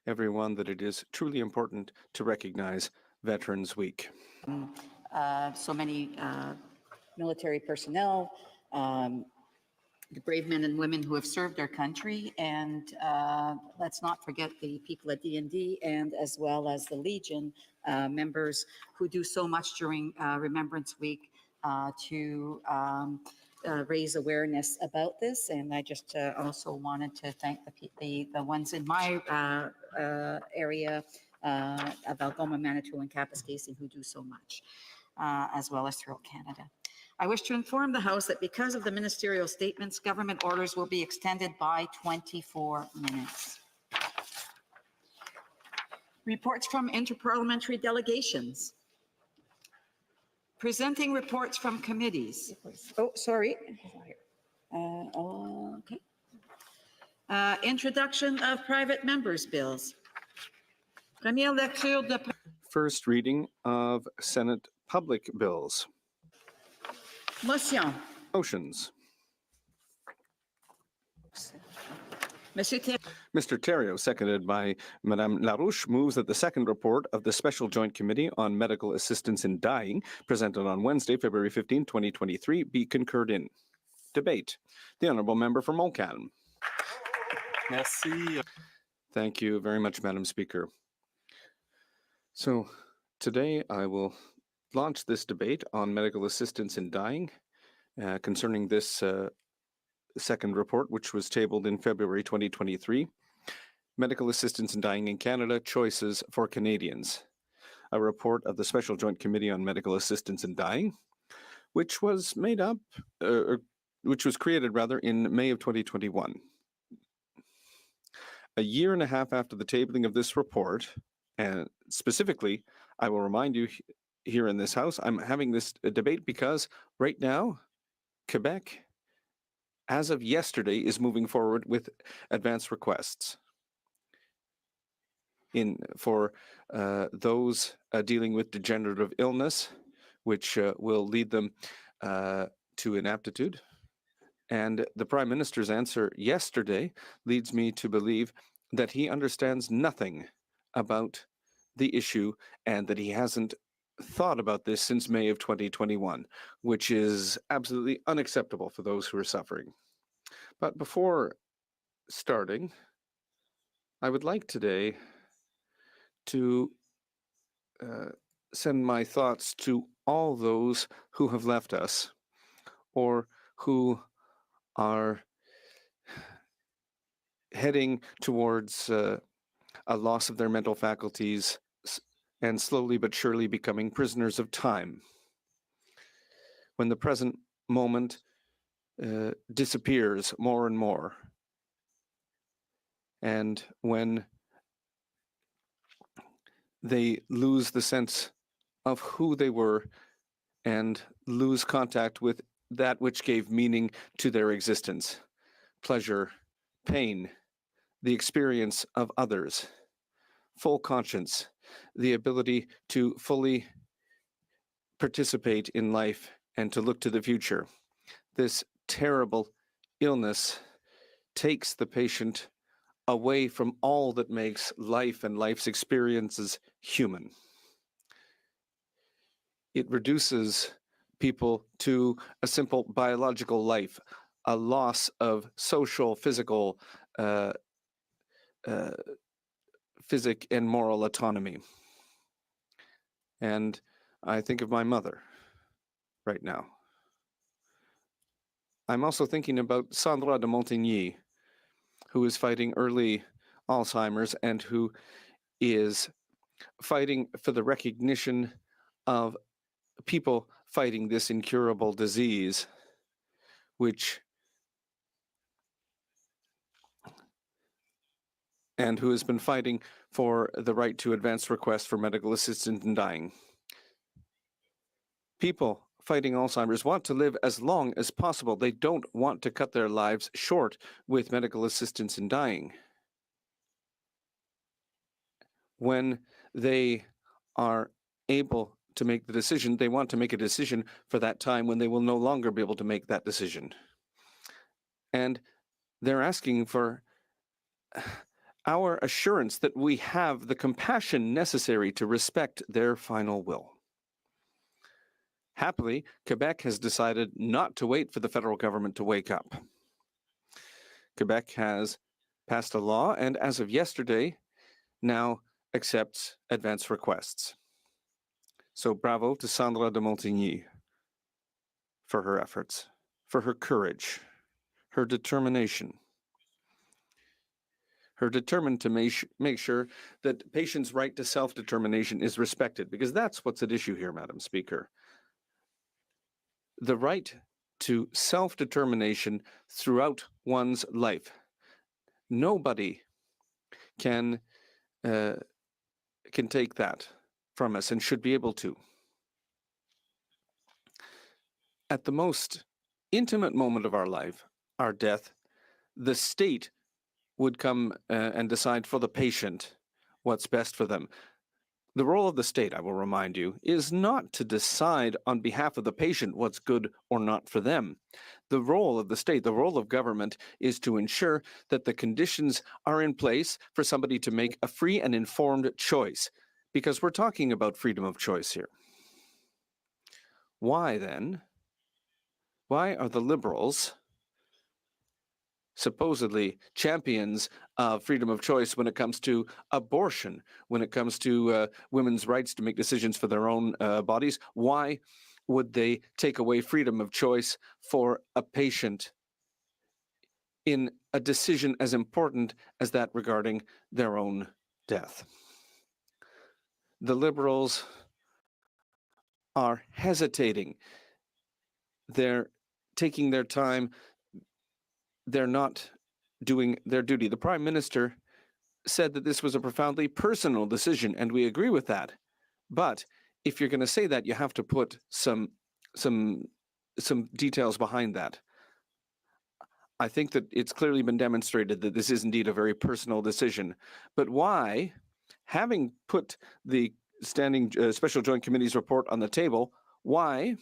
everyone that it is truly important to recognize Veterans Week. So many military personnel, the brave men and women who have served our country, and let's not forget the people at DND and as well as the Legion members who do so much during Remembrance Week to raise awareness about this. And I just also wanted to thank the ones in my area of Algoma, Manitou, and Kapuskasing who do so much, as well as throughout Canada. I wish to inform the House that because of the ministerial statements, government orders will be extended by 24 minutes. Reports from interparliamentary delegations. Presenting reports from committees. Oh, sorry. Okay. Introduction of private members' bills. Première lecture de... First reading of Senate public bills. Motion. Motions. Monsieur Mr. Thériault, seconded by Madame Larouche, moves that the second report of the Special Joint Committee on Medical Assistance in Dying, presented on Wednesday, February 15, 2023, be concurred in. Debate. The Honourable Member for Montcalm. Merci. Thank you very much, Madam Speaker. So today I will launch this debate on medical assistance in dying concerning this second report, which was tabled in February 2023, Medical Assistance in Dying in Canada, Choices for Canadians, a report of the Special Joint Committee on Medical Assistance in Dying, which was created in May of 2021. A year and a half after the tabling of this report, and specifically, I will remind you here in this House, I'm having this debate because right now, Quebec, as of yesterday, is moving forward with advance requests for those dealing with degenerative illness, which will lead them to inaptitude. And the Prime Minister's answer yesterday leads me to believe that he understands nothing about the issue and that he hasn't thought about this since May of 2021, which is absolutely unacceptable for those who are suffering. But before starting, I would like today to send my thoughts to all those who have left us or who are heading towards a loss of their mental faculties and slowly but surely becoming prisoners of time. When the present moment disappears more and more, and when they lose the sense of who they were and lose contact with that which gave meaning to their existence, pleasure, pain, the experience of others, full conscience, the ability to fully participate in life and to look to the future. This terrible illness takes the patient away from all that makes life and life's experiences human. It reduces people to a simple biological life, a loss of social, physical, physic and moral autonomy. And I think of my mother right now. I'm also thinking about Sandra de Montigny, who is fighting early Alzheimer's and who is fighting for the recognition of people fighting this incurable disease, and who has been fighting for the right to advance requests for medical assistance in dying. People fighting Alzheimer's want to live as long as possible. They don't want to cut their lives short with medical assistance in dying. When they are able to make the decision, they want to make a decision for that time when they will no longer be able to make that decision. And they're asking for our assurance that we have the compassion necessary to respect their final will. Happily, Quebec has decided not to wait for the federal government to wake up. Quebec has passed a law and, as of yesterday, now accepts advance requests. So bravo to Sandra de Montigny for her efforts, for her courage, her determination. Her determined to make sure that patients' right to self-determination is respected, because that's what's at issue here, Madam Speaker. The right to self-determination throughout one's life. Nobody can take that from us and should be able to. At the most intimate moment of our life, our death, the state would come and decide for the patient what's best for them. The role of the state, I will remind you, is not to decide on behalf of the patient what's good or not for them. The role of the state, the role of government, is to ensure that the conditions are in place for somebody to make a free and informed choice, because we're talking about freedom of choice here. Why then? Why are the Liberals supposedly champions of freedom of choice when it comes to abortion, when it comes to women's rights to make decisions for their own bodies? Why would they take away freedom of choice for a patient in a decision as important as that regarding their own death? The Liberals are hesitating. They're taking their time. They're not doing their duty. The Prime Minister said that this was a profoundly personal decision, and we agree with that. But if you're going to say that, you have to put some details behind that. I think that it's clearly been demonstrated that this is indeed a very personal decision. But why, having put the Standing Special Joint Committee's report on the table, why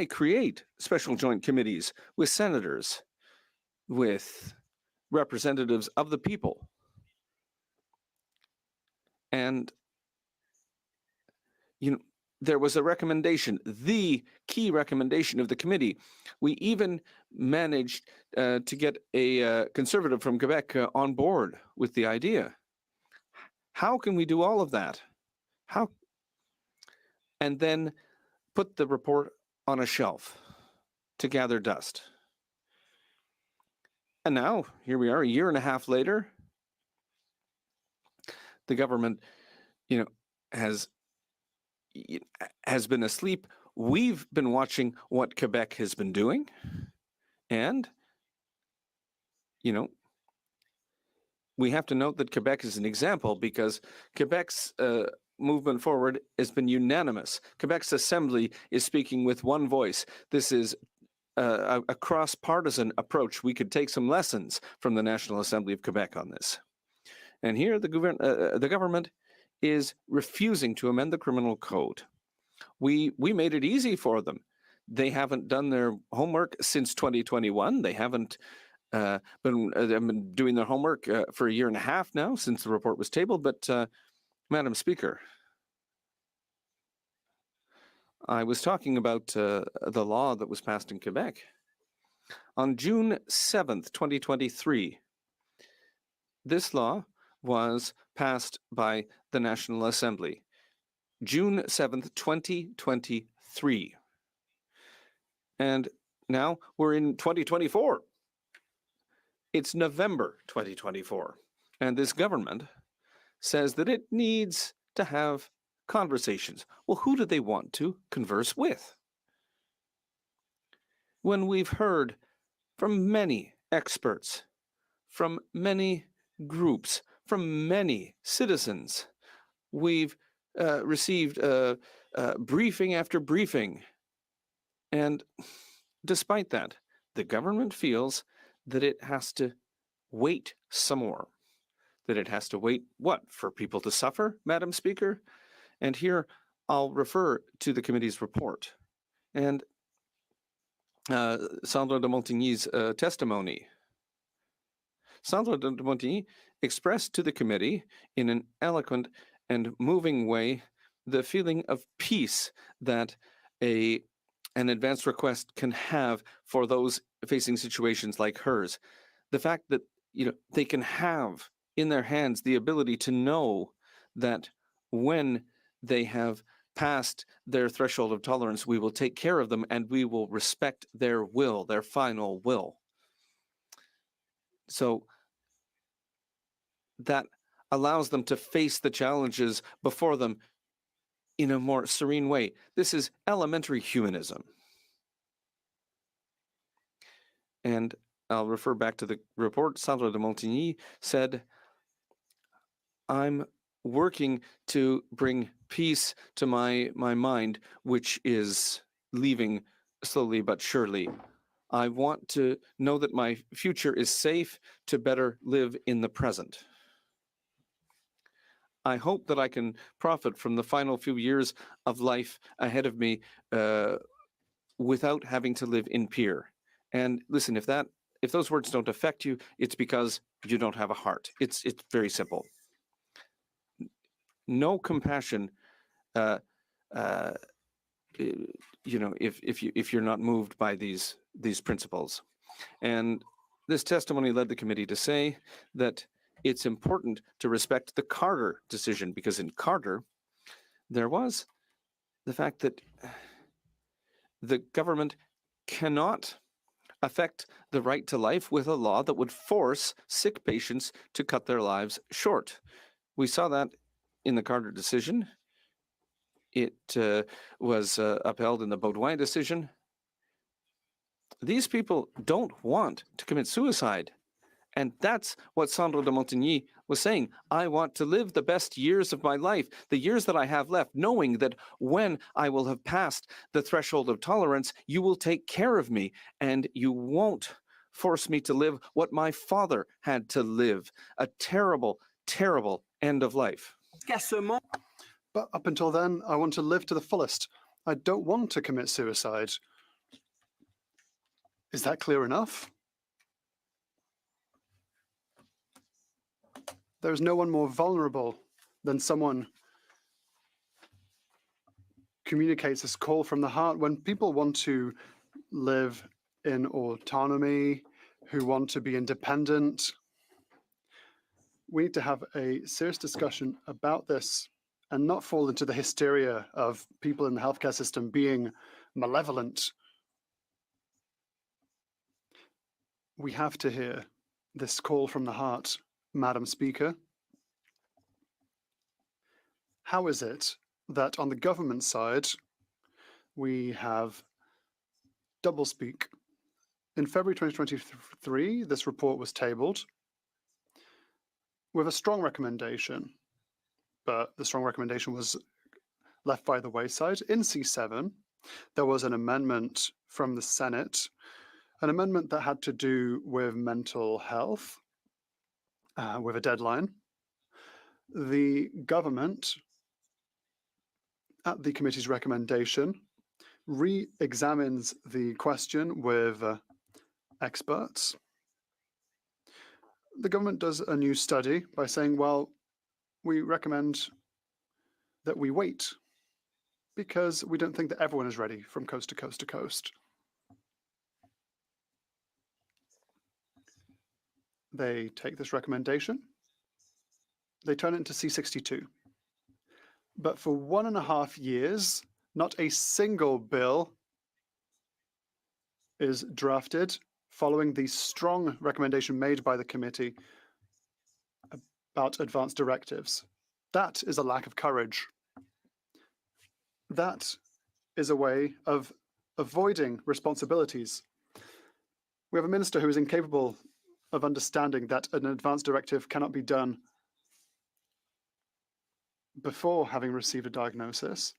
create special joint committees with senators, with representatives of the people? And, there was a recommendation, the key recommendation of the committee. We even managed to get a conservative from Quebec on board with the idea. How can we do all of that? How? And then put the report on a shelf to gather dust. And now, here we are, a year and a half later, the government, has been asleep. We've been watching what Quebec has been doing. And, we have to note that Quebec is an example, because Quebec's movement forward has been unanimous. Quebec's assembly is speaking with one voice. This is a cross-partisan approach. We could take some lessons from the National Assembly of Quebec on this. And here the government is refusing to amend the criminal code. We made it easy for them. They haven't done their homework since 2021. They haven't been doing their homework for a year and a half now since the report was tabled. But Madam Speaker, I was talking about the law that was passed in Quebec. On June 7th, 2023, this law was passed by the National Assembly. June 7th, 2023. And now we're in 2024. It's November 2024. And this government says that it needs to have conversations. Well, who do they want to converse with? When we've heard from many experts, from many groups, from many citizens, we've received briefing after briefing. And despite that, the government feels that it has to wait some more. That it has to wait, what, for people to suffer, Madam Speaker? And here I'll refer to the committee's report and Sandra de Montigny's testimony. Sandra de Montigny expressed to the committee in an eloquent and moving way the feeling of peace that an advance request can have for those facing situations like hers. The fact that they can have in their hands the ability to know that when they have passed their threshold of tolerance, we will take care of them and we will respect their will, their final will. So that allows them to face the challenges before them in a more serene way. This is elementary humanism. And I'll refer back to the report. Sandra de Montigny said, I'm working to bring peace to my mind, which is leaving slowly but surely. I want to know that my future is safe to better live in the present. I hope that I can profit from the final few years of life ahead of me without having to live in fear. And listen, if those words don't affect you, it's because you don't have a heart. It's very simple. No compassion, if you're not moved by these principles. And this testimony led the committee to say that it's important to respect the Carter decision, because in Carter, there was the fact that the government cannot affect the right to life with a law that would force sick patients to cut their lives short. We saw that in the Carter decision. It was upheld in the Baudouin decision. These people don't want to commit suicide. And that's what Sandra de Montigny was saying. I want to live the best years of my life, the years that I have left, knowing that when I will have passed the threshold of tolerance, you will take care of me and you won't force me to live what my father had to live, a terrible, terrible end of life. But up until then, I want to live to the fullest. I don't want to commit suicide. Is that clear enough? There is no one more vulnerable than someone communicates this call from the heart. When people want to live in autonomy, who want to be independent, we need to have a serious discussion about this and not fall into the hysteria of people in the healthcare system being malevolent. We have to hear this call from the heart, Madam Speaker. How is it that on the government side, we have doublespeak? In February 2023, this report was tabled with a strong recommendation, but the strong recommendation was left by the wayside. In C7, there was an amendment from the Senate, an amendment that had to do with mental health, with a deadline. The government, at the committee's recommendation, re-examines the question with experts. The government does a new study by saying, well, we recommend that we wait because we don't think that everyone is ready from coast to coast to coast. They take this recommendation, they turn it into C62. But for 1.5 years, not a single bill is drafted following the strong recommendation made by the committee about advanced directives. That is a lack of courage. That is a way of avoiding responsibilities. We have a minister who is incapable of understanding that an advanced directive cannot be done before having received a diagnosis.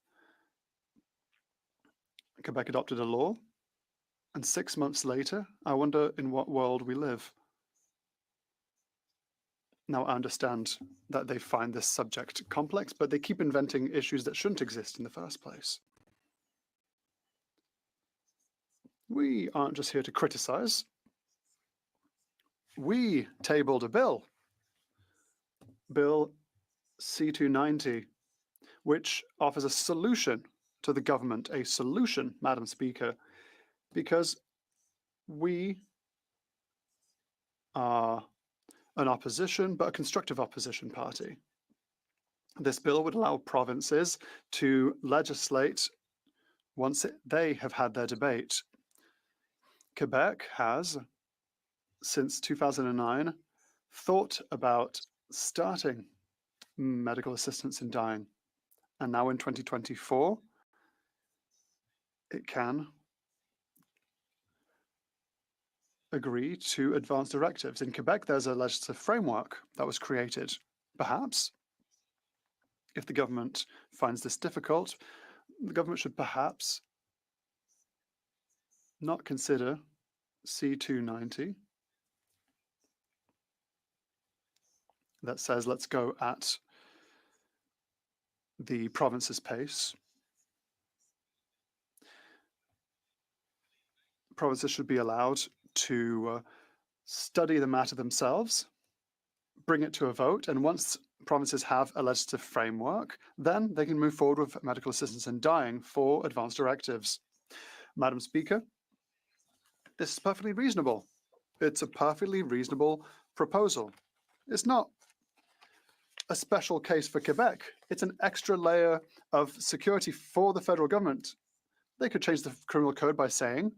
Quebec adopted a law, and 6 months later, I wonder in what world we live. Now, I understand that they find this subject complex, but they keep inventing issues that shouldn't exist in the first place. We aren't just here to criticize. We tabled a bill. Bill C-290, which offers a solution to the government, a solution, Madam Speaker, because we are an opposition, but a constructive opposition party. This bill would allow provinces to legislate once they have had their debate. Quebec has, since 2009, thought about starting medical assistance in dying. And now in 2024, it can agree to advance directives. In Quebec, there's a legislative framework that was created. Perhaps, if the government finds this difficult, the government should perhaps not consider C-290 that says let's go at the province's pace. Provinces should be allowed to study the matter themselves, bring it to a vote, and once provinces have a legislative framework, then they can move forward with medical assistance in dying for advance directives. Madam Speaker, this is perfectly reasonable. It's a perfectly reasonable proposal. It's not a special case for Quebec. It's an extra layer of security for the federal government. They could change the criminal code by saying,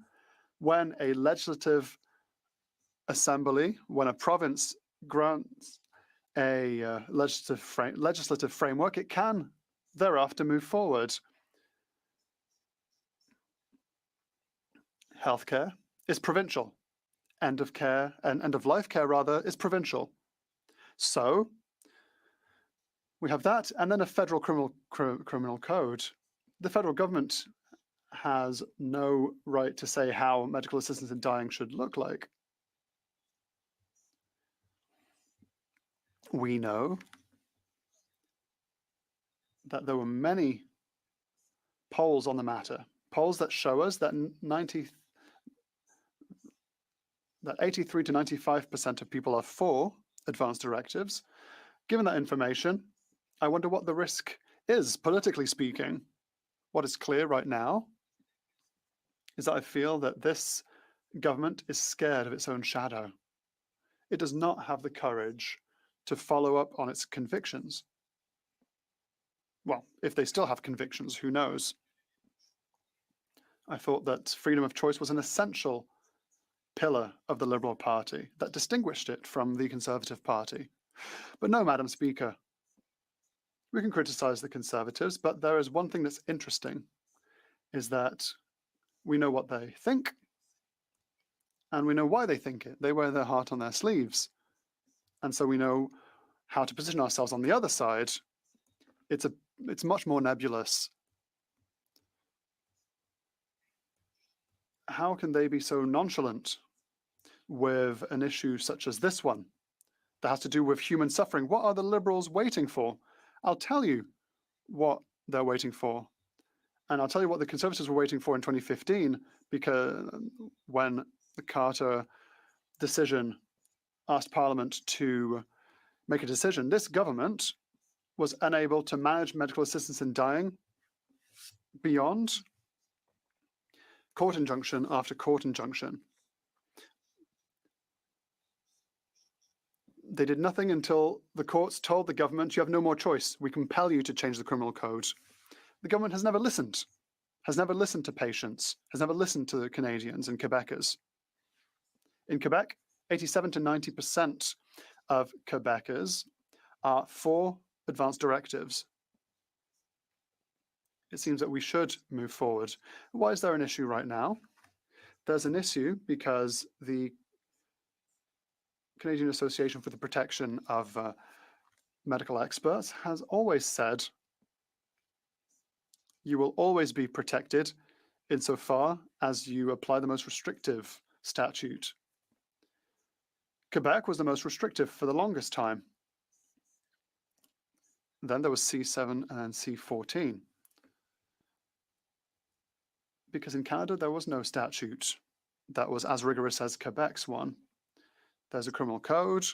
when a legislative assembly, when a province grants a legislative framework, it can thereafter move forward. Healthcare is provincial. End of care and end of life care rather is provincial. So we have that, and then a federal criminal code. The federal government has no right to say how medical assistance in dying should look like. We know that there were many polls on the matter, polls that show us that 83 to 95% of people are for advance directives. Given that information, I wonder what the risk is, politically speaking. What is clear right now is that I feel that this government is scared of its own shadow. It does not have the courage to follow up on its convictions. Well, if they still have convictions, who knows? I thought that freedom of choice was an essential pillar of the Liberal Party that distinguished it from the Conservative Party. But no, Madam Speaker, we can criticize the Conservatives, but there is one thing that's interesting, is that we know what they think, and we know why they think it. They wear their heart on their sleeves. And so we know how to position ourselves on the other side. It's much more nebulous. How can they be so nonchalant with an issue such as this one that has to do with human suffering? What are the Liberals waiting for? I'll tell you what they're waiting for. And I'll tell you what the Conservatives were waiting for in 2015, because when the Carter decision asked Parliament to make a decision, this government was unable to manage medical assistance in dying beyond court injunction after court injunction. They did nothing until the courts told the government, you have no more choice. We compel you to change the criminal code. The government has never listened to patients, has never listened to the Canadians and Quebecers. In Quebec, 87 to 90% of Quebecers are for advance directives. It seems that we should move forward. Why is there an issue right now? There's an issue because the Canadian Association for the Protection of Medical Experts has always said you will always be protected insofar as you apply the most restrictive statute. Quebec was the most restrictive for the longest time. Then there was C7 and C14. Because in Canada, there was no statute that was as rigorous as Quebec's one. There's a criminal code.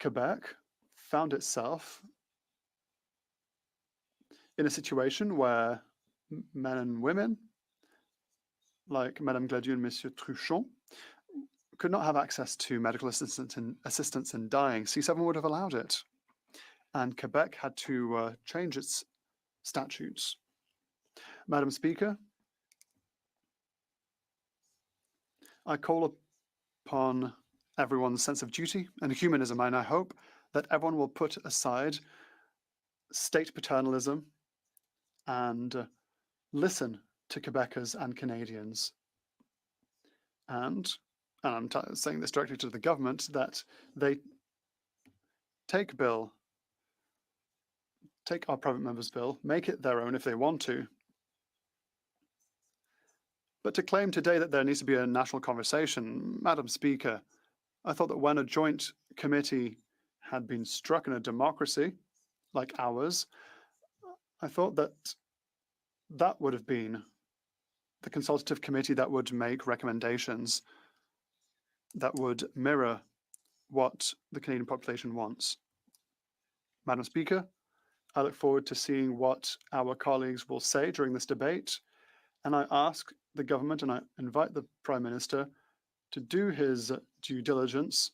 Quebec found itself in a situation where men and women, like Madame Gladu and Monsieur Truchon, could not have access to medical assistance in dying. C7 would have allowed it. And Quebec had to change its statutes. Madam Speaker, I call upon everyone's sense of duty and humanism, and I hope that everyone will put aside state paternalism and listen to Quebecers and Canadians. And I'm saying this directly to the government, that they take our private members' bill, make it their own if they want to. But to claim today that there needs to be a national conversation, Madam Speaker, I thought that when a joint committee had been struck in a democracy like ours, I thought that that would have been the consultative committee that would make recommendations that would mirror what the Canadian population wants. Madam Speaker, I look forward to seeing what our colleagues will say during this debate, and I ask the government and I invite the Prime Minister to do his due diligence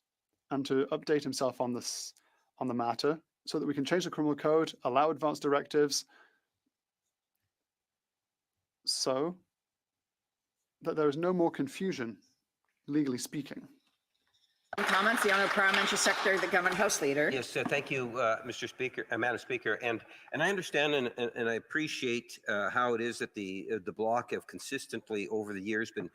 and to update himself on the matter so that we can change the criminal code, allow advance directives, so that there is no more confusion, legally speaking. Comments, the Honourable Parliamentary Secretary, the Government House Leader. Yes, thank you, Mr. Speaker, Madam Speaker, and I understand and I appreciate how it is that the Bloc have consistently over the years been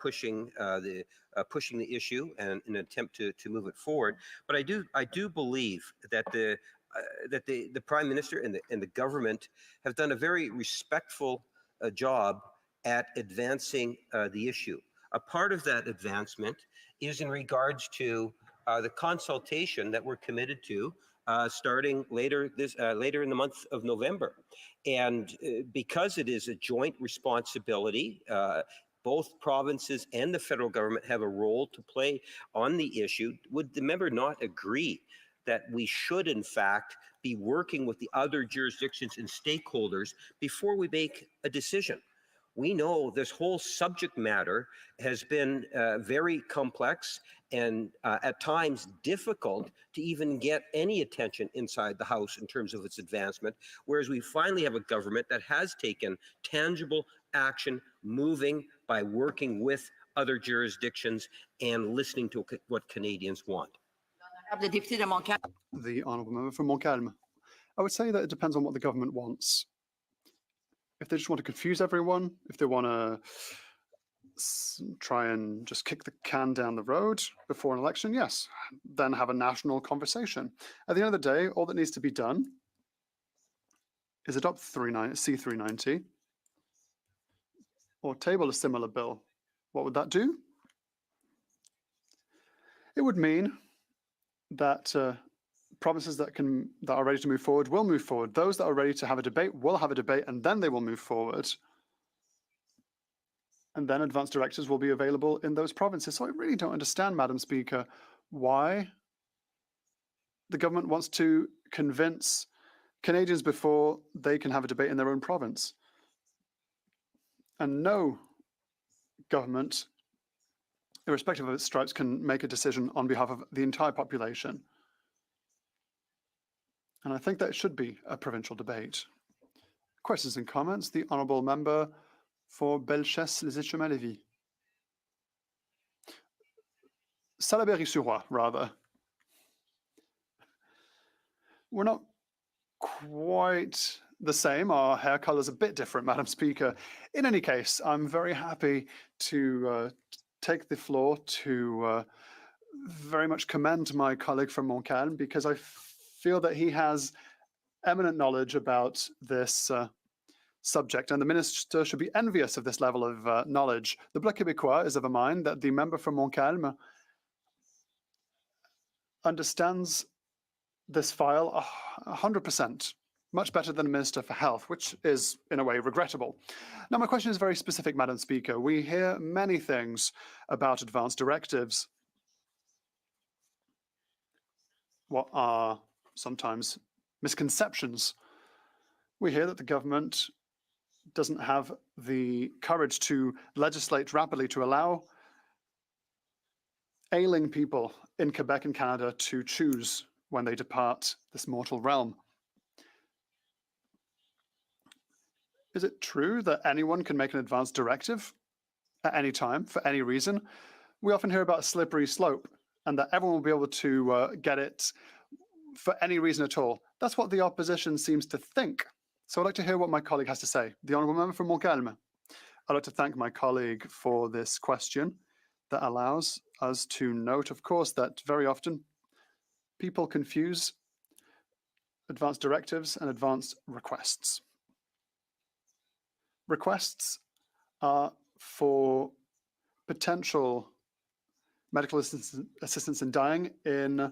pushing the issue and in an attempt to move it forward. But I do believe that the Prime Minister and the government have done a very respectful job at advancing the issue. A part of that advancement is in regards to the consultation that we're committed to starting later in the month of November. And because it is a joint responsibility, both provinces and the federal government have a role to play on the issue. Would the member not agree that we should, in fact, be working with the other jurisdictions and stakeholders before we make a decision? We know this whole subject matter has been very complex and at times difficult to even get any attention inside the House in terms of its advancement, whereas we finally have a government that has taken tangible action, moving by working with other jurisdictions and listening to what Canadians want. The Honourable Member for Montcalm. I would say that it depends on what the government wants. If they just want to confuse everyone, if they want to try and just kick the can down the road before an election, yes, then have a national conversation. At the end of the day, all that needs to be done is adopt C390 or table a similar bill. What would that do? It would mean that provinces that are ready to move forward will move forward. Those that are ready to have a debate will have a debate, and then they will move forward. And then advance directives will be available in those provinces. So I really don't understand, Madam Speaker, why the government wants to convince Canadians before they can have a debate in their own province. And no government, irrespective of its stripes, can make a decision on behalf of the entire population. And I think that should be a provincial debate. Questions and comments? The Honourable Member for Bellechasse-les-Échemins-Lévis. Salaberry-sur-Roi, rather. We're not quite the same. Our hair color is a bit different, Madam Speaker. In any case, I'm very happy to take the floor to very much commend my colleague from Montcalm, because I feel that he has eminent knowledge about this subject, and the minister should be envious of this level of knowledge. The Bloc Québécois is of a mind that the member from Montcalm understands this file 100%, much better than the Minister for Health, which is, in a way, regrettable. Now, my question is very specific, Madam Speaker. We hear many things about advance directives. what are sometimes misconceptions. We hear that the government doesn't have the courage to legislate rapidly to allow ailing people in Quebec and Canada to choose when they depart this mortal realm. Is it true that anyone can make an advance directive at any time for any reason? We often hear about a slippery slope and that everyone will be able to get it for any reason at all. That's what the opposition seems to think. So I'd like to hear what my colleague has to say. The Honourable Member for Montcalm. I'd like to thank my colleague for this question that allows us to note, of course, that very often people confuse advanced directives and advanced requests. Requests are for potential medical assistance in dying in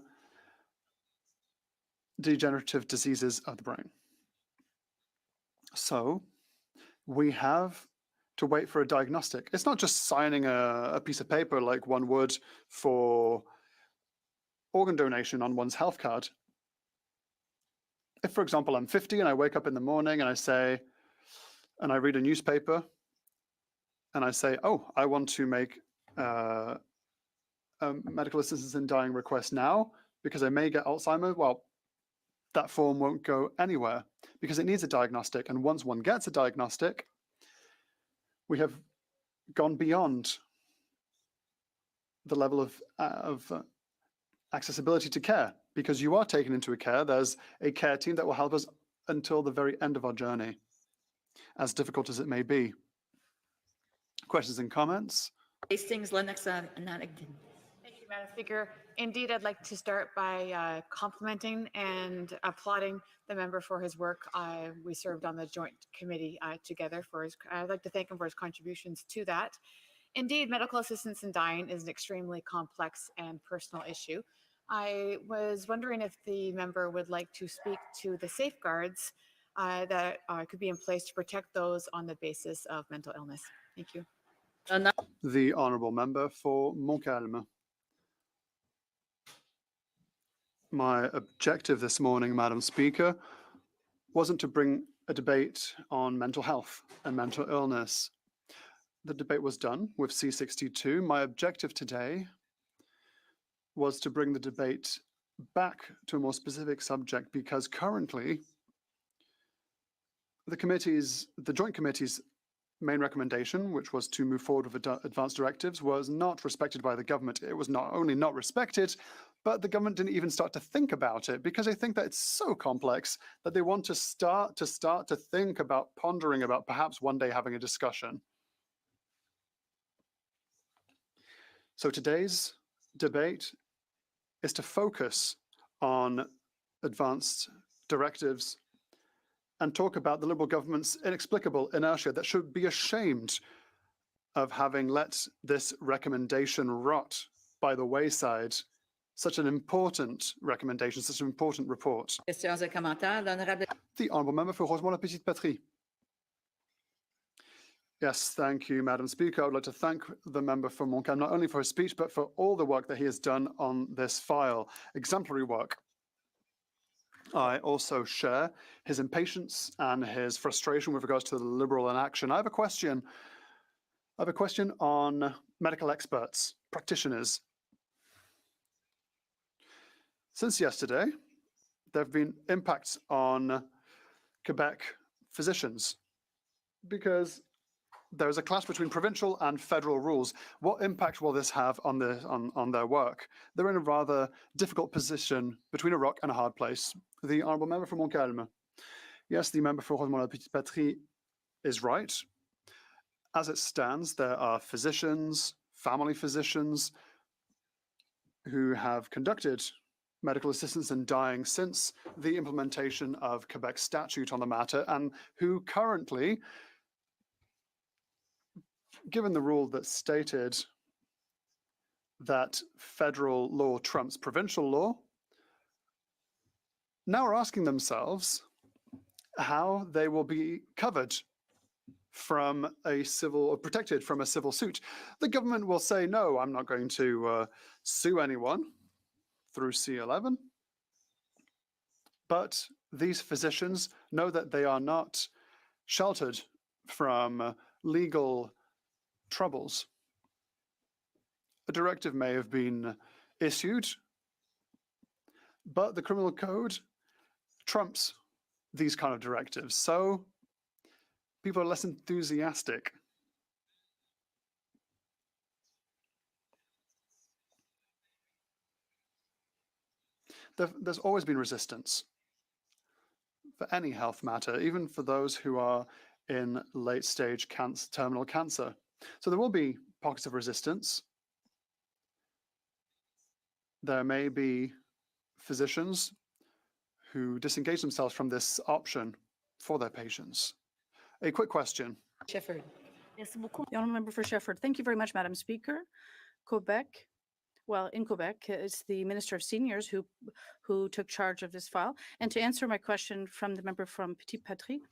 degenerative diseases of the brain. So we have to wait for a diagnostic. It's not just signing a piece of paper like one would for organ donation on one's health card. If, for example, I'm 50 and I wake up in the morning and I say, and I read a newspaper and I say, oh, I want to make a medical assistance in dying request now because I may get Alzheimer's, well, that form won't go anywhere because it needs a diagnostic. And once one gets a diagnostic, we have gone beyond the level of accessibility to care because you are taken into a care. There's a care team that will help us until the very end of our journey, as difficult as it may be. Questions and comments? Hastings, Lennox, Nanigdan. Thank you, Madam Speaker. Indeed, I'd like to start by complimenting and applauding the member for his work. We served on the joint committee together. I'd like to thank him for his contributions to that. Indeed, medical assistance in dying is an extremely complex and personal issue. I was wondering if the member would like to speak to the safeguards that could be in place to protect those on the basis of mental illness. Thank you. The Honourable Member for Montcalm. My objective this morning, Madam Speaker, wasn't to bring a debate on mental health and mental illness. The debate was done with C62. My objective today was to bring the debate back to a more specific subject because currently the Joint Committee's main recommendation, which was to move forward with advanced directives, was not respected by the government. It was not only not respected, but the government didn't even start to think about it because they think that it's so complex that they want to start to think about pondering about perhaps one day having a discussion. So today's debate is to focus on advanced directives and talk about the Liberal government's inexplicable inertia that should be ashamed of having let this recommendation rot by the wayside. Such an important recommendation, such an important report. Questions et commentaires. L'honorable The Honourable Member for Rosemont-la-Petite-Patrie. Yes, thank you, Madam Speaker. I would like to thank the member for Montcalm, not only for his speech, but for all the work that he has done on this file. Exemplary work. I also share his impatience and his frustration with regards to the Liberal inaction. I have a question. On medical experts, practitioners. Since yesterday, there have been impacts on Quebec physicians because there is a clash between provincial and federal rules. What impact will this have on their work? They're in a rather difficult position between a rock and a hard place. The Honourable Member for Montcalm. Yes, the member for Rosemont-la-Petite-Patrie is right. As it stands, there are physicians, family physicians, who have conducted medical assistance in dying since the implementation of Quebec statute on the matter, and who currently, given the rule that stated that federal law trumps provincial law, now are asking themselves how they will be covered from a civil or protected from a civil suit. The government will say, no, I'm not going to sue anyone through C11. But these physicians know that they are not sheltered from legal troubles. A directive may have been issued, but the criminal code trumps these kind of directives. So people are less enthusiastic. There's always been resistance for any health matter, even for those who are in late-stage terminal cancer. So there will be pockets of resistance. There may be physicians who disengage themselves from this option for their patients. A quick question. Shefford. The honourable member for Shefford. Thank you very much, Madam Speaker. Quebec, well, in Quebec, it's the Minister of Seniors who took charge of this file. And to answer my question from the member from Petit Patrie,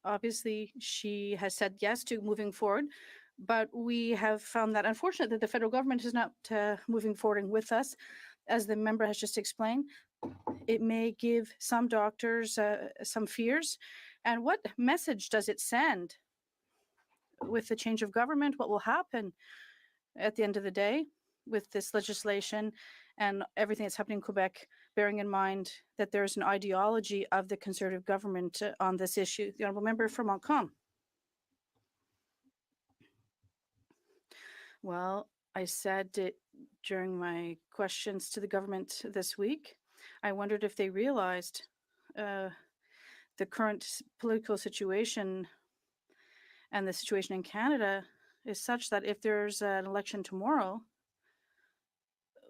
obviously she has said yes to moving forward, but we have found that unfortunate that the federal government is not moving forward with us. As the member has just explained, it may give some doctors some fears. And what message does it send with the change of government? What will happen at the end of the day with this legislation and everything that's happening in Quebec, bearing in mind that there's an ideology of the Conservative government on this issue? The honourable member for Montcalm. Well, I said it during my questions to the government this week. I wondered if they realized the current political situation and the situation in Canada is such that if there's an election tomorrow,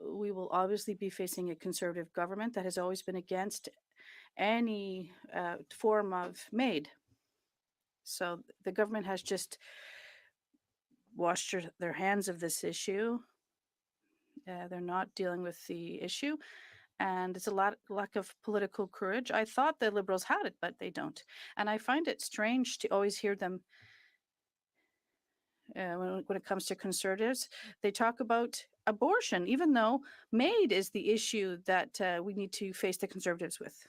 we will obviously be facing a Conservative government that has always been against any form of MAID. So the government has just washed their hands of this issue. They're not dealing with the issue. And it's a lack of political courage. I thought the Liberals had it, but they don't. And I find it strange to always hear them when it comes to Conservatives. They talk about abortion, even though MAID is the issue that we need to face the Conservatives with.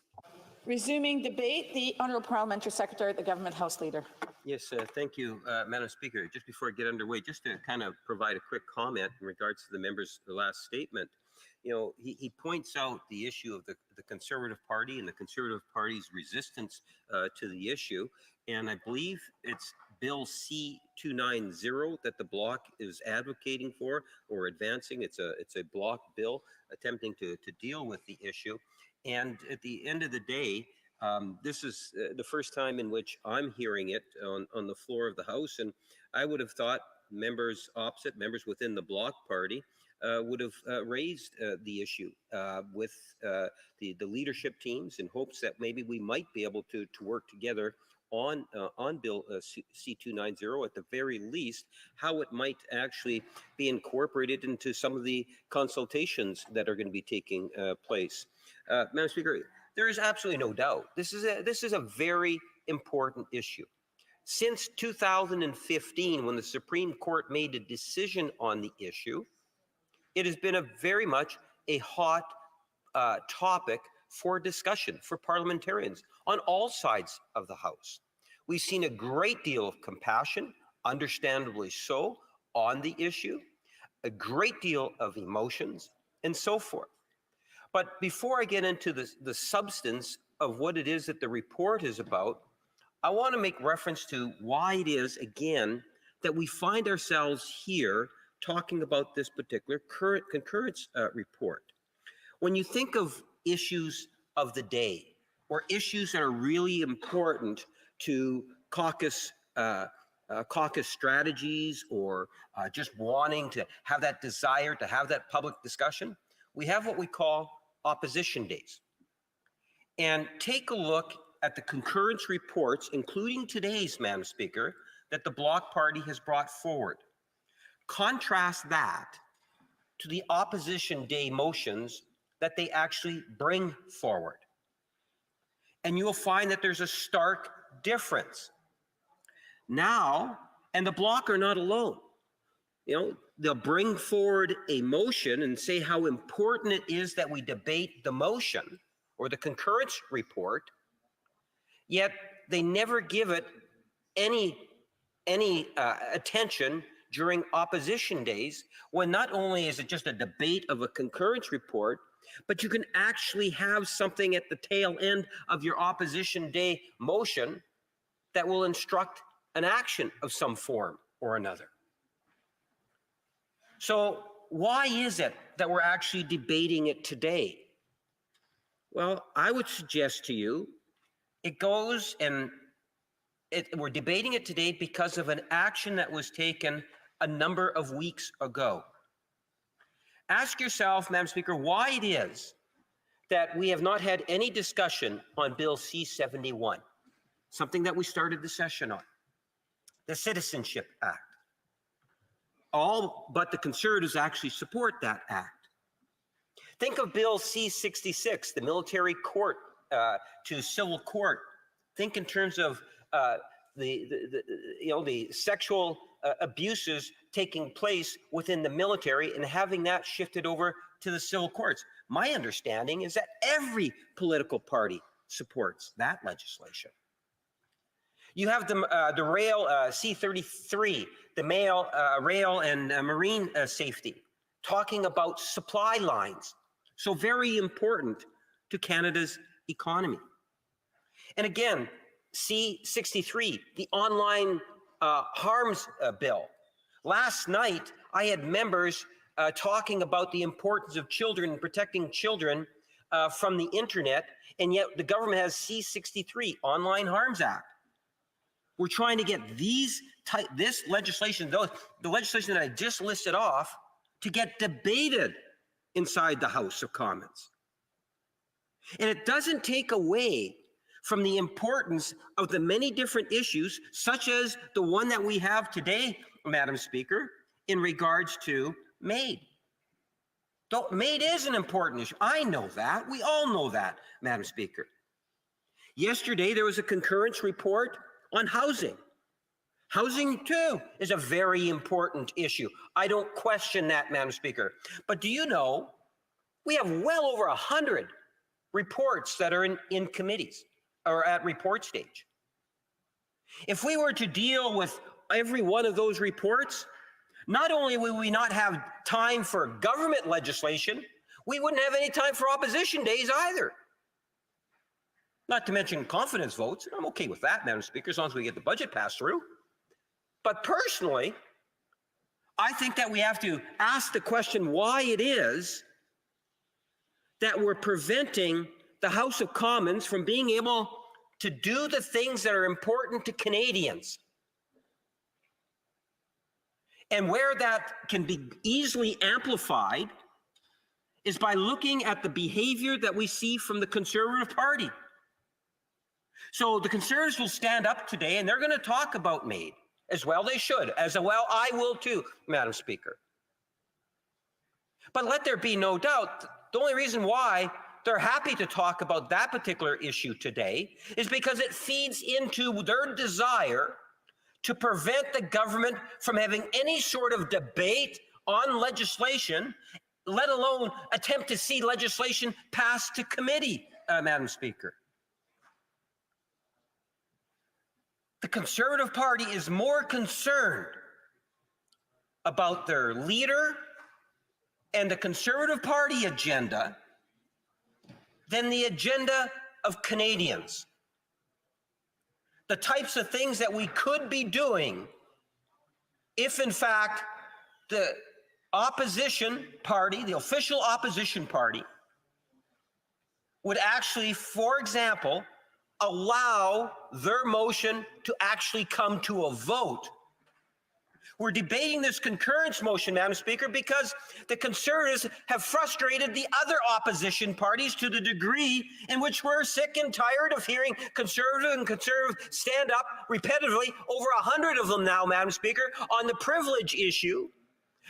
Resuming debate, the Honourable Parliamentary Secretary, the Government House Leader. Yes, thank you, Madam Speaker. Just before I get underway, just to kind of provide a quick comment in regards to the member's last statement. You know, he points out the issue of the Conservative Party and the Conservative Party's resistance to the issue. And I believe it's Bill C-290 that the Bloc is advocating for or advancing. It's a Bloc bill attempting to deal with the issue. And at the end of the day, this is the first time in which I'm hearing it on the floor of the House. And I would have thought members opposite, members within the Bloc Party, would have raised the issue with the leadership teams in hopes that maybe we might be able to work together on Bill C-290, at the very least, how it might actually be incorporated into some of the consultations that are going to be taking place. Madam Speaker, there is absolutely no doubt this is a very important issue. Since 2015, when the Supreme Court made a decision on the issue, it has been very much a hot topic for discussion for parliamentarians on all sides of the House. We've seen a great deal of compassion, understandably so, on the issue, a great deal of emotions, and so forth. But before I get into the substance of what it is that the report is about, I want to make reference to why it is, again, that we find ourselves here talking about this particular concurrence report. When you think of issues of the day or issues that are really important to caucus strategies or just wanting to have that desire to have that public discussion, we have what we call opposition days. And take a look at the concurrence reports, including today's, Madam Speaker, that the Bloc Party has brought forward. Contrast that to the opposition day motions that they actually bring forward. And you'll find that there's a stark difference. Now, and the Bloc are not alone. You know, they'll bring forward a motion and say how important it is that we debate the motion. or the concurrence report, yet they never give it any attention during opposition days, when not only is it just a debate of a concurrence report, but you can actually have something at the tail end of your opposition day motion that will instruct an action of some form or another. So why is it that we're actually debating it today? Well, I would suggest to you, it goes and we're debating it today because of an action that was taken a number of weeks ago. Ask yourself, Madam Speaker, why it is that we have not had any discussion on Bill C-71, something that we started the session on, the Citizenship Act. All but the Conservatives actually support that act. Think of Bill C-66, the military court to civil court. Think in terms of the sexual abuses taking place within the military and having that shifted over to the civil courts. My understanding is that every political party supports that legislation. You have the rail C-33, the rail and marine safety, talking about supply lines. So very important to Canada's economy. And again, C-63, the online harms bill. Last night, I had members talking about the importance of children and protecting children from the internet, and yet the government has C-63, Online Harms Act. We're trying to get this legislation, the legislation that I just listed off, to get debated inside the House of Commons. And it doesn't take away from the importance of the many different issues, such as the one that we have today, Madam Speaker, in regards to MAID. MAID is an important issue. I know that. We all know that, Madam Speaker. Yesterday, there was a concurrence report on housing. Housing, too, is a very important issue. I don't question that, Madam Speaker. But do you know, we have well over 100 reports that are in committees or at report stage. If we were to deal with every one of those reports, not only would we not have time for government legislation, we wouldn't have any time for opposition days either. Not to mention confidence votes. I'm okay with that, Madam Speaker, as long as we get the budget passed through. But personally, I think that we have to ask the question why it is that we're preventing the House of Commons from being able to do the things that are important to Canadians. And where that can be easily amplified is by looking at the behavior that we see from the Conservative Party. So the Conservatives will stand up today and they're going to talk about MAID, as well they should, as well I will too, Madam Speaker. But let there be no doubt, the only reason why they're happy to talk about that particular issue today is because it feeds into their desire to prevent the government from having any sort of debate on legislation, let alone attempt to see legislation passed to committee, Madam Speaker. The Conservative Party is more concerned about their leader and the Conservative Party agenda than the agenda of Canadians. The types of things that we could be doing if, in fact, the opposition party, the official opposition party, would actually, for example, allow their motion to actually come to a vote. We're debating this concurrence motion, Madam Speaker, because the Conservatives have frustrated the other opposition parties to the degree in which we're sick and tired of hearing Conservative stand up repetitively, over 100 of them now, Madam Speaker, on the privilege issue,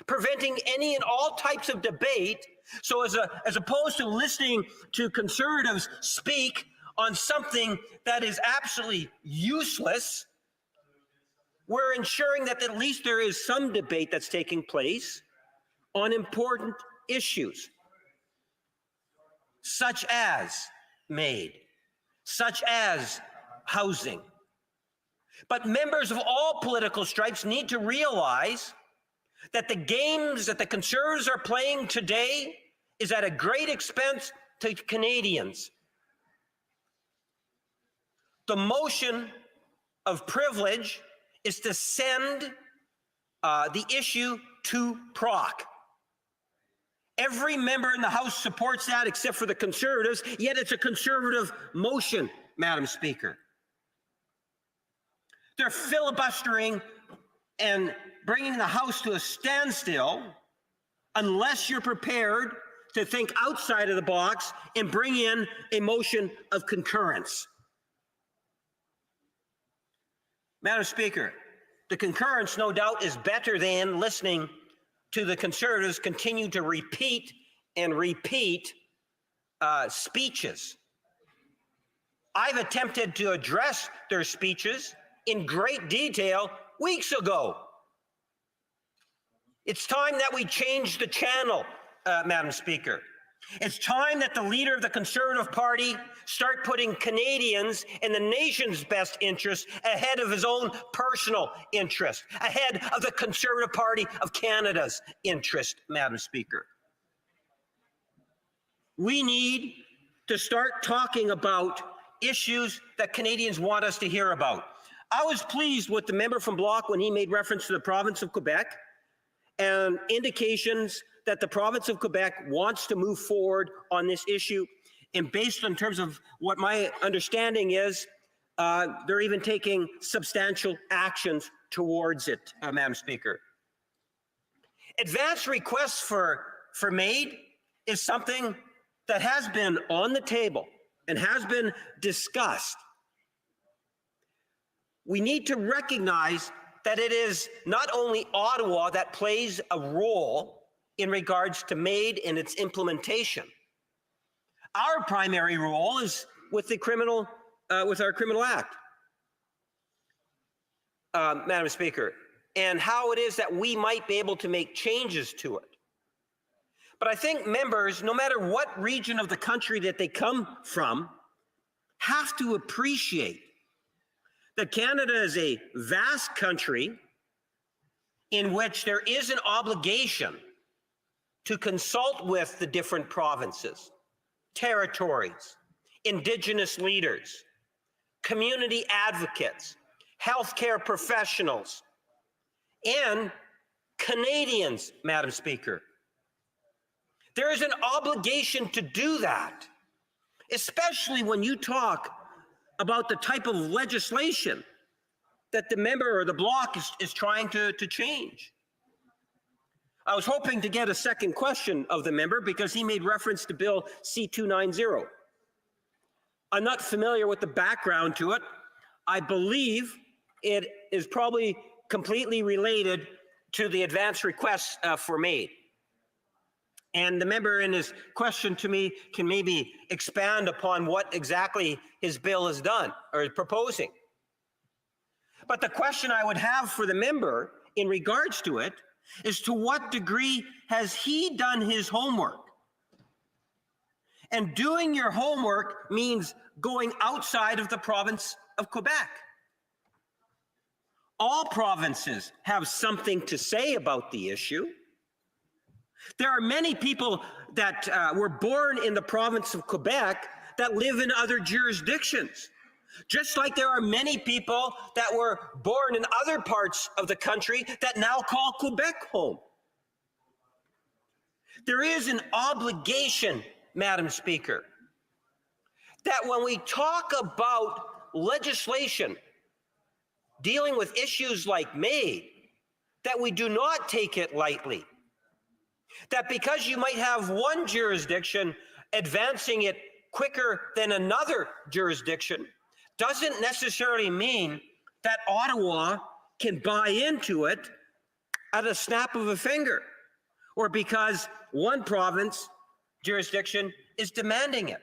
preventing any and all types of debate. So as opposed to listening to Conservatives speak on something that is absolutely useless, we're ensuring that at least there is some debate that's taking place on important issues, such as made, such as housing. But members of all political stripes need to realize that the games that the Conservatives are playing today is at a great expense to Canadians. The motion of privilege is to send the issue to proc. Every member in the House supports that except for the Conservatives, yet it's a Conservative motion, Madam Speaker. They're filibustering and bringing the House to a standstill unless you're prepared to think outside of the box and bring in a motion of concurrence. Madam Speaker, the concurrence, no doubt, is better than listening to the Conservatives continue to repeat and repeat speeches. I've attempted to address their speeches in great detail weeks ago. It's time that we change the channel, Madam Speaker. It's time that the leader of the Conservative Party start putting Canadians and the nation's best interest ahead of his own personal interest, ahead of the Conservative Party of Canada's interest, Madam Speaker. We need to start talking about issues that Canadians want us to hear about. I was pleased with the member from Bloc when he made reference to the province of Quebec and indications that the province of Quebec wants to move forward on this issue. And based on terms of what my understanding is, they're even taking substantial actions towards it, Madam Speaker. Advance requests for MAID is something that has been on the table and has been discussed. We need to recognize that it is not only Ottawa that plays a role in regards to MAID and its implementation. Our primary role is with the criminal, with our criminal act, Madam Speaker, and how it is that we might be able to make changes to it. But I think members, no matter what region of the country that they come from, have to appreciate that Canada is a vast country in which there is an obligation to consult with the different provinces, territories, Indigenous leaders, community advocates, healthcare professionals, and Canadians, Madam Speaker. There is an obligation to do that, especially when you talk about the type of legislation that the member or the Bloc is trying to change. I was hoping to get a second question of the member because he made reference to Bill C-290. I'm not familiar with the background to it. I believe it is probably completely related to the advance requests for MAID. And the member in his question to me can maybe expand upon what exactly his bill has done or is proposing. But the question I would have for the member in regards to it is, to what degree has he done his homework? And doing your homework means going outside of the province of Quebec. All provinces have something to say about the issue. There are many people that were born in the province of Quebec that live in other jurisdictions. Just like there are many people that were born in other parts of the country that now call Quebec home. There is an obligation, Madam Speaker, that when we talk about legislation dealing with issues like MAID, that we do not take it lightly. That because you might have one jurisdiction advancing it quicker than another jurisdiction doesn't necessarily mean that Ottawa can buy into it at a snap of a finger, or because one province jurisdiction is demanding it.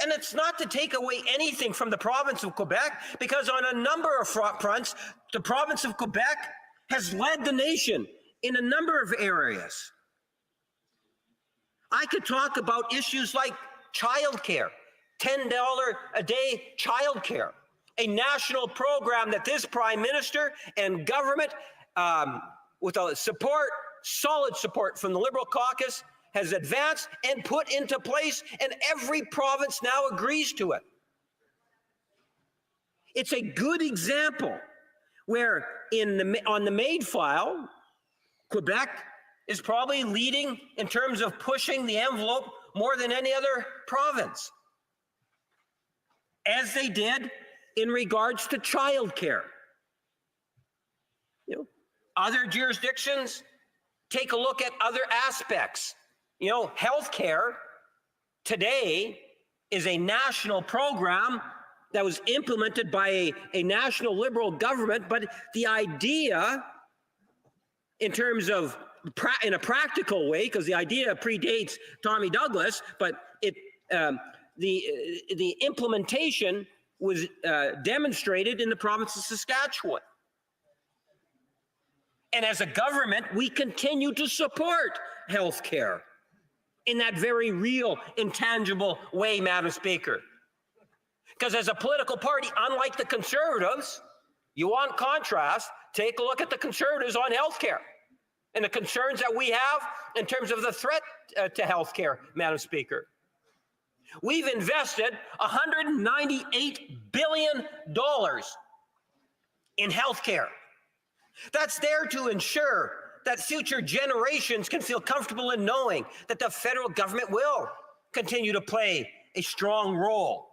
And it's not to take away anything from the province of Quebec, because on a number of fronts, the province of Quebec has led the nation in a number of areas. I could talk about issues like childcare, $10 a day childcare, a national program that this Prime Minister and government, with a solid support from the Liberal caucus, has advanced and put into place, and every province now agrees to it. It's a good example where on the MAID file, Quebec is probably leading in terms of pushing the envelope more than any other province, as they did in regards to childcare. You know, other jurisdictions take a look at other aspects. You know, healthcare today is a national program that was implemented by a national Liberal government, but the idea in terms of in a practical way, because the idea predates Tommy Douglas, but the implementation was demonstrated in the province of Saskatchewan. And as a government, we continue to support healthcare in that very real, intangible way, Madam Speaker. Because as a political party, unlike the Conservatives, you want contrast, take a look at the Conservatives on healthcare and the concerns that we have in terms of the threat to healthcare, Madam Speaker. We've invested $198 billion in healthcare. That's there to ensure that future generations can feel comfortable in knowing that the federal government will continue to play a strong role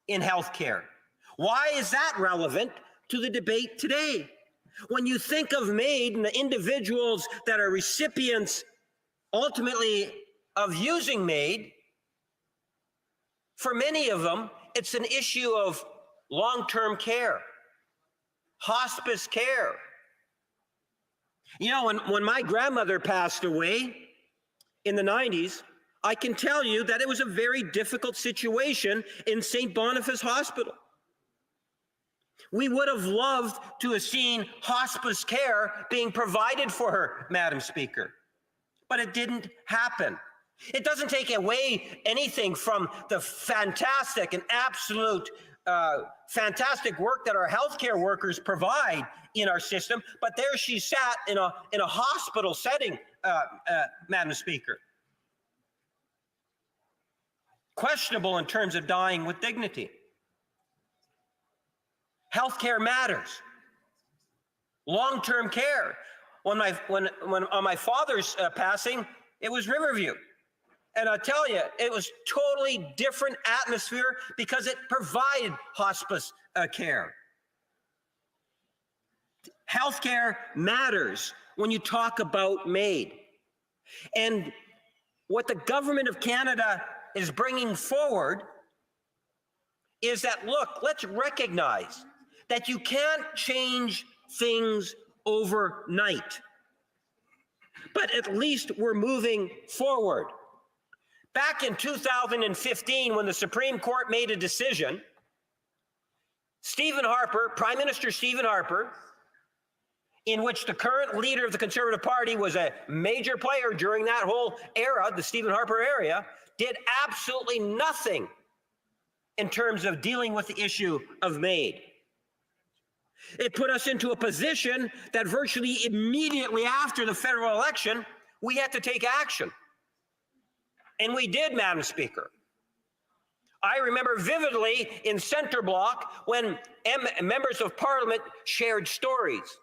in healthcare. Why is that relevant to the debate today? When you think of MAID and the individuals that are recipients ultimately of using MAID, for many of them, it's an issue of long-term hospice care. You know, when my grandmother passed away in the 90s, I can tell you that it was a very difficult situation in St. Boniface Hospital. We would have loved to have seen hospice care being provided for her, Madam Speaker, but it didn't happen. It doesn't take away anything from the fantastic and absolute fantastic work that our healthcare workers provide in our system, but there she sat in a hospital setting, Madam Speaker. Questionable in terms of dying with dignity. Healthcare matters. Long-term care. When on my father's passing, it was Riverview. And I tell you, it was totally different atmosphere because it provided hospice care. Healthcare matters when you talk about MAID. And what the government of Canada is bringing forward is that, look, let's recognize that you can't change things overnight. But at least we're moving forward. Back in 2015, when the Supreme Court made a decision, Stephen Harper, Prime Minister Stephen Harper, in which the current leader of the Conservative Party was a major player during that whole era, the Stephen Harper area, did absolutely nothing in terms of dealing with the issue of MAID. It put us into a position that virtually immediately after the federal election, we had to take action. And we did, Madam Speaker. I remember vividly in Centre Block when members of Parliament shared stories.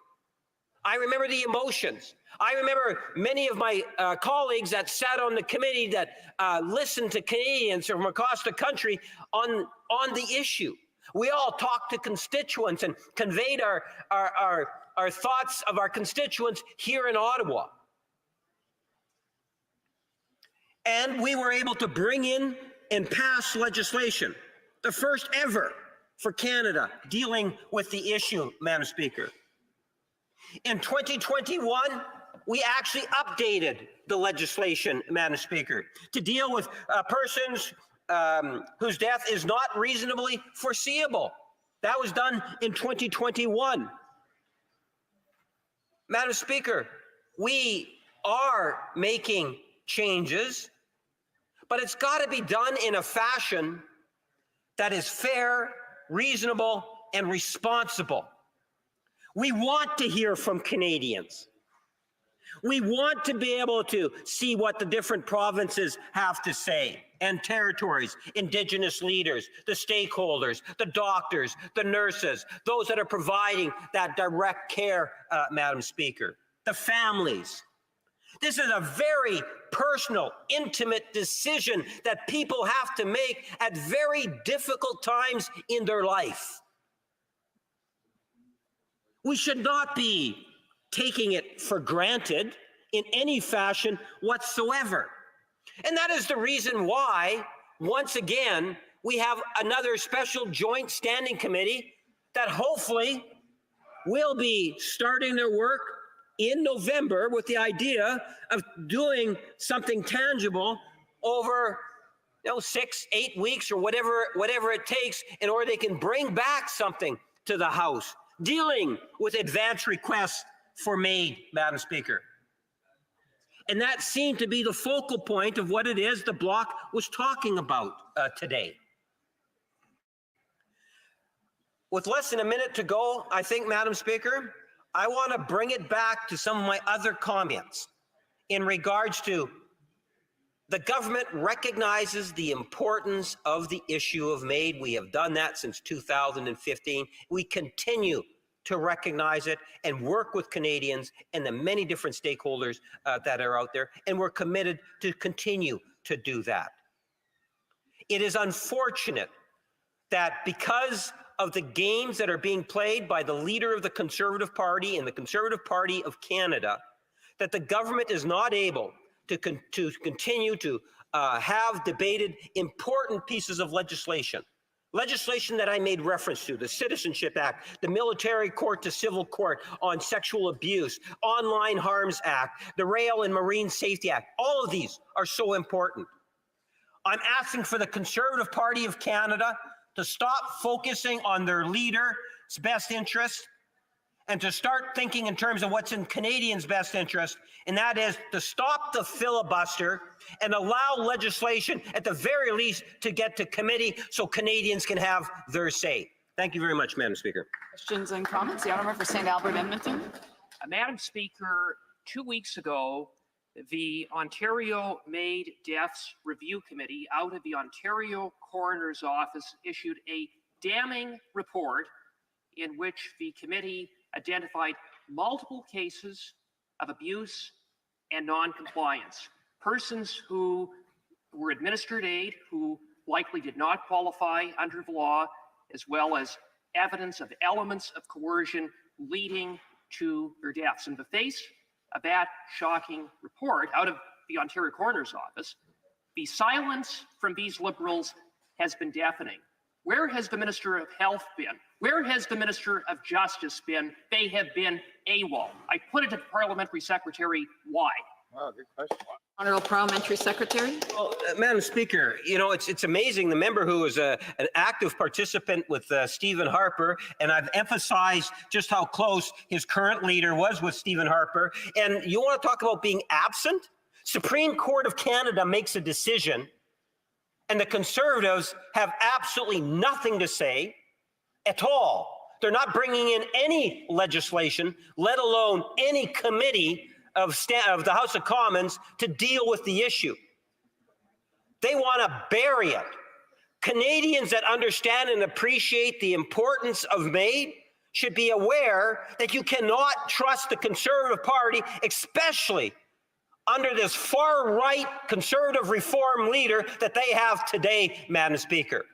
I remember the emotions. I remember many of my colleagues that sat on the committee that listened to Canadians from across the country on the issue. We all talked to constituents and conveyed our thoughts of our constituents here in Ottawa. And we were able to bring in and pass legislation, the first ever for Canada dealing with the issue, Madam Speaker. In 2021, we actually updated the legislation, Madam Speaker, to deal with persons whose death is not reasonably foreseeable. That was done in 2021. Madam Speaker, we are making changes, but it's got to be done in a fashion that is fair, reasonable, and responsible. We want to hear from Canadians. We want to be able to see what the different provinces have to say, and territories, Indigenous leaders, the stakeholders, the doctors, the nurses, those that are providing that direct care, Madam Speaker, the families. This is a very personal, intimate decision that people have to make at very difficult times in their life. We should not be taking it for granted in any fashion whatsoever. And that is the reason why, once again, we have another special joint standing committee that hopefully will be starting their work in November with the idea of doing something tangible over 6, 8 weeks or whatever it takes in order they can bring back something to the House dealing with advance requests for MAID, Madam Speaker. And that seemed to be the focal point of what it is the Bloc was talking about today. With less than a minute to go, I think, Madam Speaker, I want to bring it back to some of my other comments in regards to the government recognizes the importance of the issue of MAID. We have done that since 2015. We continue to recognize it and work with Canadians and the many different stakeholders that are out there, and we're committed to continue to do that. It is unfortunate that because of the games that are being played by the leader of the Conservative Party and the Conservative Party of Canada, that the government is not able to continue to have debated important pieces of legislation. Legislation that I made reference to, the Citizenship Act, the Military Court to Civil Court on Sexual Abuse, Online Harms Act, the Rail and Marine Safety Act. All of these are so important. I'm asking for the Conservative Party of Canada to stop focusing on their leader's best interest and to start thinking in terms of what's in Canadians' best interest, and that is to stop the filibuster and allow legislation, at the very least, to get to committee so Canadians can have their say. Thank you very much, Madam Speaker. Questions and comments? The Honourable for St. Albert, Edmonton. Madam Speaker, 2 weeks ago, the Ontario MAID Deaths Review Committee out of the Ontario Coroner's Office issued a damning report in which the committee identified multiple cases of abuse and non-compliance. Persons who were administered aid who likely did not qualify under the law, as well as evidence of elements of coercion leading to their deaths. In the face of that shocking report out of the Ontario Coroner's Office, the silence from these Liberals has been deafening. Where has the Minister of Health been? Where has the Minister of Justice been? They have been AWOL. I put it to the Parliamentary Secretary, why? Wow, good question. Honourable Parliamentary Secretary. Well, Madam Speaker, you know, it's amazing. The member who was an active participant with Stephen Harper, and I've emphasized just how close his current leader was with Stephen Harper. And you want to talk about being absent? Supreme Court of Canada makes a decision, and the Conservatives have absolutely nothing to say at all. They're not bringing in any legislation, let alone any committee of the House of Commons to deal with the issue. They want to bury it. Canadians that understand and appreciate the importance of MAID should be aware that you cannot trust the Conservative Party, especially under this far-right Conservative reform leader that they have today, Madam Speaker.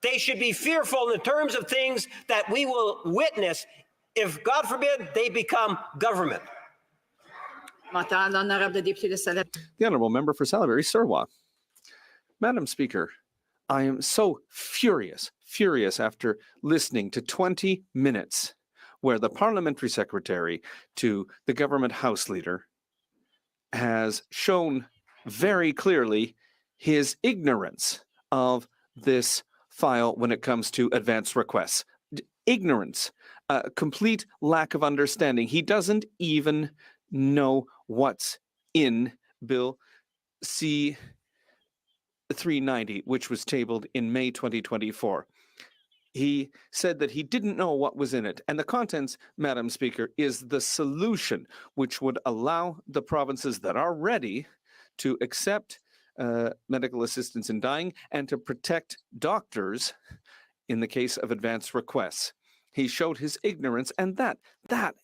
They should be fearful in terms of things that we will witness if, God forbid, they become government. The Honourable Member for Salaberry Surwa. Madam Speaker, I am so furious after listening to 20 minutes where the Parliamentary Secretary to the Government House Leader has shown very clearly his ignorance of this file when it comes to advance requests. Ignorance, complete lack of understanding. He doesn't even know what's in Bill C 390, which was tabled in May 2024. He said that he didn't know what was in it. And the contents, Madam Speaker, is the solution which would allow the provinces that are ready to accept medical assistance in dying and to protect doctors in the case of advance requests. He showed his ignorance, and that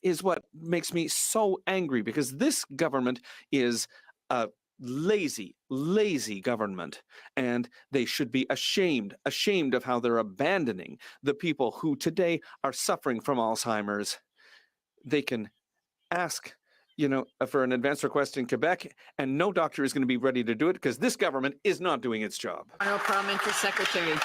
is what makes me so angry, because this government is a lazy government, and they should be ashamed of how they're abandoning the people who today are suffering from Alzheimer's. They can ask, for an advance request in Quebec, and no doctor is going to be ready to do it because this government is not doing its job. Honourable Parliamentary Secretary.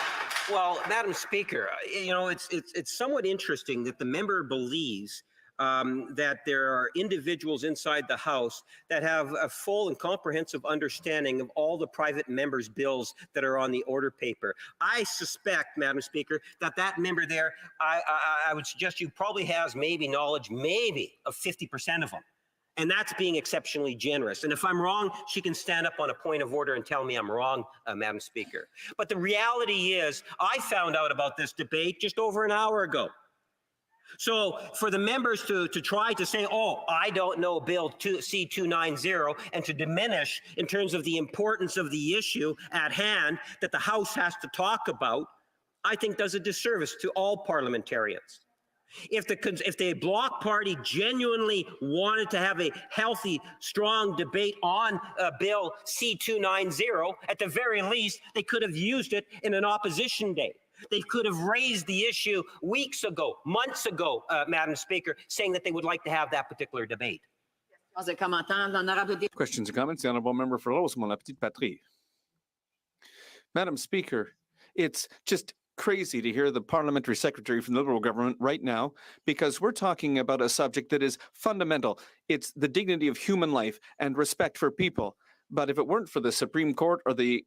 Well, Madam Speaker, it's somewhat interesting that the member believes that there are individuals inside the House that have a full and comprehensive understanding of all the private members' bills that are on the order paper. I suspect, Madam Speaker, that member there, I would suggest you probably has knowledge of 50% of them. And that's being exceptionally generous. And if I'm wrong, she can stand up on a point of order and tell me I'm wrong, Madam Speaker. But the reality is, I found out about this debate just over an hour ago. So for the members to try to say, oh, I don't know Bill C-290, and to diminish in terms of the importance of the issue at hand that the House has to talk about, I think does a disservice to all parliamentarians. If the Bloc Party genuinely wanted to have a healthy, strong debate on Bill C-290, at the very least, they could have used it in an opposition day. They could have raised the issue weeks ago, months ago, Madam Speaker, saying that they would like to have that particular debate. Questions and comments? The Honourable Member for Lowes-Mont, La Petite Patrie. Madam Speaker, it's just crazy to hear the parliamentary secretary from the Liberal government right now, because we're talking about a subject that is fundamental. It's the dignity of human life and respect for people. But if it weren't for the Supreme Court or the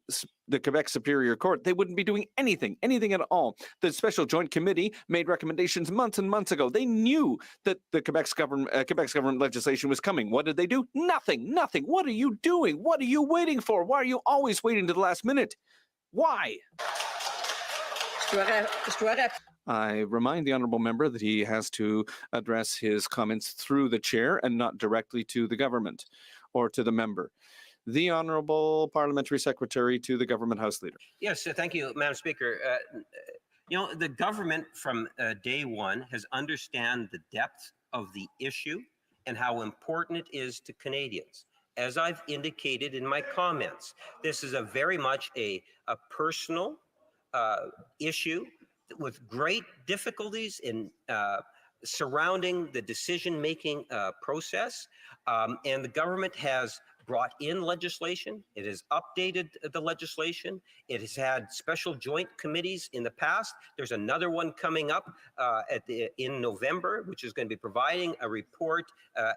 Quebec Superior Court, they wouldn't be doing anything at all. The Special Joint Committee made recommendations months and months ago. They knew that the Quebec's government legislation was coming. What did they do? Nothing. What are you doing? What are you waiting for? Why are you always waiting to the last minute? Why? I remind the honourable member that he has to address his comments through the chair and not directly to the government or to the member. The Honourable Parliamentary Secretary to the Government House Leader. Yes, thank you, Madam Speaker. The government from day one has understand the depth of the issue and how important it is to Canadians. As I've indicated in my comments, this is a very much a personal issue with great difficulties in surrounding the decision-making process, and the government has brought in legislation. It has updated the legislation. It has had special joint committees in the past. There's another one coming up in November, which is going to be providing a report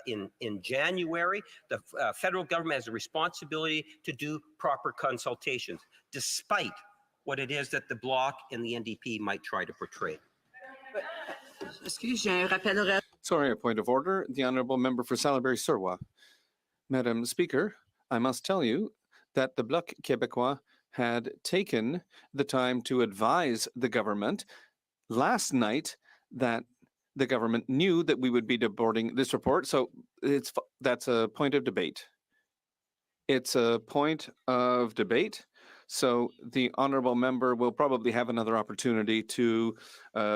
in January. The federal government has a responsibility to do proper consultations, despite what it is that the Bloc and the NDP might try to portray. Sorry, a point of order. The Honourable Member for Salaberry-Surwa. Madam Speaker, I must tell you that the Bloc Québécois had taken the time to advise the government last night that the government knew that we would be deporting this report. So that's a point of debate. It's a point of debate. So the honourable member will probably have another opportunity to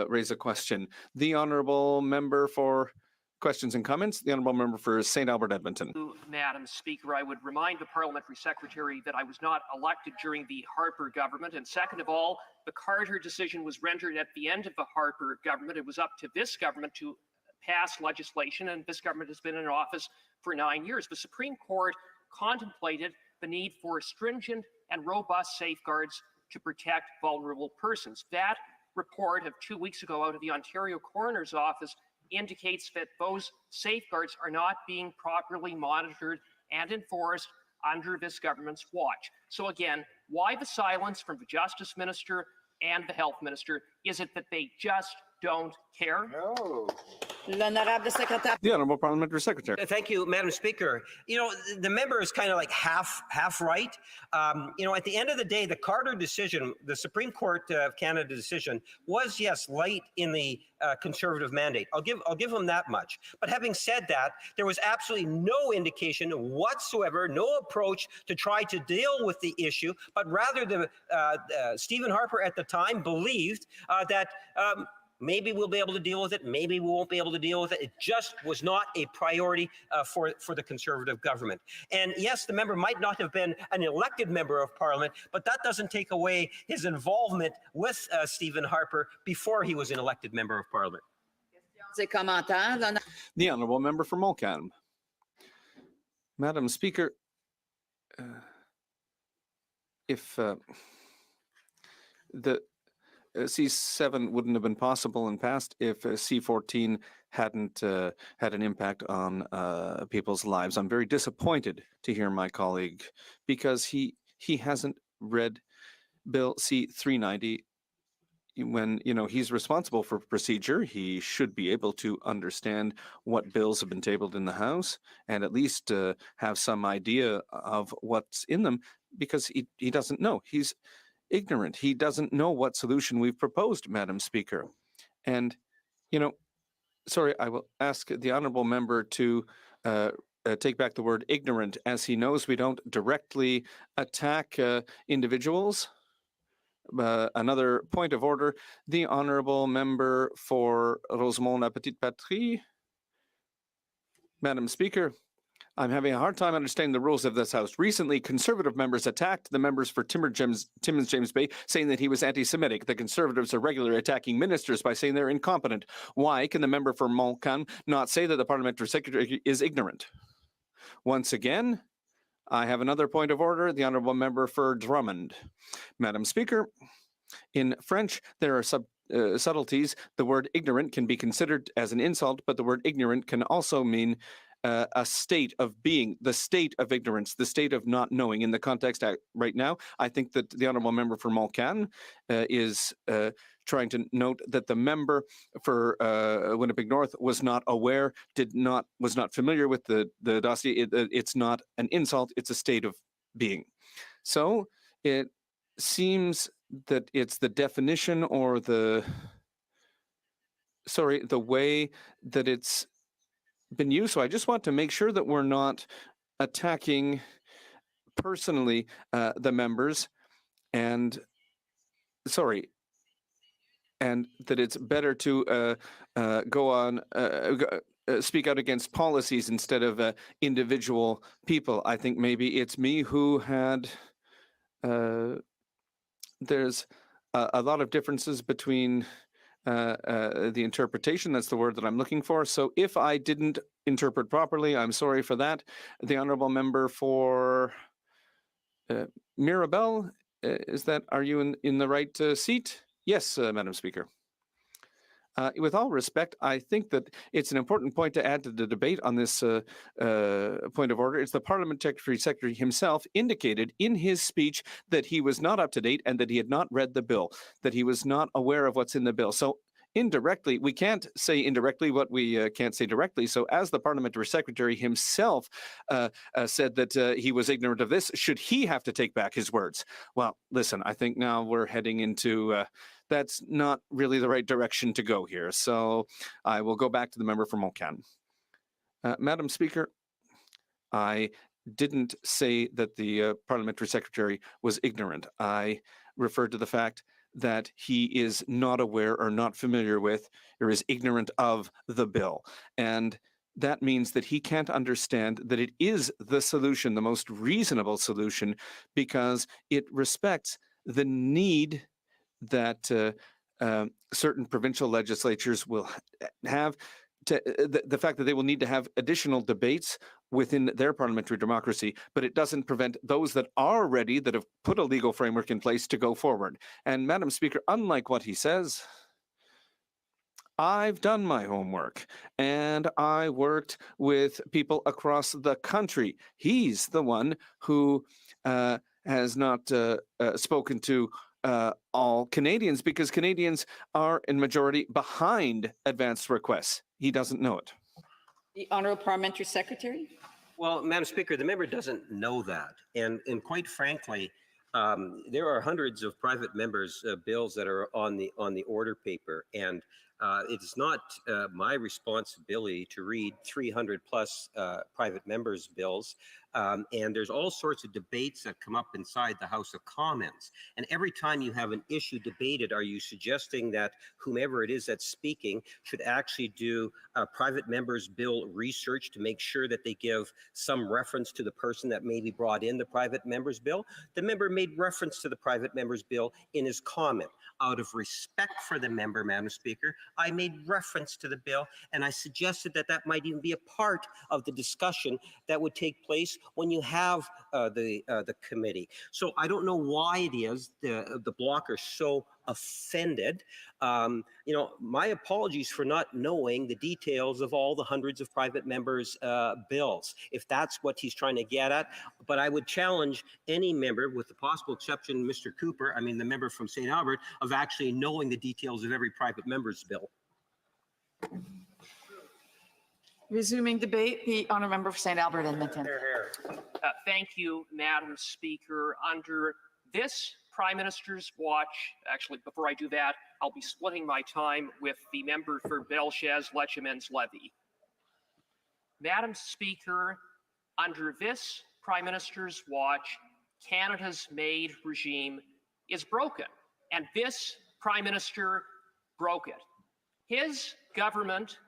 raise a question. The honourable member for questions and comments, the honourable member for St. Albert Edmonton. Madam Speaker, I would remind the parliamentary secretary that I was not elected during the Harper government. And second of all, the Carter decision was rendered at the end of the Harper government. It was up to this government to pass legislation, and this government has been in office for 9 years. The Supreme Court contemplated the need for stringent and robust safeguards to protect vulnerable persons. That report of 2 weeks ago out of the Ontario Coroner's Office indicates that those safeguards are not being properly monitored and enforced under this government's watch. So again, why the silence from the Justice Minister and the Health Minister? Is it that they just don't care? No. L'honorable secrétaire. The Honorable Parliamentary Secretary. Thank you, Madam Speaker. You know, the member is kind of like half right. You know, at the end of the day, the Carter decision, the Supreme Court of Canada decision, was yes light in the Conservative mandate. I'll give them that much. But having said that, there was absolutely no indication whatsoever, no approach to try to deal with the issue, but rather the Stephen Harper at the time believed that. Maybe we'll be able to deal with it. Maybe we won't be able to deal with it. It just was not a priority for the Conservative government. And yes, the member might not have been an elected member of Parliament, but that doesn't take away his involvement with Stephen Harper before he was an elected member of Parliament. Et commentaires. The Honorable Member for Molecam. Madam Speaker, if the C7 wouldn't have been possible in past if C14 hadn't had an impact on people's lives. I'm very disappointed to hear my colleague because he hasn't read Bill C390. When he's responsible for procedure, he should be able to understand what bills have been tabled in the House and at least have some idea of what's in them, because he doesn't know. He's ignorant. He doesn't know what solution we've proposed, Madam Speaker. And, sorry, I will ask the honorable member to take back the word ignorant, as he knows we don't directly attack individuals. Another point of order, the honorable member for Rosemont La Petite Patrie. Madam Speaker, I'm having a hard time understanding the rules of this House. Recently, Conservative members attacked the members for Timmins James Bay, saying that he was anti-Semitic. The Conservatives are regularly attacking ministers by saying they're incompetent. Why can the member for Montcalm not say that the Parliamentary Secretary is ignorant? Once again, I have another point of order. The honourable member for Drummond. Madam Speaker, in French, there are subtleties. The word ignorant can be considered as an insult, but the word ignorant can also mean a state of being, the state of ignorance, the state of not knowing. In the context right now, I think that the honourable member for Montcalm is trying to note that the member for Winnipeg North was not aware, was not familiar with the dossier. It's not an insult, it's a state of being. So it seems that it's the definition or the way that it's been used. So I just want to make sure that we're not attacking personally the members, and that it's better to go on speak out against policies instead of individual people. I think maybe it's me who had there's a lot of differences between the interpretation. That's the word that I'm looking for. So if I didn't interpret properly, I'm sorry for that. The honorable member for Mirabel, are you in the right seat? Yes, Madam Speaker. With all respect, I think that it's an important point to add to the debate on this point of order. It's the Parliamentary Secretary himself indicated in his speech that he was not up to date and that he had not read the bill, that he was not aware of what's in the bill. So indirectly, we can't say indirectly what we can't say directly. So as the Parliamentary Secretary himself said that he was ignorant of this, should he have to take back his words? Well, listen, I think now we're heading into that's not really the right direction to go here. So I will go back to the member for Montcalm. Madam Speaker, I didn't say that the Parliamentary Secretary was ignorant. I referred to the fact that he is not aware or not familiar with or is ignorant of the bill. And that means that he can't understand that it is the solution, the most reasonable solution, because it respects the need that certain provincial legislatures will have, to the fact that they will need to have additional debates within their parliamentary democracy, but it doesn't prevent those that are ready, that have put a legal framework in place, to go forward. And Madam Speaker, unlike what he says, I've done my homework and I worked with people across the country. He's the one who has not spoken to all Canadians, because Canadians are in majority behind advanced requests. He doesn't know it. The Honourable Parliamentary Secretary. Well, Madam Speaker, the member doesn't know that. And quite frankly, there are hundreds of private members' bills that are on the order paper. And it's not my responsibility to read 300 plus private members' bills. And there's all sorts of debates that come up inside the House of Commons. And every time you have an issue debated, are you suggesting that whomever it is that's speaking should actually do private members' bill research to make sure that they give some reference to the person that maybe brought in the private members' bill? The member made reference to the private members' bill in his comment. Out of respect for the member, Madam Speaker, I made reference to the bill, and I suggested that that might even be a part of the discussion that would take place when you have the committee. So I don't know why it is the bloc are so offended. You know, my apologies for not knowing the details of all the hundreds of private members' bills, if that's what he's trying to get at. But I would challenge any member, with the possible exception of Mr. Cooper, I mean the member from St. Albert, of actually knowing the details of every private member's bill. Resuming debate, the honourable member for St. Albert Edmonton. Thank you, Madam Speaker. Under this Prime Minister's watch, actually, before I do that, I'll be splitting my time with the member for Bellechasse, Letchemins Levy. Madam Speaker, under this Prime Minister's watch, Canada's MAID regime is broken, and this Prime Minister broke it. His government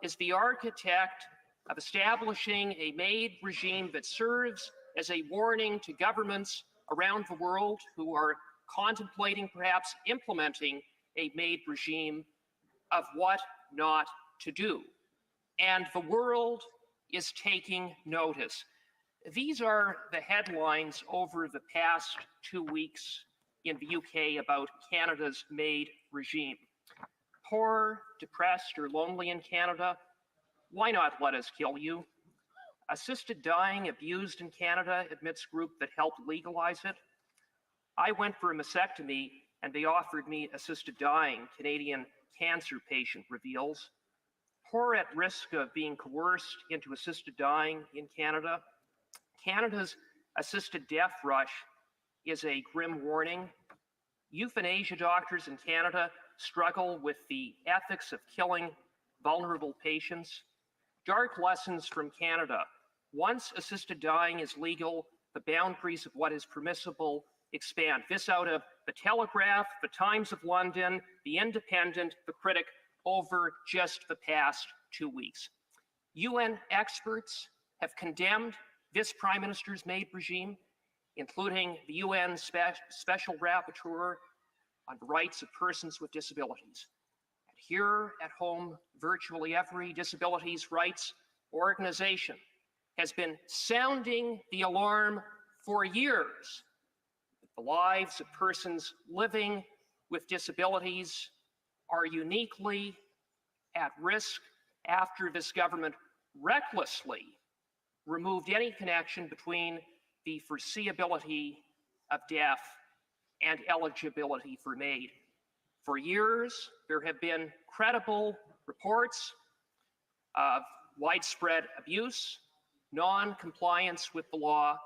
is the architect of establishing a MAID regime that serves as a warning to governments around the world who are contemplating, perhaps implementing a MAID regime, of what not to do. And the world is taking notice. These are the headlines over the past 2 weeks in the UK about Canada's MAID regime. Poor, depressed, or lonely in Canada? Why not let us kill you? Assisted dying abused in Canada, admits group that helped legalize it. I went for a mastectomy and they offered me assisted dying, Canadian cancer patient reveals. Poor at risk of being coerced into assisted dying in Canada. Canada's assisted death rush is a grim warning. Euthanasia doctors in Canada struggle with the ethics of killing vulnerable patients. Dark lessons from Canada. Once assisted dying is legal, the boundaries of what is permissible expand. This out of The Telegraph, The Times of London, The Independent, The Critic, over just the past 2 weeks. UN experts have condemned this Prime Minister's MAID regime, including the UN Special Rapporteur on the rights of persons with disabilities. And here at home, virtually every disabilities rights organization has been sounding the alarm for years. The lives of persons living with disabilities are uniquely at risk after this government recklessly removed any connection between the foreseeability of death and eligibility for MAID. For years, there have been credible reports of widespread abuse, non-compliance with the law,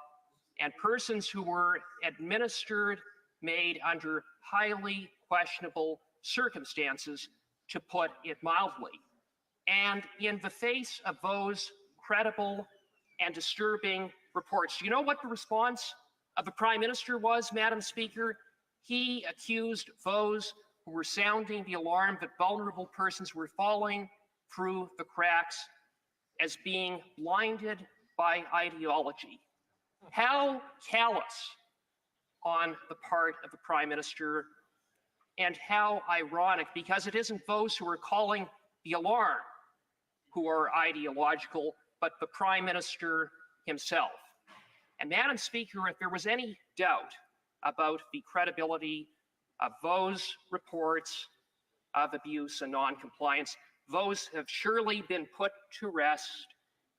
and persons who were administered MAID under highly questionable circumstances, to put it mildly. And in the face of those credible and disturbing reports, do you know what the response of the Prime Minister was, Madam Speaker? He accused those who were sounding the alarm that vulnerable persons were falling through the cracks as being blinded by ideology. How callous on the part of the Prime Minister, and how ironic, because it isn't those who are calling the alarm who are ideological, but the Prime Minister himself. And Madam Speaker, if there was any doubt about the credibility of those reports of abuse and non-compliance, those have surely been put to rest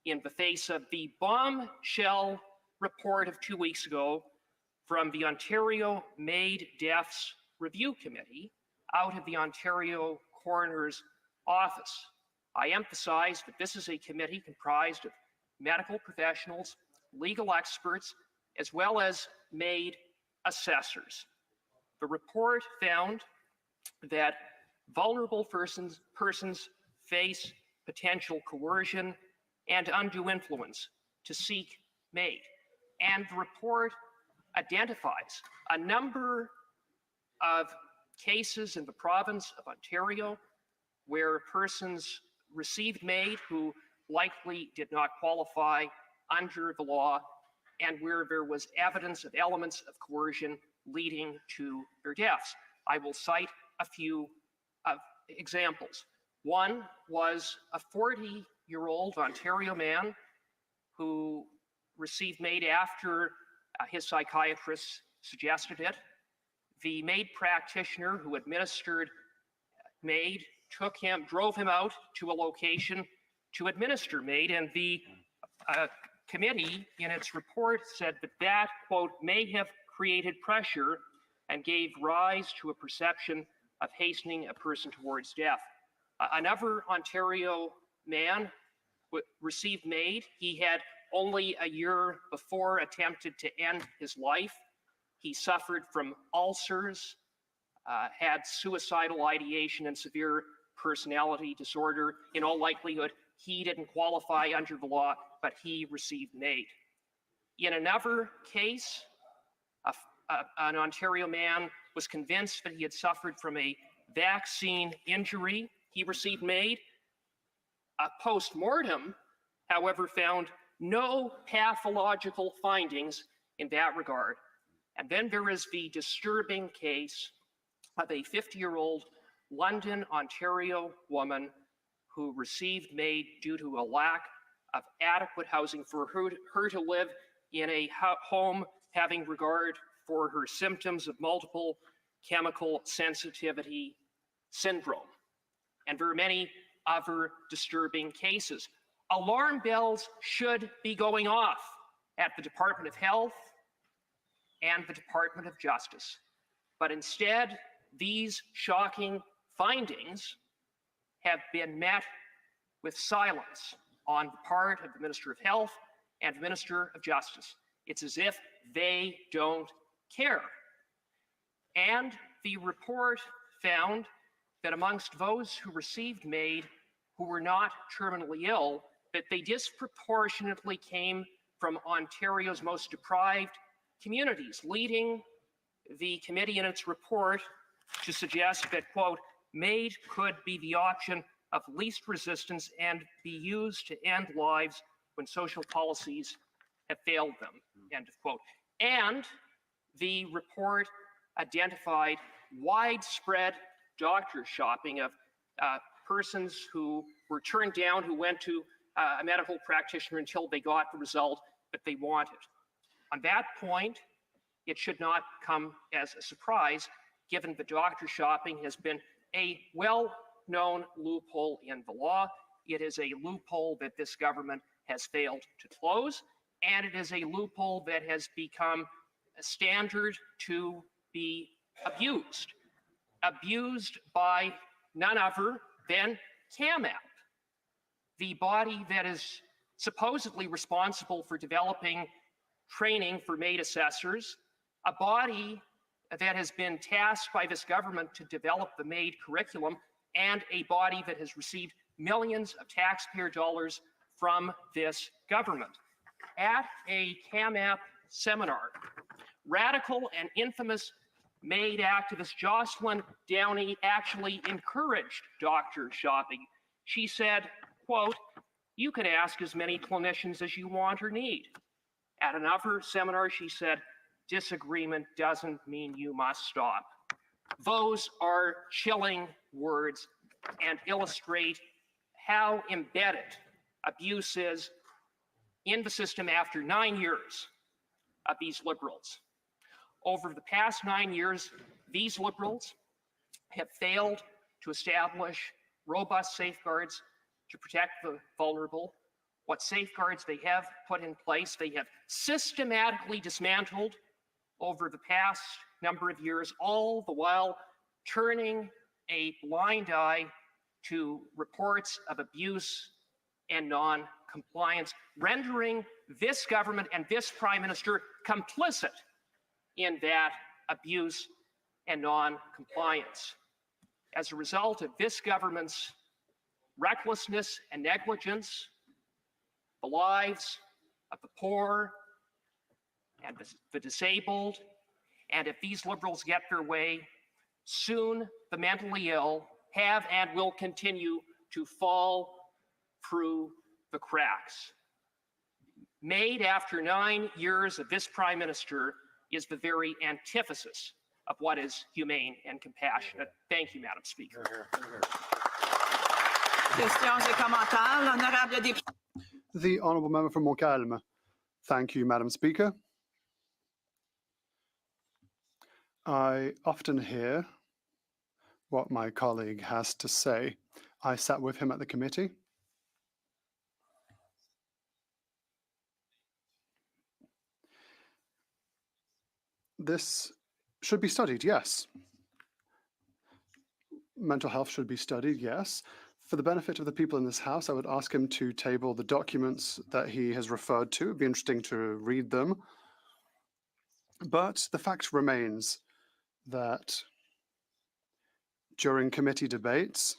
in the face of the bombshell report of 2 weeks ago from the Ontario MAID Deaths Review Committee out of the Ontario Coroner's Office. I emphasize that this is a committee comprised of medical professionals, legal experts, as well as MAID assessors. The report found that vulnerable persons face potential coercion and undue influence to seek MAID. And the report identifies a number of cases in the province of Ontario where persons received MAID who likely did not qualify under the law, and where there was evidence of elements of coercion leading to their deaths. I will cite a few examples. One was a 40-year-old Ontario man who received MAID after his psychiatrist suggested it. The MAID practitioner who administered MAID drove him out to a location to administer MAID, and the committee in its report said that, quote, may have created pressure and gave rise to a perception of hastening a person towards death. Another Ontario man received MAID. He had only a year before attempted to end his life. He suffered from ulcers, had suicidal ideation and severe personality disorder. In all likelihood, he didn't qualify under the law, but he received MAID. In another case, an Ontario man was convinced that he had suffered from a vaccine injury. He received MAID. A post-mortem, however, found no pathological findings in that regard. And then there is the disturbing case of a 50-year-old London, Ontario woman who received MAID due to a lack of adequate housing for her to live in a home having regard for her symptoms of multiple chemical sensitivity syndrome. And there are many other disturbing cases. Alarm bells should be going off at the Department of Health and the Department of Justice. But instead, these shocking findings have been met with silence on the part of the Minister of Health and the Minister of Justice. It's as if they don't care. And the report found that amongst those who received MAID who were not terminally ill, that they disproportionately came from Ontario's most deprived communities, leading the committee in its report to suggest that, quote, MAID could be the option of least resistance and be used to end lives when social policies have failed them, end of quote. And the report identified widespread doctor shopping of persons who were turned down, who went to a medical practitioner until they got the result that they wanted. On that point, it should not come as a surprise, given that doctor shopping has been a well-known loophole in the law. It is a loophole that this government has failed to close, and it is a loophole that has become a standard to be abused by none other than CAMAP, the body that is supposedly responsible for developing training for MAID assessors, a body that has been tasked by this government to develop the MAID curriculum, and a body that has received millions of taxpayer dollars from this government. At a CAMAP seminar, radical and infamous MAID activist Jocelyn Downey actually encouraged doctor shopping. She said, quote, you can ask as many clinicians as you want or need. At another seminar, she said, disagreement doesn't mean you must stop. Those are chilling words and illustrate how embedded abuse is in the system after 9 years of these Liberals. Over the past 9 years, these Liberals have failed to establish robust safeguards to protect the vulnerable. What safeguards they have put in place, they have systematically dismantled over the past number of years, all the while turning a blind eye to reports of abuse and non-compliance, rendering this government and this Prime Minister complicit in that abuse and non-compliance. As a result of this government's recklessness and negligence, the lives of the poor and the disabled, and if these Liberals get their way, soon the mentally ill have and will continue to fall through the cracks. Made after 9 years of this Prime Minister is the very antithesis of what is humane and compassionate. Thank you, Madam Speaker. Questions et commentaires. L'honorable député. The honourable member from Montcalm. Thank you, Madam Speaker. I often hear what my colleague has to say. I sat with him at the committee. This should be studied, yes. Mental health should be studied, yes. For the benefit of the people in this House, I would ask him to table the documents that he has referred to. It'd be interesting to read them. But the fact remains that during committee debates,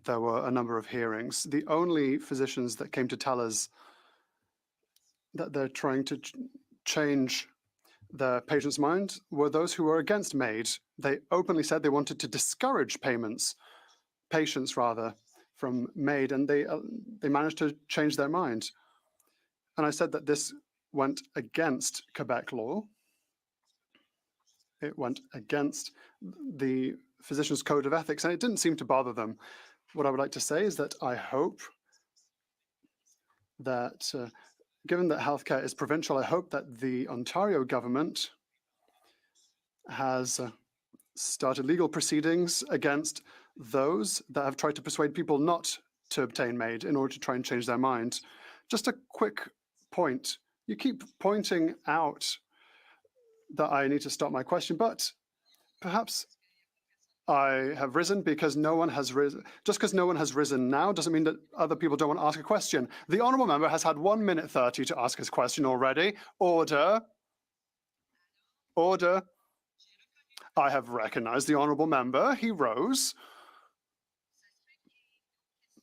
there were a number of hearings. The only physicians that came to tell us that they're trying to change their patient's mind were those who were against MAID. They openly said they wanted to discourage patients rather, from MAID, and they managed to change their mind. And I said that this went against Quebec law. It went against the Physicians' Code of Ethics, and it didn't seem to bother them. What I would like to say is that I hope that, given that healthcare is provincial, I hope that the Ontario government has started legal proceedings against those that have tried to persuade people not to obtain MAID in order to try and change their mind. Just a quick point. You keep pointing out that I need to stop my question, but perhaps I have risen because no one has risen. Just because no one has risen now doesn't mean that other people don't want to ask a question. The honourable member has had 1 minute 30 to ask his question already. Order. Order. I have recognized the honourable member. He rose.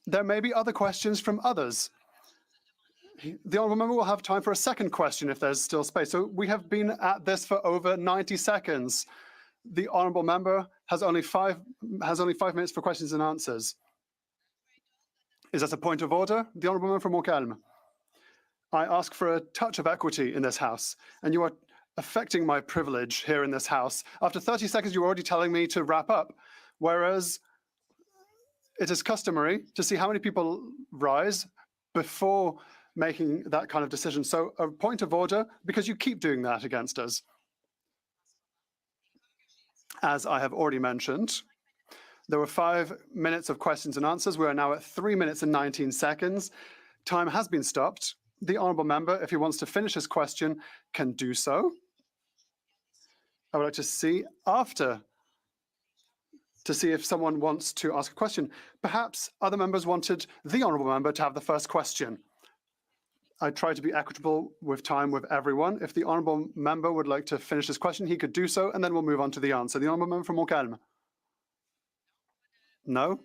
There may be other questions from others. The honourable member will have time for a second question if there's still space. So we have been at this for over 90 seconds. The honourable member has only 5 minutes for questions and answers. Is that a point of order? The honourable member from Montcalm. I ask for a touch of equity in this House, and you are affecting my privilege here in this House. After 30 seconds, you're already telling me to wrap up, whereas it is customary to see how many people rise before making that kind of decision. So a point of order, because you keep doing that against us. As I have already mentioned, there were 5 minutes of questions and answers. We are now at 3 minutes and 19 seconds. Time has been stopped. The honourable member, if he wants to finish his question, can do so. I would like to see if someone wants to ask a question. Perhaps other members wanted the honourable member to have the first question. I try to be equitable with time with everyone. If the honourable member would like to finish his question, he could do so, and then we'll move on to the answer. The honourable member from Montcalm. No?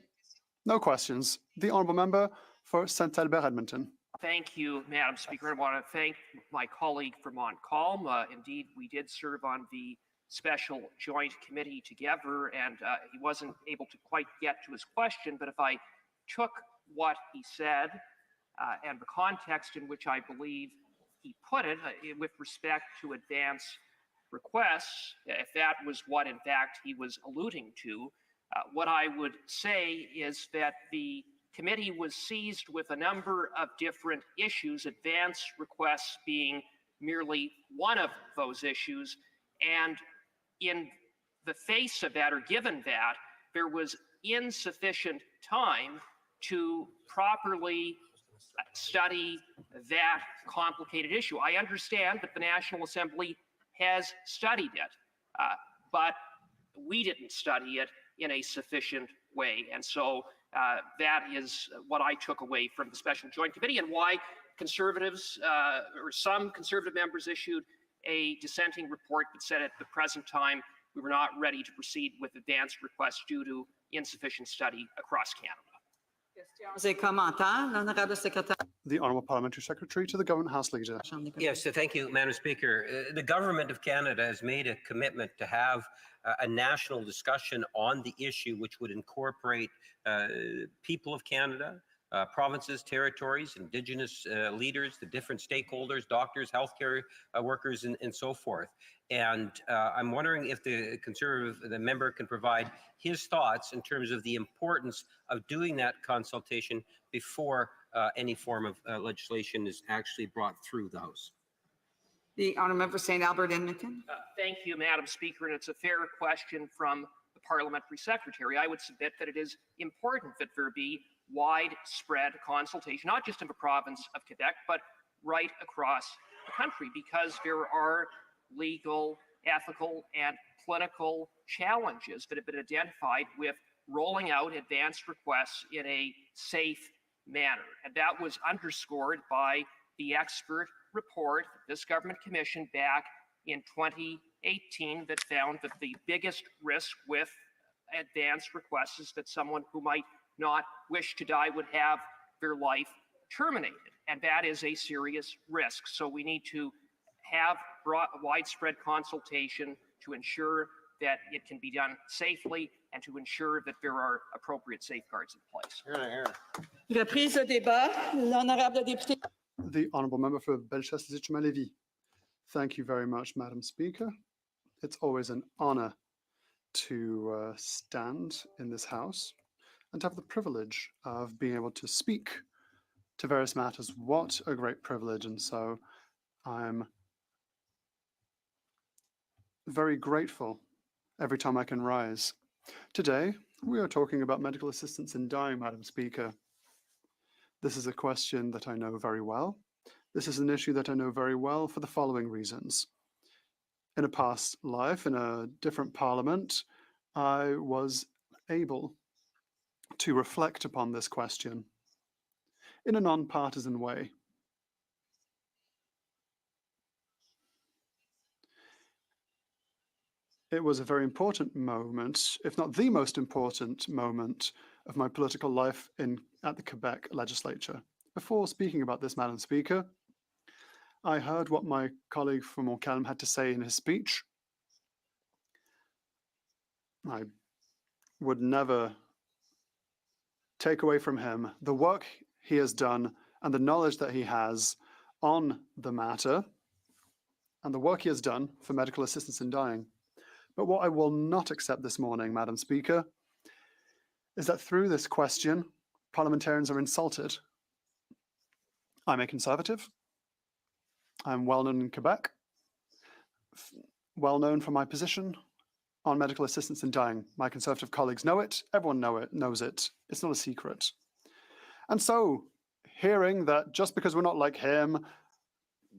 No questions. The honourable member for St. Albert Edmonton. Thank you, Madam Speaker. I want to thank my colleague from Montcalm. Indeed, we did serve on the special joint committee together, and he wasn't able to quite get to his question, but if I took what he said and the context in which I believe he put it with respect to advance requests, if that was what in fact he was alluding to, what I would say is that the committee was seized with a number of different issues, advance requests being merely one of those issues, and in the face of that, or given that, there was insufficient time to properly study that complicated issue. I understand that the National Assembly has studied it, but we didn't study it in a sufficient way. And so that is what I took away from the Special Joint Committee, and why Conservatives or some Conservative members issued a dissenting report that said at the present time we were not ready to proceed with advanced requests due to insufficient study across Canada. Questions et commentaires, l'honorable secrétaire. The Honourable Parliamentary Secretary to the Government House Leader. Yes, thank you, Madam Speaker. The Government of Canada has made a commitment to have a national discussion on the issue, which would incorporate people of Canada, provinces, territories, Indigenous leaders, the different stakeholders, doctors, healthcare workers, and so forth. And I'm wondering if the the member can provide his thoughts in terms of the importance of doing that consultation before any form of legislation is actually brought through the House. The honourable member St. Albert Edmonton. Thank you, Madam Speaker, and it's a fair question from the Parliamentary Secretary. I would submit that it is important that there be widespread consultation, not just in the province of Quebec, but right across the country, because there are legal, ethical, and clinical challenges that have been identified with rolling out advanced requests in a safe manner. And that was underscored by the expert report this government commissioned back in 2018 that found that the biggest risk with advanced requests is that someone who might not wish to die would have their life terminated. And that is a serious risk. So we need to have widespread consultation to ensure that it can be done safely and to ensure that there are appropriate safeguards in place. Reprise de débat, l'honorable député. The Honourable Member for Bellechasse-Zitchma-Lévis. Thank you very much, Madam Speaker. It's always an honour to stand in this House and to have the privilege of being able to speak to various matters. What a great privilege. And so I'm very grateful every time I can rise. Today, we are talking about medical assistance in dying, Madam Speaker. This is a question that I know very well. This is an issue that I know very well for the following reasons. In a past life, in a different parliament, I was able to reflect upon this question in a non-partisan way. It was a very important moment, if not the most important moment of my political life at the Quebec legislature. Before speaking about this, Madam Speaker, I heard what my colleague from Montcalm had to say in his speech. I would never take away from him the work he has done and the knowledge that he has on the matter and the work he has done for medical assistance in dying. But what I will not accept this morning, Madam Speaker, is that through this question, parliamentarians are insulted. I'm a Conservative. I'm well known in Quebec, well known for my position on medical assistance in dying. My Conservative colleagues know it. Everyone knows it. It's not a secret. And so, hearing that just because we're not like him,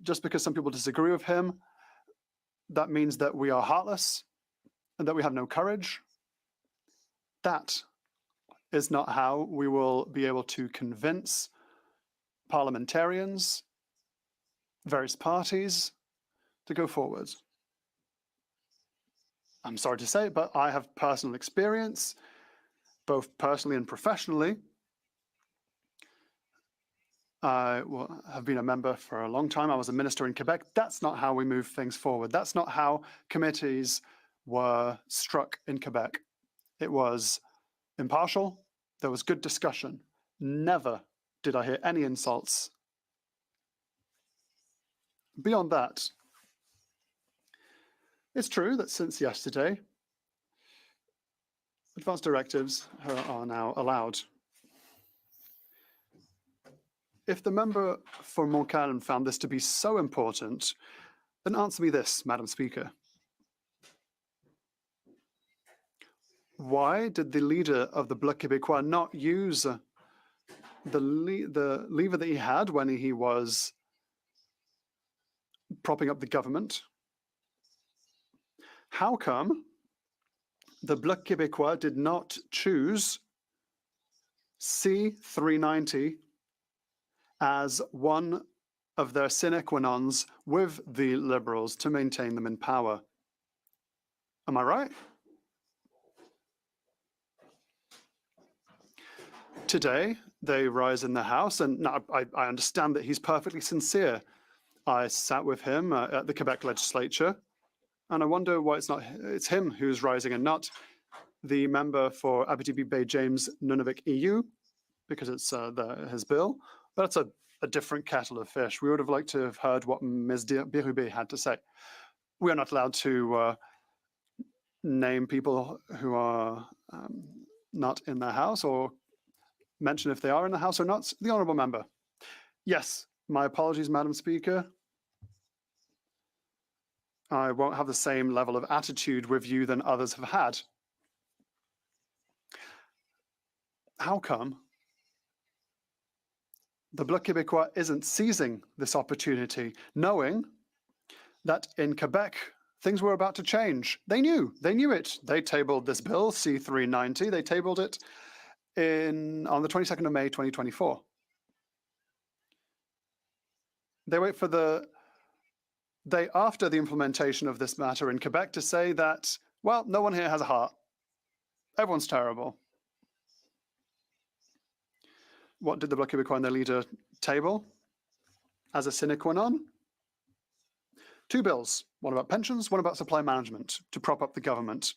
just because some people disagree with him, that means that we are heartless and that we have no courage, that is not how we will be able to convince parliamentarians, various parties, to go forward. I'm sorry to say, but I have personal experience, both personally and professionally. I have been a member for a long time. I was a minister in Quebec. That's not how we move things forward. That's not how committees were struck in Quebec. It was impartial. There was good discussion. Never did I hear any insults. Beyond that, it's true that since yesterday, advance directives are now allowed. If the member for Montcalm found this to be so important, then answer me this, Madam Speaker. Why did the leader of the Bloc Québécois not use the lever that he had when he was propping up the government? How come the Bloc Québécois did not choose C-390 as one of their sine qua nons with the Liberals to maintain them in power? Am I right? Today, they rise in the House, and now I understand that he's perfectly sincere. I sat with him at the Quebec legislature, and I wonder why it's him who's rising and not the member for Abitibi Bay James Nunavik EU, because it's his bill. But that's a different kettle of fish. We would have liked to have heard what Ms. Bérubé had to say. We are not allowed to name people who are not in the House or mention if they are in the House or not. The honourable member. Yes, my apologies, Madam Speaker. I won't have the same level of attitude with you than others have had. How come the Bloc Québécois isn't seizing this opportunity, knowing that in Quebec, things were about to change? They knew it. They tabled this bill, C-390. They tabled it on the 22nd of May, 2024. They wait for the day after the implementation of this matter in Quebec to say that, well, no one here has a heart. Everyone's terrible. What did the Bloc Québécois and their leader table as a sine qua non? 2 bills, one about pensions, one about supply management to prop up the government.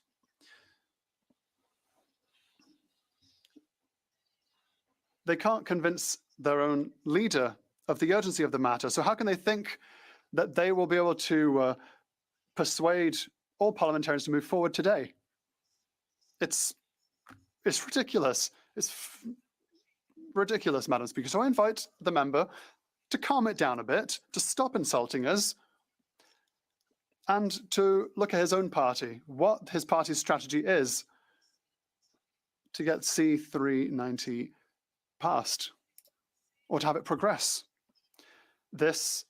They can't convince their own leader of the urgency of the matter. So how can they think that they will be able to persuade all parliamentarians to move forward today? It's ridiculous. It's ridiculous, Madam Speaker. So I invite the member to calm it down a bit, to stop insulting us, and to look at his own party, what his party's strategy is to get C-390 passed or to have it progress. This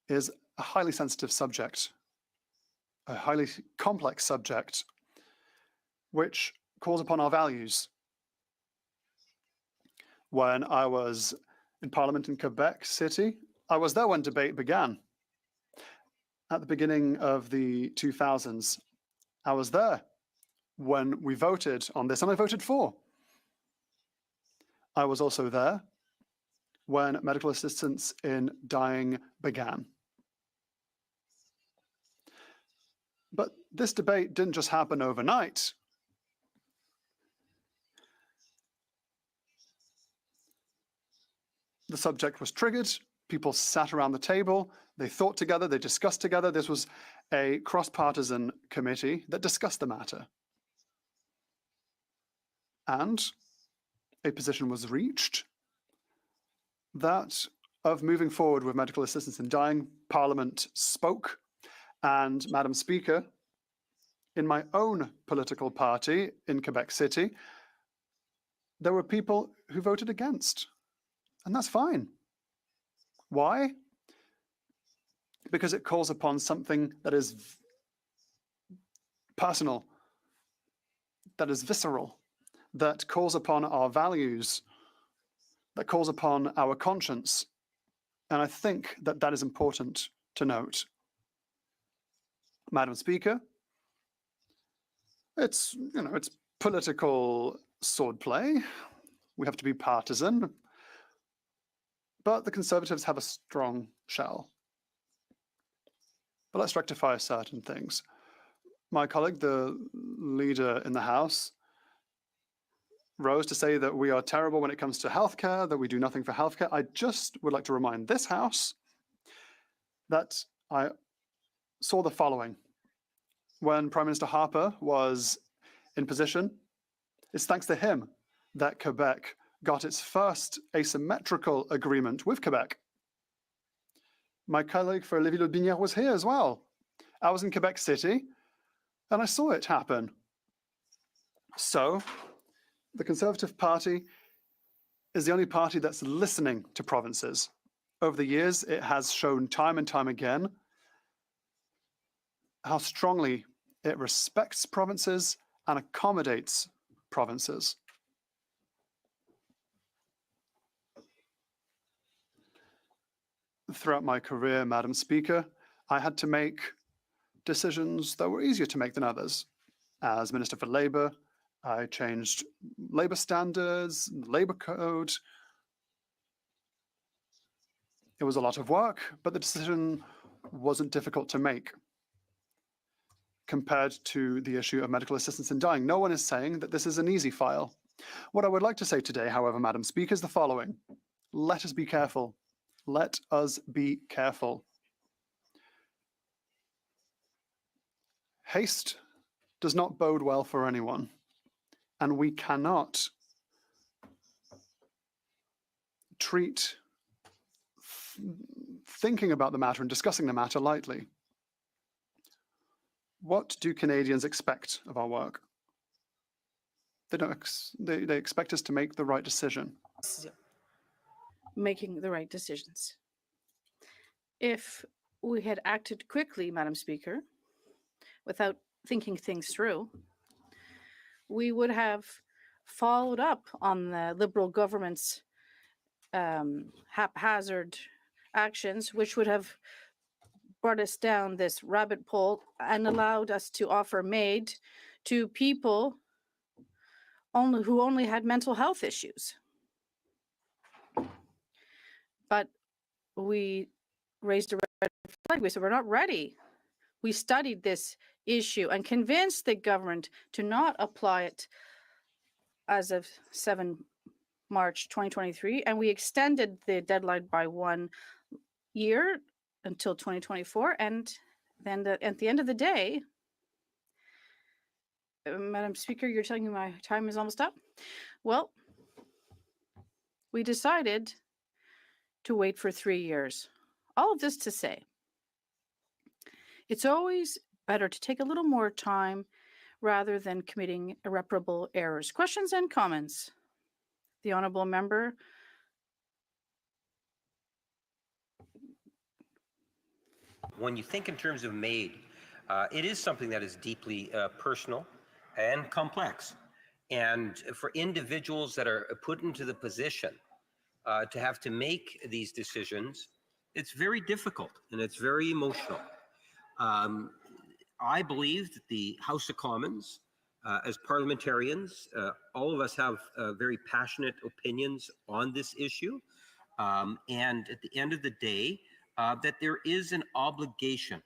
is a highly sensitive subject, a highly complex subject, which calls upon our values. When I was in Parliament in Quebec City, I was there when debate began. At the beginning of the 2000s, I was there when we voted on this, and I voted for. I was also there when medical assistance in dying began. But this debate didn't just happen overnight. The subject was triggered. People sat around the table. They thought together. They discussed together. This was a cross-partisan committee that discussed the matter. And a position was reached that of moving forward with medical assistance in dying. Parliament spoke. And Madam Speaker, in my own political party in Quebec City, there were people who voted against. And that's fine. Why? Because it calls upon something that is personal, that is visceral, that calls upon our values, that calls upon our conscience. And I think that that is important to note. Madam Speaker, it's political swordplay. We have to be partisan. But the Conservatives have a strong shell. But let's rectify certain things. My colleague, the leader in the House, rose to say that we are terrible when it comes to healthcare, that we do nothing for healthcare. I just would like to remind this House that I saw the following. When Prime Minister Harper was in position, it's thanks to him that Quebec got its first asymmetrical agreement with Quebec. My colleague for Lévis-Lotbinière was here as well. I was in Quebec City, and I saw it happen. So, the Conservative Party is the only party that's listening to provinces. Over the years, it has shown time and time again how strongly it respects provinces and accommodates provinces. Throughout my career, Madam Speaker, I had to make decisions that were easier to make than others. As Minister for Labour, I changed labour standards, labour code. It was a lot of work, but the decision wasn't difficult to make compared to the issue of medical assistance in dying. No one is saying that this is an easy file. What I would like to say today, however, Madam Speaker, is the following. Let us be careful. Let us be careful. Haste does not bode well for anyone, and we cannot treat thinking about the matter and discussing the matter lightly. What do Canadians expect of our work? They expect us to make the right decision. Making the right decisions. If we had acted quickly, Madam Speaker, without thinking things through, we would have followed up on the Liberal government's haphazard actions, which would have brought us down this rabbit hole and allowed us to offer MAID to people who only had mental health issues. But we raised a red flag. We said, we're not ready. We studied this issue and convinced the government to not apply it as of 7 March 2023. And we extended the deadline by 1 year until 2024. And then at the end of the day, Madam Speaker, you're telling me my time is almost up? Well, we decided to wait for 3 years. All of this to say, it's always better to take a little more time rather than committing irreparable errors. Questions and comments? The honourable member. When you think in terms of MAID, it is something that is deeply personal and complex. And for individuals that are put into the position to have to make these decisions, it's very difficult and it's very emotional. I believe that the House of Commons, as parliamentarians, all of us have very passionate opinions on this issue. And at the end of the day, that there is an obligation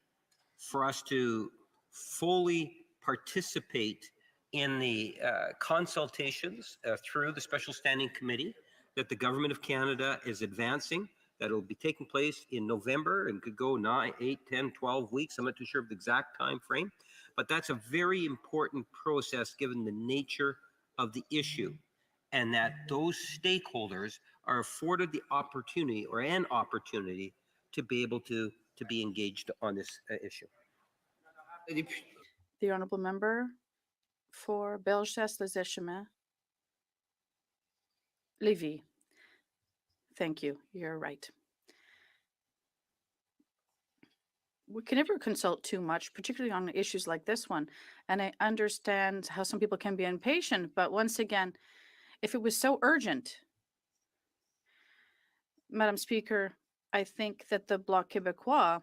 for us to fully participate in the consultations through the Special Standing Committee that the Government of Canada is advancing. That'll be taking place in November and could go 9, 8, 10, 12 weeks. I'm not too sure of the exact time frame, but that's a very important process given the nature of the issue, and that those stakeholders are afforded the opportunity or an opportunity to be able to be engaged on this issue. The honourable member for Bellechasse-les-Échemins. Lévis. Thank you. You're right. We can never consult too much, particularly on issues like this one. And I understand how some people can be impatient, but once again, if it was so urgent, Madam Speaker, I think that the Bloc Québécois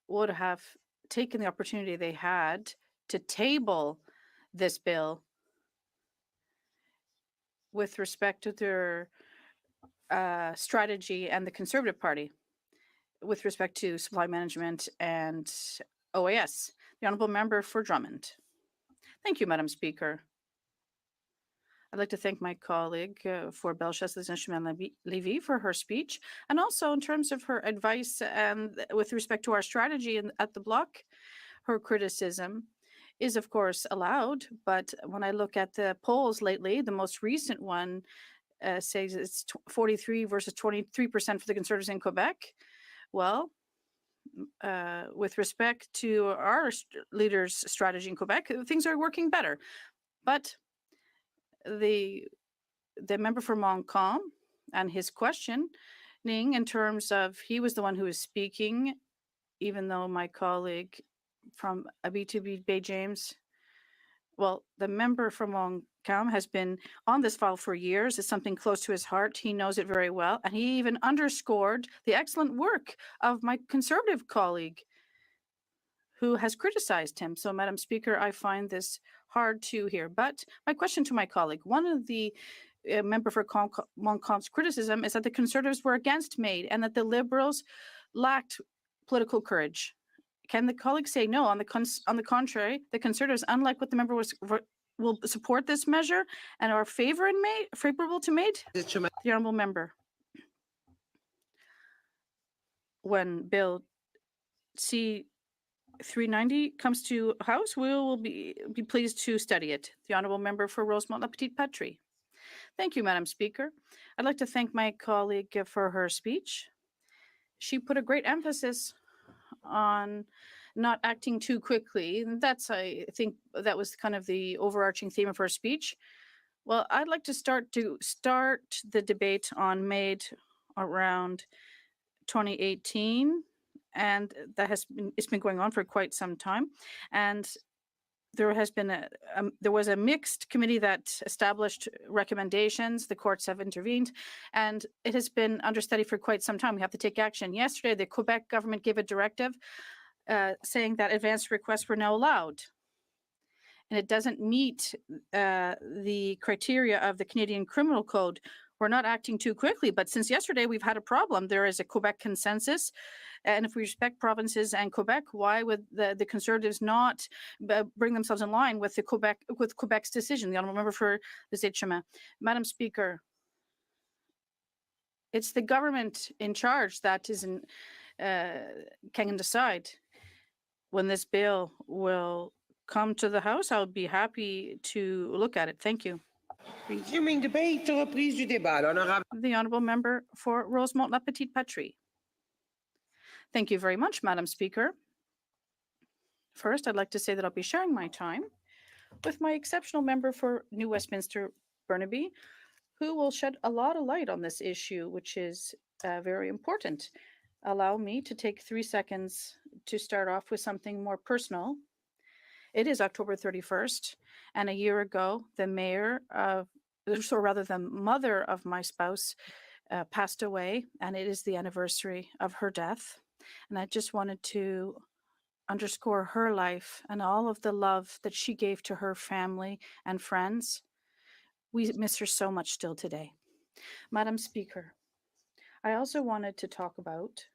would have taken the opportunity they had to table this bill with respect to their strategy and the Conservative Party with respect to supply management and OAS. The honourable member for Drummond. Thank you, Madam Speaker. I'd like to thank my colleague for Bellechasse-les-Échemins Lévis for her speech, and also in terms of her advice and with respect to our strategy at the Bloc. Her criticism is, of course, allowed, but when I look at the polls lately, the most recent one says it's 43 versus 23% for the Conservatives in Quebec. Well, with respect to our leaders' strategy in Quebec, things are working better. But the member for Montcalm and his questioning in terms of he was the one who was speaking, even though my colleague from Abitibi Bay James. Well, the member from Montcalm has been on this file for years. It's something close to his heart. He knows it very well. And he even underscored the excellent work of my Conservative colleague who has criticized him. So, Madam Speaker, I find this hard to hear. But my question to my colleague, one of the member for Montcalm's criticism is that the Conservatives were against MAID and that the Liberals lacked political courage. Can the colleague say no? On the contrary, the Conservatives, unlike what the member was, will support this measure and are favorable to MAID? The honourable member. When Bill C-390 comes to House, we will be pleased to study it. The honourable member for Rosemont-le-Petit-Patrie. Thank you, Madam Speaker. I'd like to thank my colleague for her speech. She put a great emphasis on not acting too quickly. And that's, I think, that was kind of the overarching theme of her speech. Well, I'd like to start the debate on MAID around 2018, and it's been going on for quite some time. And there was a mixed committee that established recommendations. The courts have intervened, and it has been under study for quite some time. We have to take action. Yesterday, the Quebec government gave a directive saying that advanced requests were now allowed. And it doesn't meet the criteria of the Canadian Criminal Code. We're not acting too quickly, but since yesterday, we've had a problem. There is a Quebec consensus. And if we respect provinces and Quebec, why would the Conservatives not bring themselves in line with Quebec's decision? The honourable member for the Saint-Chemin. Madam Speaker, it's the government in charge that can decide when this bill will come to the House. I would be happy to look at it. Thank you. Resuming debate, reprise du débat. The honourable member for Rosemont-le-Petit-Patrie. Thank you very much, Madam Speaker. First, I'd like to say that I'll be sharing my time with my exceptional member for New Westminster, Burnaby, who will shed a lot of light on this issue, which is very important. Allow me to take 3 seconds to start off with something more personal. It is October 31st, and a year ago, the mother of my spouse passed away, and it is the anniversary of her death. And I just wanted to underscore her life and all of the love that she gave to her family and friends. We miss her so much still today. Madam Speaker, I also wanted to talk about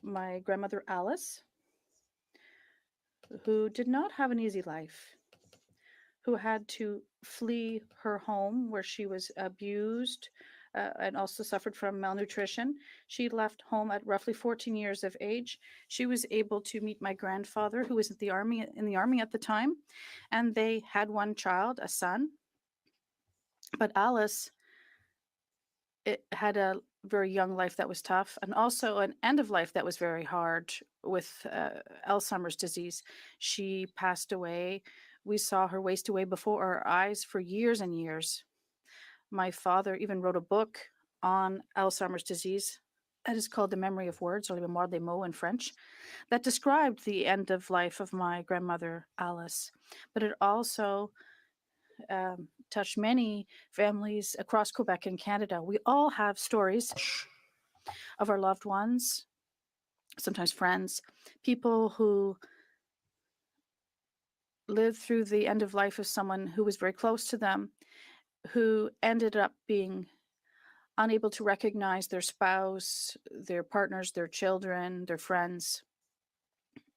my grandmother Alice, who did not have an easy life, who had to flee her home where she was abused and also suffered from malnutrition. She left home at roughly 14 years of age. She was able to meet my grandfather, who was in the army at the time, and they had one child, a son. But Alice, it had a very young life that was tough, and also an end of life that was very hard with Alzheimer's disease. She passed away. We saw her waste away before our eyes for years and years. My father even wrote a book on Alzheimer's disease that is called The Memory of Words, or Les Mémoires des Mots in French, that described the end of life of my grandmother Alice. But it also touched many families across Quebec and Canada. We all have stories of our loved ones, sometimes friends, people who lived through the end of life of someone who was very close to them, who ended up being unable to recognize their spouse, their partners, their children, their friends.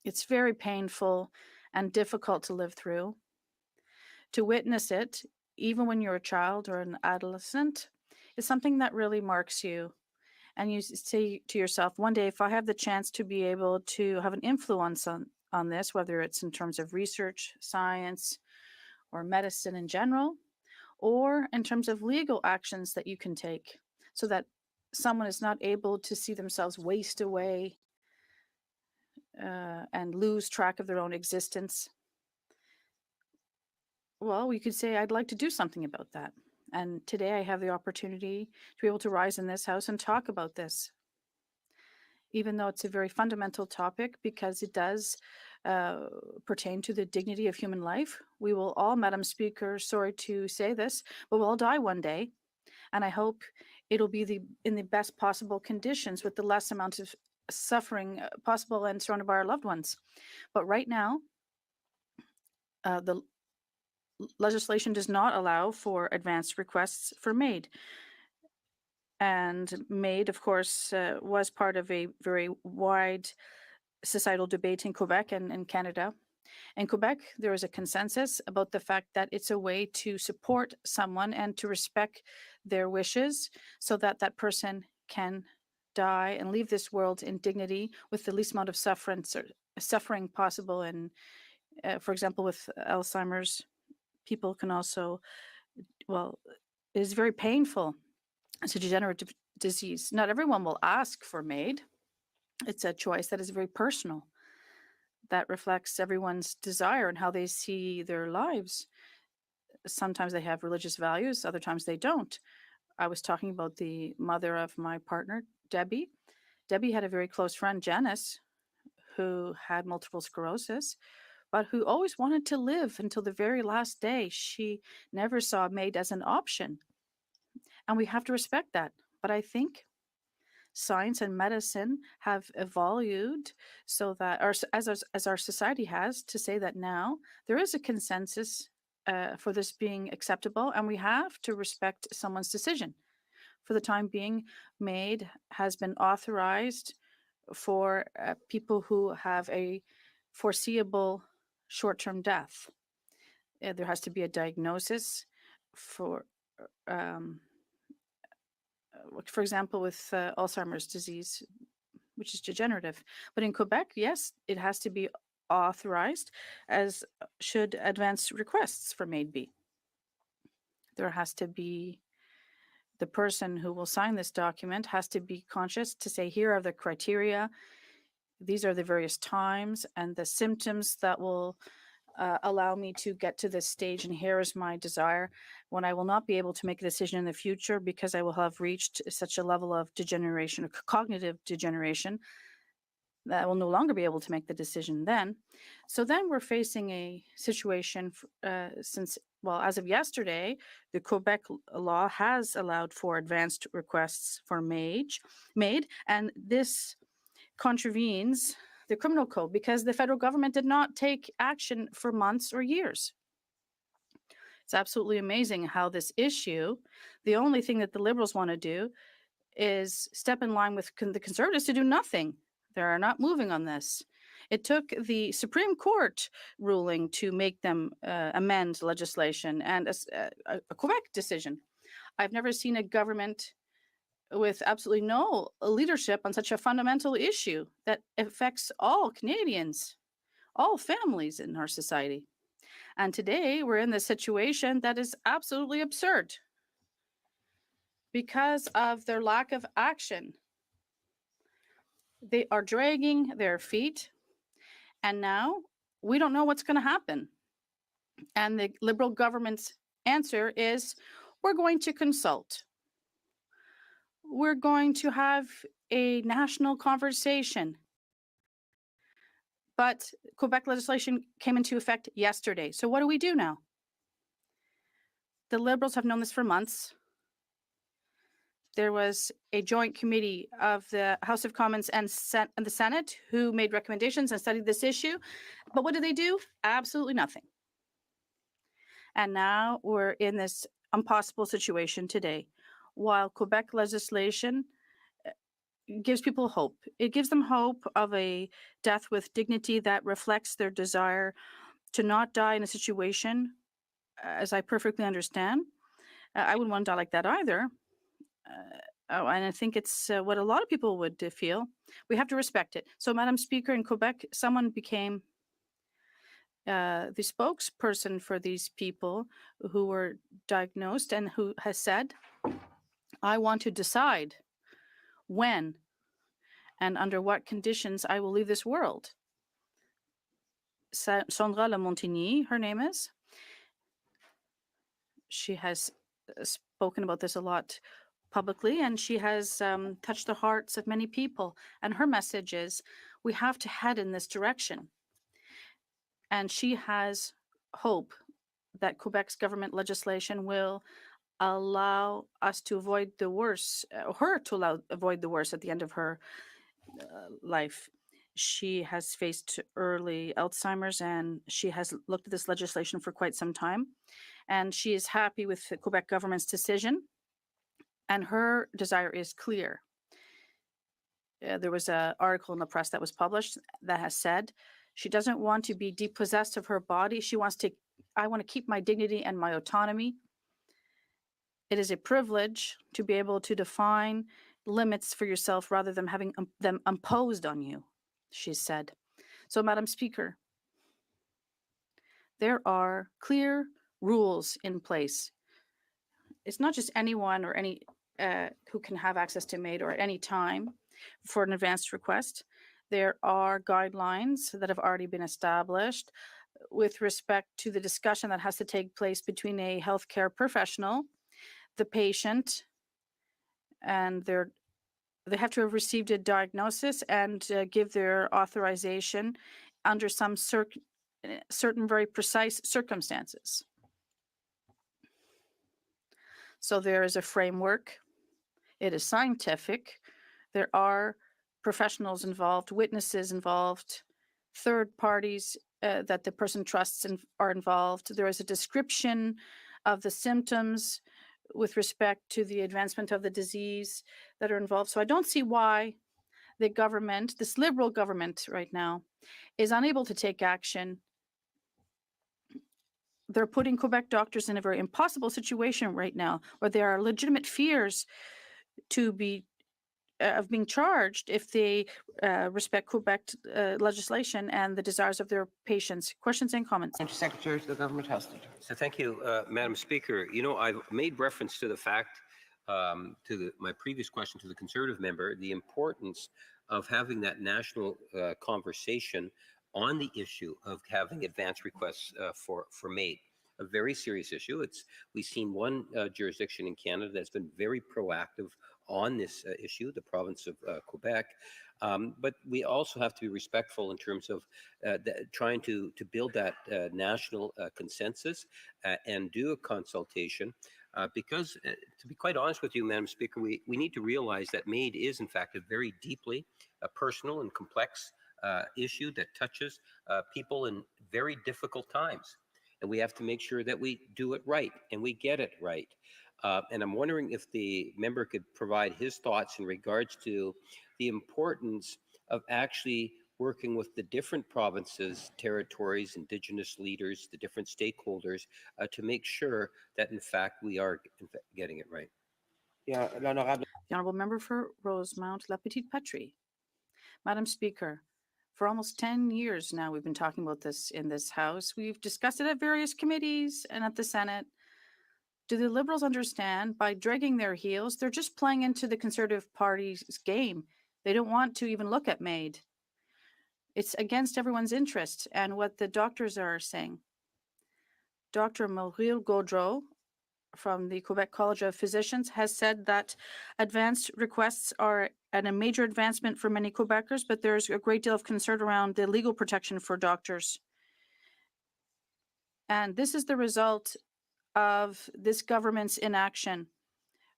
It's very painful and difficult to live through. To witness it, even when you're a child or an adolescent, is something that really marks you. And you say to yourself, one day, if I have the chance to be able to have an influence on this, whether it's in terms of research, science, or medicine in general, or in terms of legal actions that you can take so that someone is not able to see themselves waste away and lose track of their own existence. Well, we could say I'd like to do something about that. And today I have the opportunity to be able to rise in this house and talk about this. even though it's a very fundamental topic because it does pertain to the dignity of human life. We will all, Madam Speaker, sorry to say this, but we'll all die one day. And I hope it'll be in the best possible conditions with the less amount of suffering possible and surrounded by our loved ones. But right now, the legislation does not allow for advanced requests for MAID. And MAID, of course, was part of a very wide societal debate in Quebec and in Canada. In Quebec, there is a consensus about the fact that it's a way to support someone and to respect their wishes so that that person can die and leave this world in dignity with the least amount of suffering possible. And for example, with Alzheimer's, people can also, well, it is very painful. It's a degenerative disease. Not everyone will ask for MAID. It's a choice that is very personal, that reflects everyone's desire and how they see their lives. Sometimes they have religious values, other times they don't. I was talking about the mother of my partner, Debbie. Debbie had a very close friend, Janice, who had multiple sclerosis, but who always wanted to live until the very last day. She never saw MAID as an option. And we have to respect that. But I think science and medicine have evolved so that, or as our society has, to say that now there is a consensus for this being acceptable, and we have to respect someone's decision. For the time being, MAID has been authorized for people who have a foreseeable short-term death. There has to be a diagnosis for example, with Alzheimer's disease, which is degenerative. But in Quebec, yes, it has to be authorized, as should advance requests for MAID be. There has to be, the person who will sign this document has to be conscious to say, here are the criteria, these are the various times and the symptoms that will allow me to get to this stage, and here is my desire, when I will not be able to make a decision in the future because I will have reached such a level of degeneration, or cognitive degeneration, that I will no longer be able to make the decision then. So then we're facing a situation since, well, as of yesterday, the Quebec law has allowed for advanced requests for MAID, and this contravenes the criminal code because the federal government did not take action for months or years. It's absolutely amazing how this issue, the only thing that the Liberals want to do is step in line with the Conservatives to do nothing. They are not moving on this. It took the Supreme Court ruling to make them amend legislation and a Quebec decision. I've never seen a government with absolutely no leadership on such a fundamental issue that affects all Canadians, all families in our society. And today we're in this situation that is absolutely absurd because of their lack of action. They are dragging their feet, and now we don't know what's going to happen. And the Liberal government's answer is, we're going to consult. We're going to have a national conversation. But Quebec legislation came into effect yesterday. So what do we do now? The Liberals have known this for months. There was a joint committee of the House of Commons and the Senate who made recommendations and studied this issue. But what did they do? Absolutely nothing. And now we're in this impossible situation today. While Quebec legislation gives people hope, it gives them hope of a death with dignity that reflects their desire to not die in a situation, as I perfectly understand. I wouldn't want to die like that either. And I think it's what a lot of people would feel. We have to respect it. So, Madam Speaker, in Quebec, someone became the spokesperson for these people who were diagnosed and who has said, I want to decide when and under what conditions I will leave this world. Sandra Lamontigny, her name is. She has spoken about this a lot publicly, and she has touched the hearts of many people. And her message is, we have to head in this direction. And she has hope that Quebec's government legislation will allow us to avoid the worst, her to avoid the worst at the end of her life. She has faced early Alzheimer's, and she has looked at this legislation for quite some time. And she is happy with the Quebec government's decision, and her desire is clear. There was an article in the press that was published that has said she doesn't want to be depossessed of her body. She wants to, I want to keep my dignity and my autonomy. It is a privilege to be able to define limits for yourself rather than having them imposed on you, she said. So, Madam Speaker, there are clear rules in place. It's not just anyone or any who can have access to MAID or at any time for an advanced request. There are guidelines that have already been established with respect to the discussion that has to take place between a healthcare professional, the patient, and they have to have received a diagnosis and give their authorization under some certain very precise circumstances. So there is a framework. It is scientific. There are professionals involved, witnesses involved, third parties that the person trusts are involved. There is a description of the symptoms with respect to the advancement of the disease that are involved. So I don't see why the government, this Liberal government right now, is unable to take action. They're putting Quebec doctors in a very impossible situation right now, where there are legitimate fears to be of being charged if they respect Quebec legislation and the desires of their patients. Questions and comments? Secretary to the Government House Leader. So thank you, Madam Speaker. You know, I've made reference to the fact, my previous question to the Conservative member, the importance of having that national conversation on the issue of having advance requests for MAID. A very serious issue. We've seen one jurisdiction in Canada that's been very proactive on this issue, the province of Quebec. But we also have to be respectful in terms of trying to build that national consensus and do a consultation. Because to be quite honest with you, Madam Speaker, we need to realize that MAID is in fact a very deeply personal and complex issue that touches people in very difficult times. And we have to make sure that we do it right and we get it right. And I'm wondering if the member could provide his thoughts in regards to the importance of actually working with the different provinces, territories, Indigenous leaders, the different stakeholders to make sure that in fact we are getting it right. Yeah, l'honorable. The Honourable Member for Rosemount, La Petite Patrie. Madam Speaker, for almost 10 years now, we've been talking about this in this House. We've discussed it at various committees and at the Senate. Do the Liberals understand by dragging their heels, they're just playing into the Conservative Party's game? They don't want to even look at MAID. It's against everyone's interest and what the doctors are saying. Dr. Maureen Gaudreau from the Quebec College of Physicians has said that advanced requests are a major advancement for many Quebecers, but there's a great deal of concern around the legal protection for doctors. And this is the result of this government's inaction,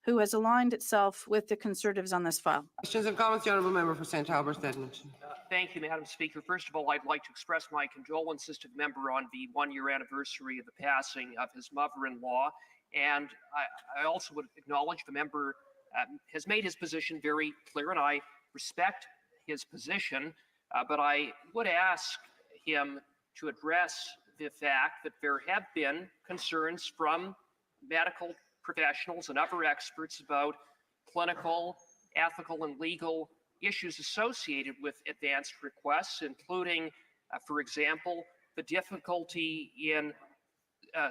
who has aligned itself with the Conservatives on this file. Questions and comments, the Honourable Member for St. Albert, Edmonton. Thank you, Madam Speaker. First of all, I'd like to express my condolences to the member on the one-year anniversary of the passing of his mother-in-law. And I also would acknowledge the member has made his position very clear, and I respect his position, but I would ask him to address the fact that there have been concerns from medical professionals and other experts about clinical, ethical, and legal issues associated with advanced requests, including, for example, the difficulty in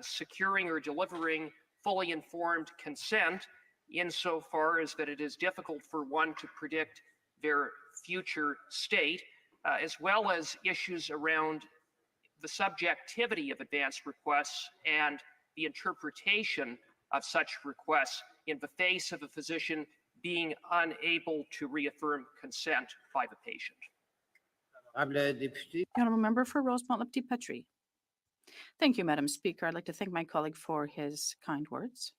securing or delivering fully informed consent, insofar as that it is difficult for one to predict their future state, as well as issues around the subjectivity of advanced requests and the interpretation of such requests in the face of a physician being unable to reaffirm consent by the patient. Honorable député. The honourable member for Rosemont Le Petit-Petrie. Thank you, Madam Speaker. I'd like to thank my colleague for his kind words.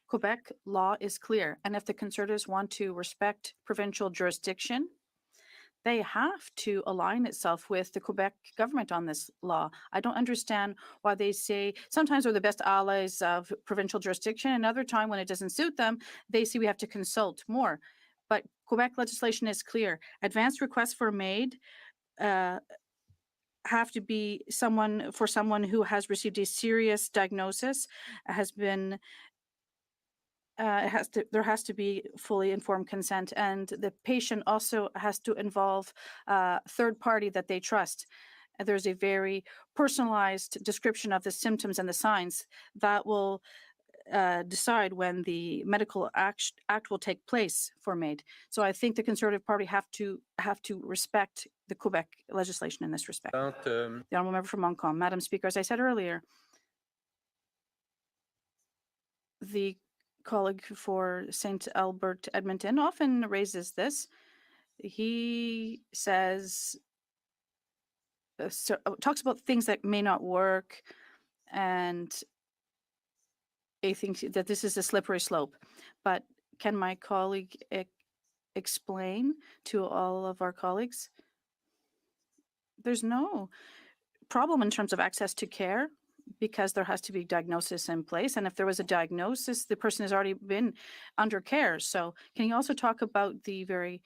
Quebec law is clear, and if the Conservatives want to respect provincial jurisdiction, they have to align itself with the Quebec government on this law. I don't understand why they say sometimes we're the best allies of provincial jurisdiction, and another time when it doesn't suit them, they say we have to consult more. But Quebec legislation is clear. Advanced requests for MAID have to be someone who has received a serious diagnosis, has been there has to be fully informed consent, and the patient also has to involve a third party that they trust. There's a very personalized description of the symptoms and the signs that will decide when the medical act will take place for MAID. So I think the Conservative Party have to respect the Quebec legislation in this respect. The honourable member for Montcalm. Madam Speaker, as I said earlier, the colleague for St. Albert Edmonton often raises this. He says, talks about things that may not work, and I think that this is a slippery slope. But can my colleague explain to all of our colleagues? There's no problem in terms of access to care, because there has to be diagnosis in place. And if there was a diagnosis, the person has already been under care. So can you also talk about the very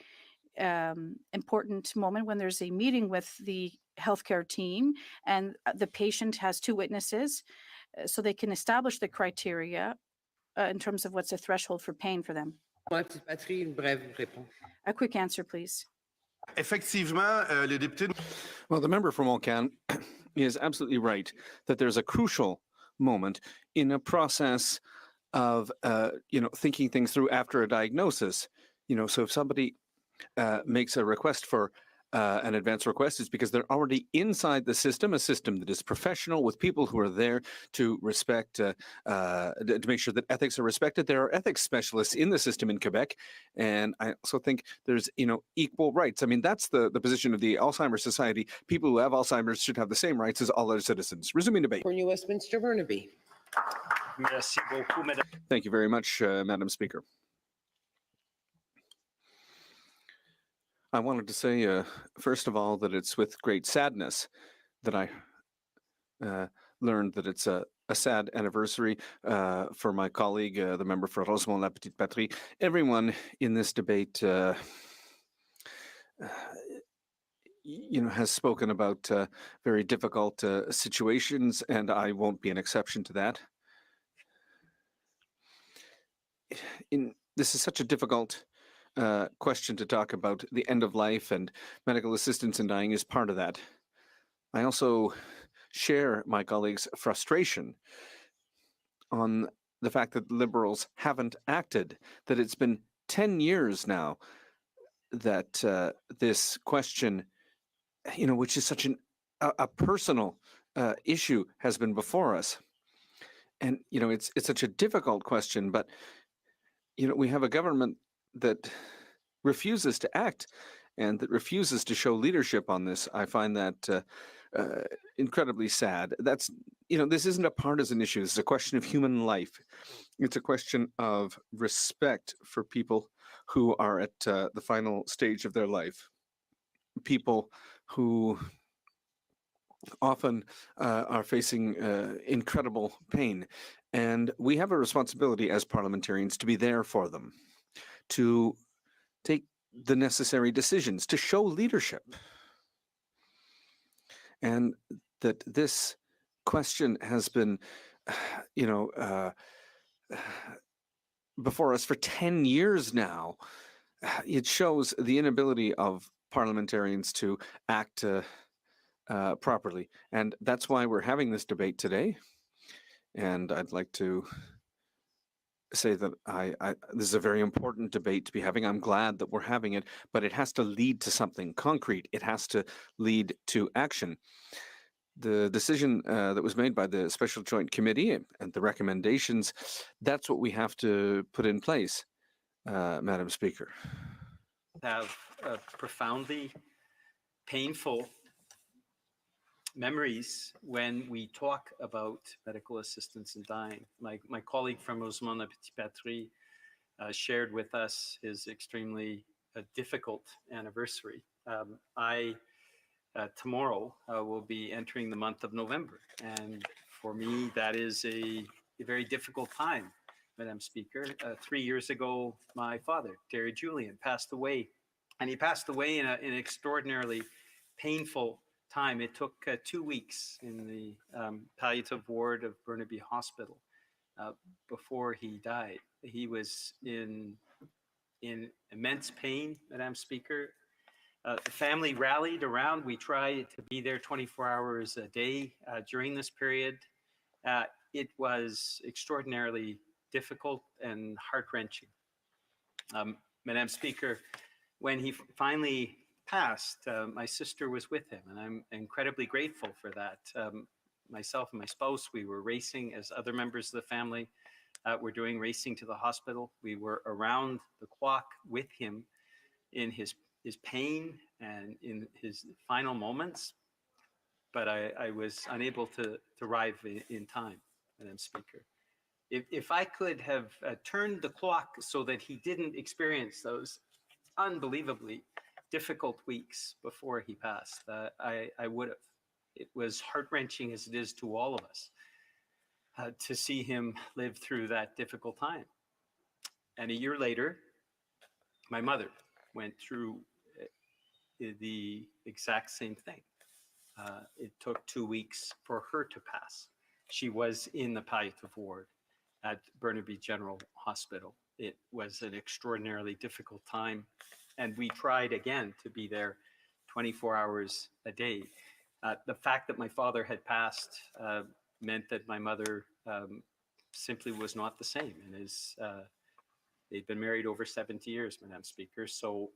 important moment when there's a meeting with the healthcare team and the patient has two witnesses so they can establish the criteria in terms of what's the threshold for pain for them? Patrie, une brève réponse. A quick answer, please. Effectivement, les députés. Well, the member from Montcalm is absolutely right that there's a crucial moment in a process of, thinking things through after a diagnosis. So if somebody makes a request for an advance request, it's because they're already inside the system, a system that is professional with people who are there to respect, to make sure that ethics are respected. There are ethics specialists in the system in Quebec. And I also think there's, equal rights. I mean, that's the position of the Alzheimer's Society. People who have Alzheimer's should have the same rights as all other citizens. Resuming debate. For New Westminster, Burnaby. Thank you very much, Madam Speaker. I wanted to say, first of all, that it's with great sadness that I learned that it's a sad anniversary for my colleague, the member for Rosemont La Petite-Patrie. Everyone in this debate, has spoken about very difficult situations, and I won't be an exception to that. This is such a difficult question to talk about. The end of life and medical assistance in dying is part of that. I also share my colleagues' frustration on the fact that Liberals haven't acted, that it's been 10 years now that this question, which is such a personal issue, has been before us. And, it's such a difficult question, but, we have a government that refuses to act and that refuses to show leadership on this. I find that incredibly sad. That's, this isn't a partisan issue. It's a question of human life. It's a question of respect for people who are at the final stage of their life. People who often are facing incredible pain. And we have a responsibility as parliamentarians to be there for them, to take the necessary decisions, to show leadership. And that this question has been, before us for 10 years now. It shows the inability of parliamentarians to act properly. And that's why we're having this debate today. And I'd like to say that this is a very important debate to be having. I'm glad that we're having it, but it has to lead to something concrete. It has to lead to action. the decision that was made by the Special Joint Committee and the recommendations, that's what we have to put in place, Madam Speaker. Have profoundly painful memories when we talk about medical assistance in dying. My colleague from Rosemont Petit Patrie shared with us his extremely difficult anniversary. I tomorrow will be entering the month of November, and for me that is a very difficult time, Madam Speaker. 3 years ago, my father, Terry Julian, passed away, and he passed away in an extraordinarily painful time. It took 2 weeks in the palliative ward of Burnaby Hospital before he died. He was in immense pain, Madam Speaker. The family rallied around. We tried to be there 24 hours a day during this period. It was extraordinarily difficult and heart-wrenching. Madam Speaker, when he finally passed, my sister was with him, and I'm incredibly grateful for that. Myself and my spouse, we were racing as other members of the family were doing, racing to the hospital. We were around the clock with him in his pain and in his final moments, but I was unable to arrive in time, Madam Speaker. If I could have turned the clock so that he didn't experience those unbelievably difficult weeks before he passed, I would have. It was heart-wrenching as it is to all of us to see him live through that difficult time. And a year later, my mother went through the exact same thing. It took 2 weeks for her to pass. She was in the palliative ward at Burnaby General Hospital. It was an extraordinarily difficult time, and we tried again to be there 24 hours a day. The fact that my father had passed meant that my mother simply was not the same, and they'd been married over 70 years, Madam Speaker. So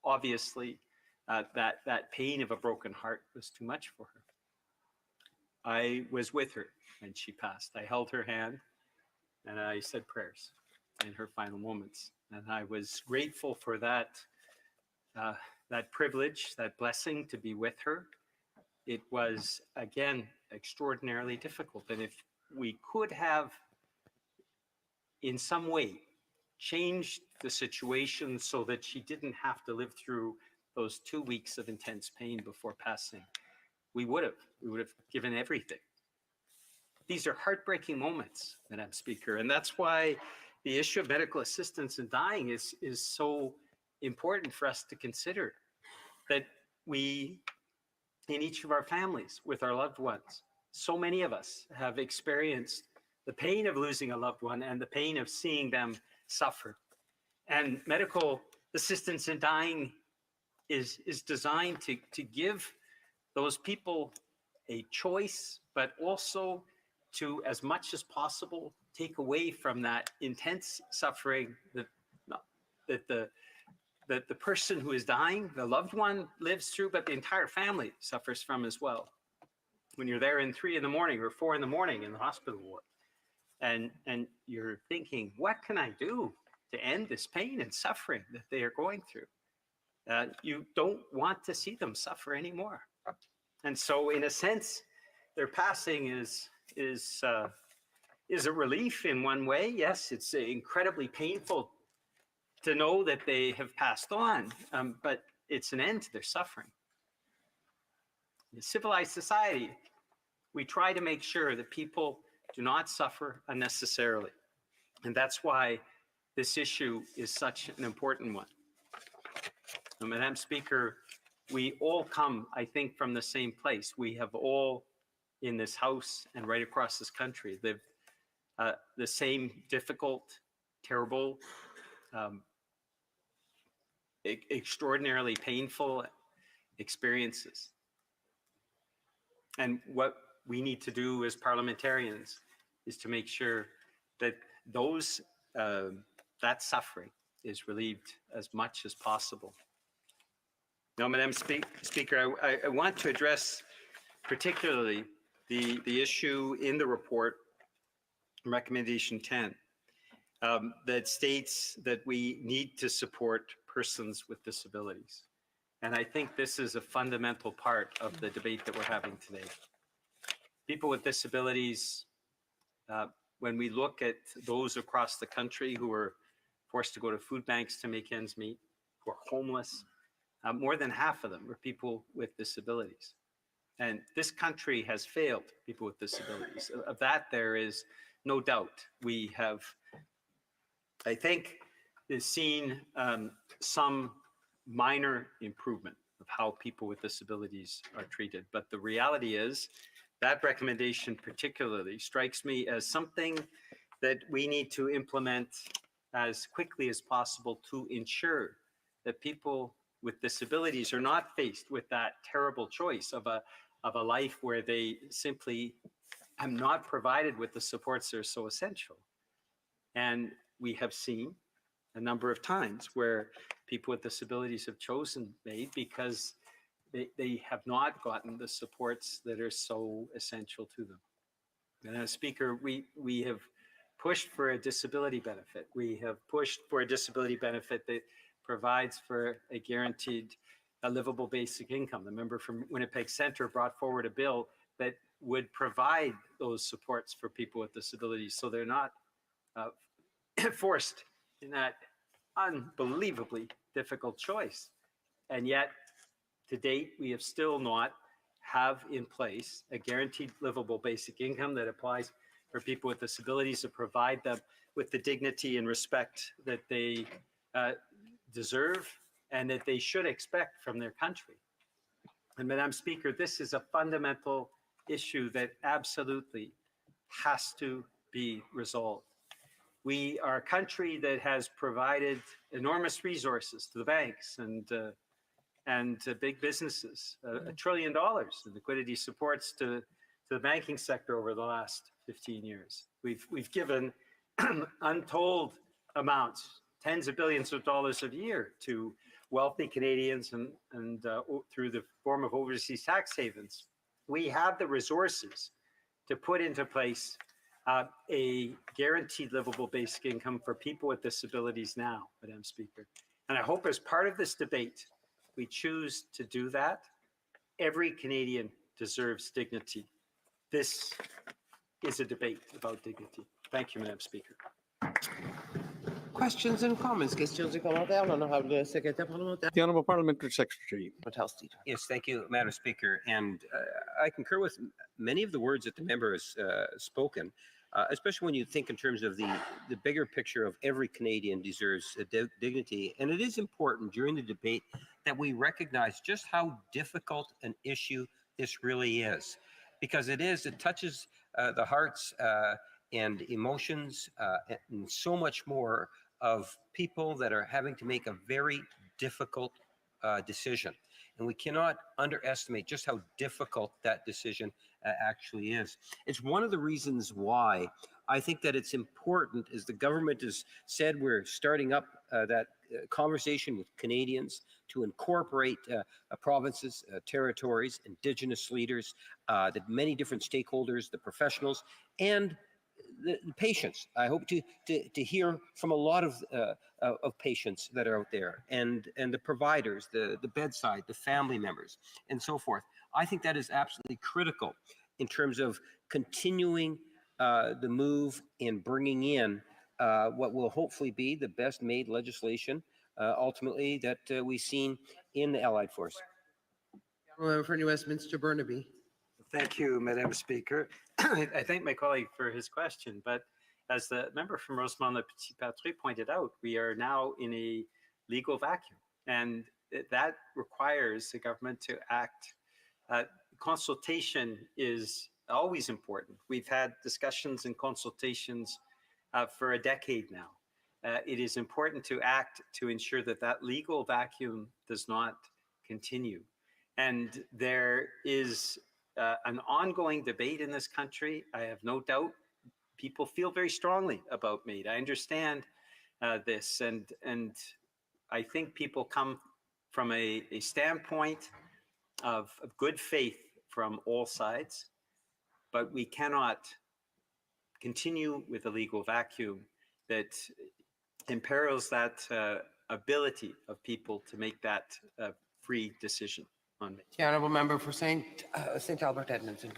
obviously that pain of a broken heart was too much for her. I was with her when she passed. I held her hand and I said prayers in her final moments. And I was grateful for that privilege, that blessing to be with her. It was, again, extraordinarily difficult. And if we could have, in some way, changed the situation so that she didn't have to live through those 2 weeks of intense pain before passing, we would have given everything. These are heartbreaking moments, Madam Speaker, and that's why the issue of medical assistance in dying is so important for us to consider, that we, in each of our families, with our loved ones, so many of us have experienced the pain of losing a loved one and the pain of seeing them suffer. And medical assistance in dying is designed to give those people a choice, but also to, as much as possible, take away from that intense suffering that the person who is dying, the loved one, lives through, but the entire family suffers from as well. When you're there in 3 a.m. or 4 a.m. in the hospital ward, and you're thinking, what can I do to end this pain and suffering that they are going through? You don't want to see them suffer anymore. And so, in a sense, their passing is a relief in one way. Yes, it's incredibly painful to know that they have passed on, but it's an end to their suffering. In a civilized society, we try to make sure that people do not suffer unnecessarily. And that's why this issue is such an important one. Madam Speaker, we all come, I think, from the same place. We have all, in this House and right across this country, lived the same difficult, terrible, extraordinarily painful experiences. And what we need to do as parliamentarians is to make sure that that suffering is relieved as much as possible. Now, Madam Speaker, I want to address particularly the issue in the report, recommendation 10, that states that we need to support persons with disabilities. And I think this is a fundamental part of the debate that we're having today. People with disabilities, when we look at those across the country who are forced to go to food banks to make ends meet, who are homeless, more than half of them are people with disabilities. And this country has failed people with disabilities. Of that, there is no doubt. We have, I think, seen some minor improvement of how people with disabilities are treated. But the reality is that recommendation particularly strikes me as something that we need to implement as quickly as possible to ensure that people with disabilities are not faced with that terrible choice of a life where they simply are not provided with the supports that are so essential. And we have seen a number of times where people with disabilities have chosen MAID because they have not gotten the supports that are so essential to them. And as Speaker, we have pushed for a disability benefit. We have pushed for a disability benefit that provides for a guaranteed, a livable basic income. The member from Winnipeg Centre brought forward a bill that would provide those supports for people with disabilities so they're not forced in that unbelievably difficult choice. And yet, to date, we have still not have in place a guaranteed livable basic income that applies for people with disabilities, to provide them with the dignity and respect that they deserve and that they should expect from their country. And Madam Speaker, this is a fundamental issue that absolutely has to be resolved. We are a country that has provided enormous resources to the banks and to big businesses, $1 trillion in liquidity supports to the banking sector over the last 15 years. We've given untold amounts, tens of billions of dollars a year to wealthy Canadians and through the form of overseas tax havens. We have the resources to put into place a guaranteed livable basic income for people with disabilities now, Madam Speaker. And I hope as part of this debate, we choose to do that. Every Canadian deserves dignity. This is a debate about dignity. Thank you, Madam Speaker. Questions and comments? Questions et commentaires, l'honorable secrétaire parlementaire. The Honourable Parliamentary Secretary. House Leader. Yes, thank you, Madam Speaker. And I concur with many of the words that the member has spoken, especially when you think in terms of the bigger picture of every Canadian deserves dignity. And it is important during the debate that we recognize just how difficult an issue this really is. Because it touches the hearts and emotions and so much more of people that are having to make a very difficult decision. And we cannot underestimate just how difficult that decision actually is. It's one of the reasons why I think that it's important, as the government has said, we're starting up that conversation with Canadians to incorporate provinces, territories, Indigenous leaders, the many different stakeholders, the professionals, and the patients. I hope to hear from a lot of patients that are out there, and the providers, the bedside, the family members, and so forth. I think that is absolutely critical in terms of continuing the move in bringing in what will hopefully be the best made legislation ultimately that we've seen in the Allied Force. For New Westminster, Burnaby. Thank you, Madam Speaker. I thank my colleague for his question, but as the member from Rosemont-le-Petit-Patrie pointed out, we are now in a legal vacuum, and that requires the government to act. Consultation is always important. We've had discussions and consultations for a decade now. It is important to act to ensure that that legal vacuum does not continue. And there is an ongoing debate in this country. I have no doubt people feel very strongly about MAID. I understand this, and I think people come from a standpoint of good faith from all sides, but we cannot continue with a legal vacuum that imperils that ability of people to make that free decision on it. The honourable member for St. Albert Edmonton.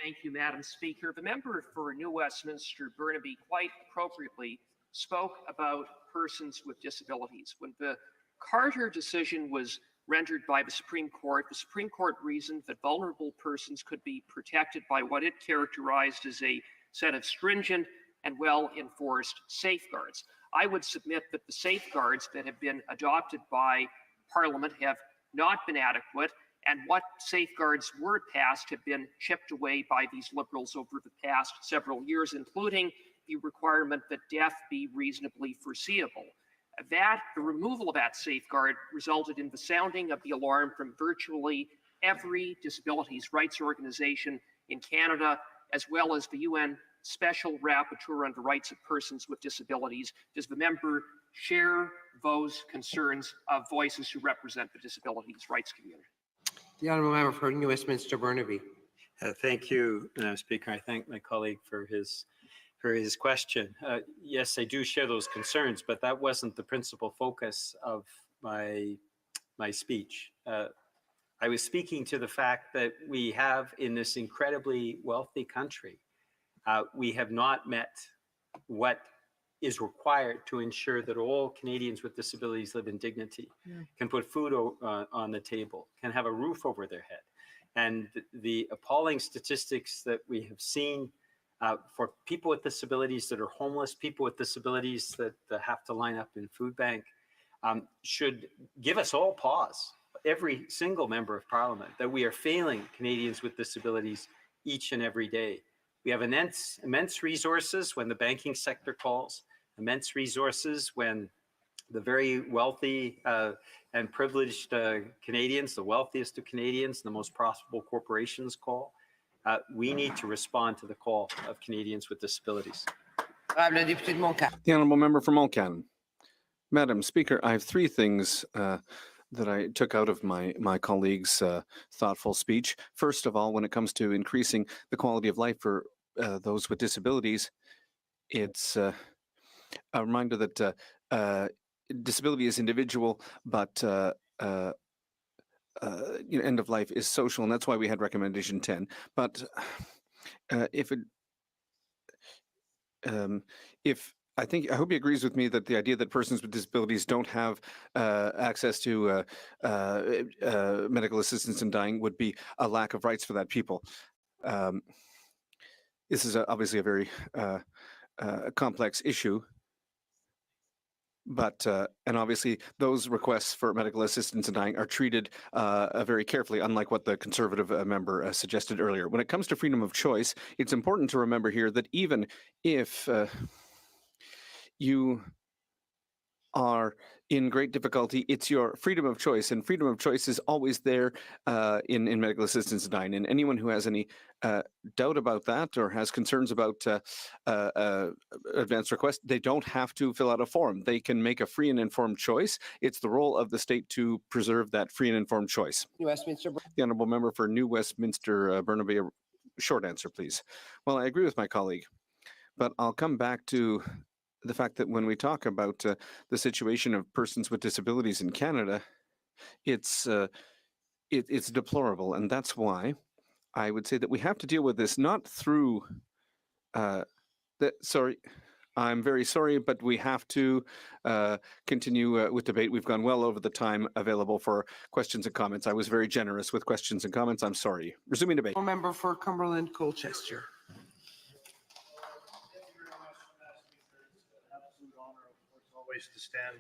Thank you, Madam Speaker. The member for New Westminster Burnaby quite appropriately spoke about persons with disabilities. When the Carter decision was rendered by the Supreme Court reasoned that vulnerable persons could be protected by what it characterized as a set of stringent and well-enforced safeguards. I would submit that the safeguards that have been adopted by Parliament have not been adequate, and what safeguards were passed have been chipped away by these Liberals over the past several years, including the requirement that death be reasonably foreseeable. The removal of that safeguard resulted in the sounding of the alarm from virtually every disabilities rights organization in Canada, as well as the UN Special Rapporteur on the Rights of Persons with Disabilities. Does the member share those concerns of voices who represent the disabilities rights community? The honourable member for New Westminster Burnaby. Thank you, Madam Speaker. I thank my colleague for his question. Yes, I do share those concerns, but that wasn't the principal focus of my speech. I was speaking to the fact that we have in this incredibly wealthy country, we have not met what is required to ensure that all Canadians with disabilities live in dignity, can put food on the table, can have a roof over their head. And the appalling statistics that we have seen for people with disabilities that are homeless, people with disabilities that have to line up in food bank, should give us all pause, every single member of Parliament, that we are failing Canadians with disabilities each and every day. We have immense resources when the banking sector calls, immense resources when the very wealthy and privileged Canadians, the wealthiest of Canadians, the most profitable corporations call. We need to respond to the call of Canadians with disabilities. The honourable member for Mulcannon. Madam Speaker, I have three things that I took out of my colleague's thoughtful speech. First of all, when it comes to increasing the quality of life for those with disabilities, it's a reminder that disability is individual, but end of life is social, and that's why we had recommendation 10. But I hope he agrees with me that the idea that persons with disabilities don't have access to medical assistance in dying would be a lack of rights for that people. This is obviously a very complex issue. But, and obviously those requests for medical assistance in dying are treated very carefully, unlike what the Conservative member suggested earlier. When it comes to freedom of choice, it's important to remember here that even if you are in great difficulty, it's your freedom of choice, and freedom of choice is always there in medical assistance in dying. And anyone who has any doubt about that or has concerns about advance request, they don't have to fill out a form. They can make a free and informed choice. It's the role of the state to preserve that free and informed choice. New Westminster. The honourable member for New Westminster Burnaby, a short answer, please. Well, I agree with my colleague, but I'll come back to the fact that when we talk about the situation of persons with disabilities in Canada, it's deplorable, and that's why I would say that we have to deal with this not through I'm very sorry, but we have to continue with debate. We've gone well over the time available for questions and comments. I was very generous with questions and comments. I'm sorry. Resuming debate. Member for Cumberland Colchester. Always to stand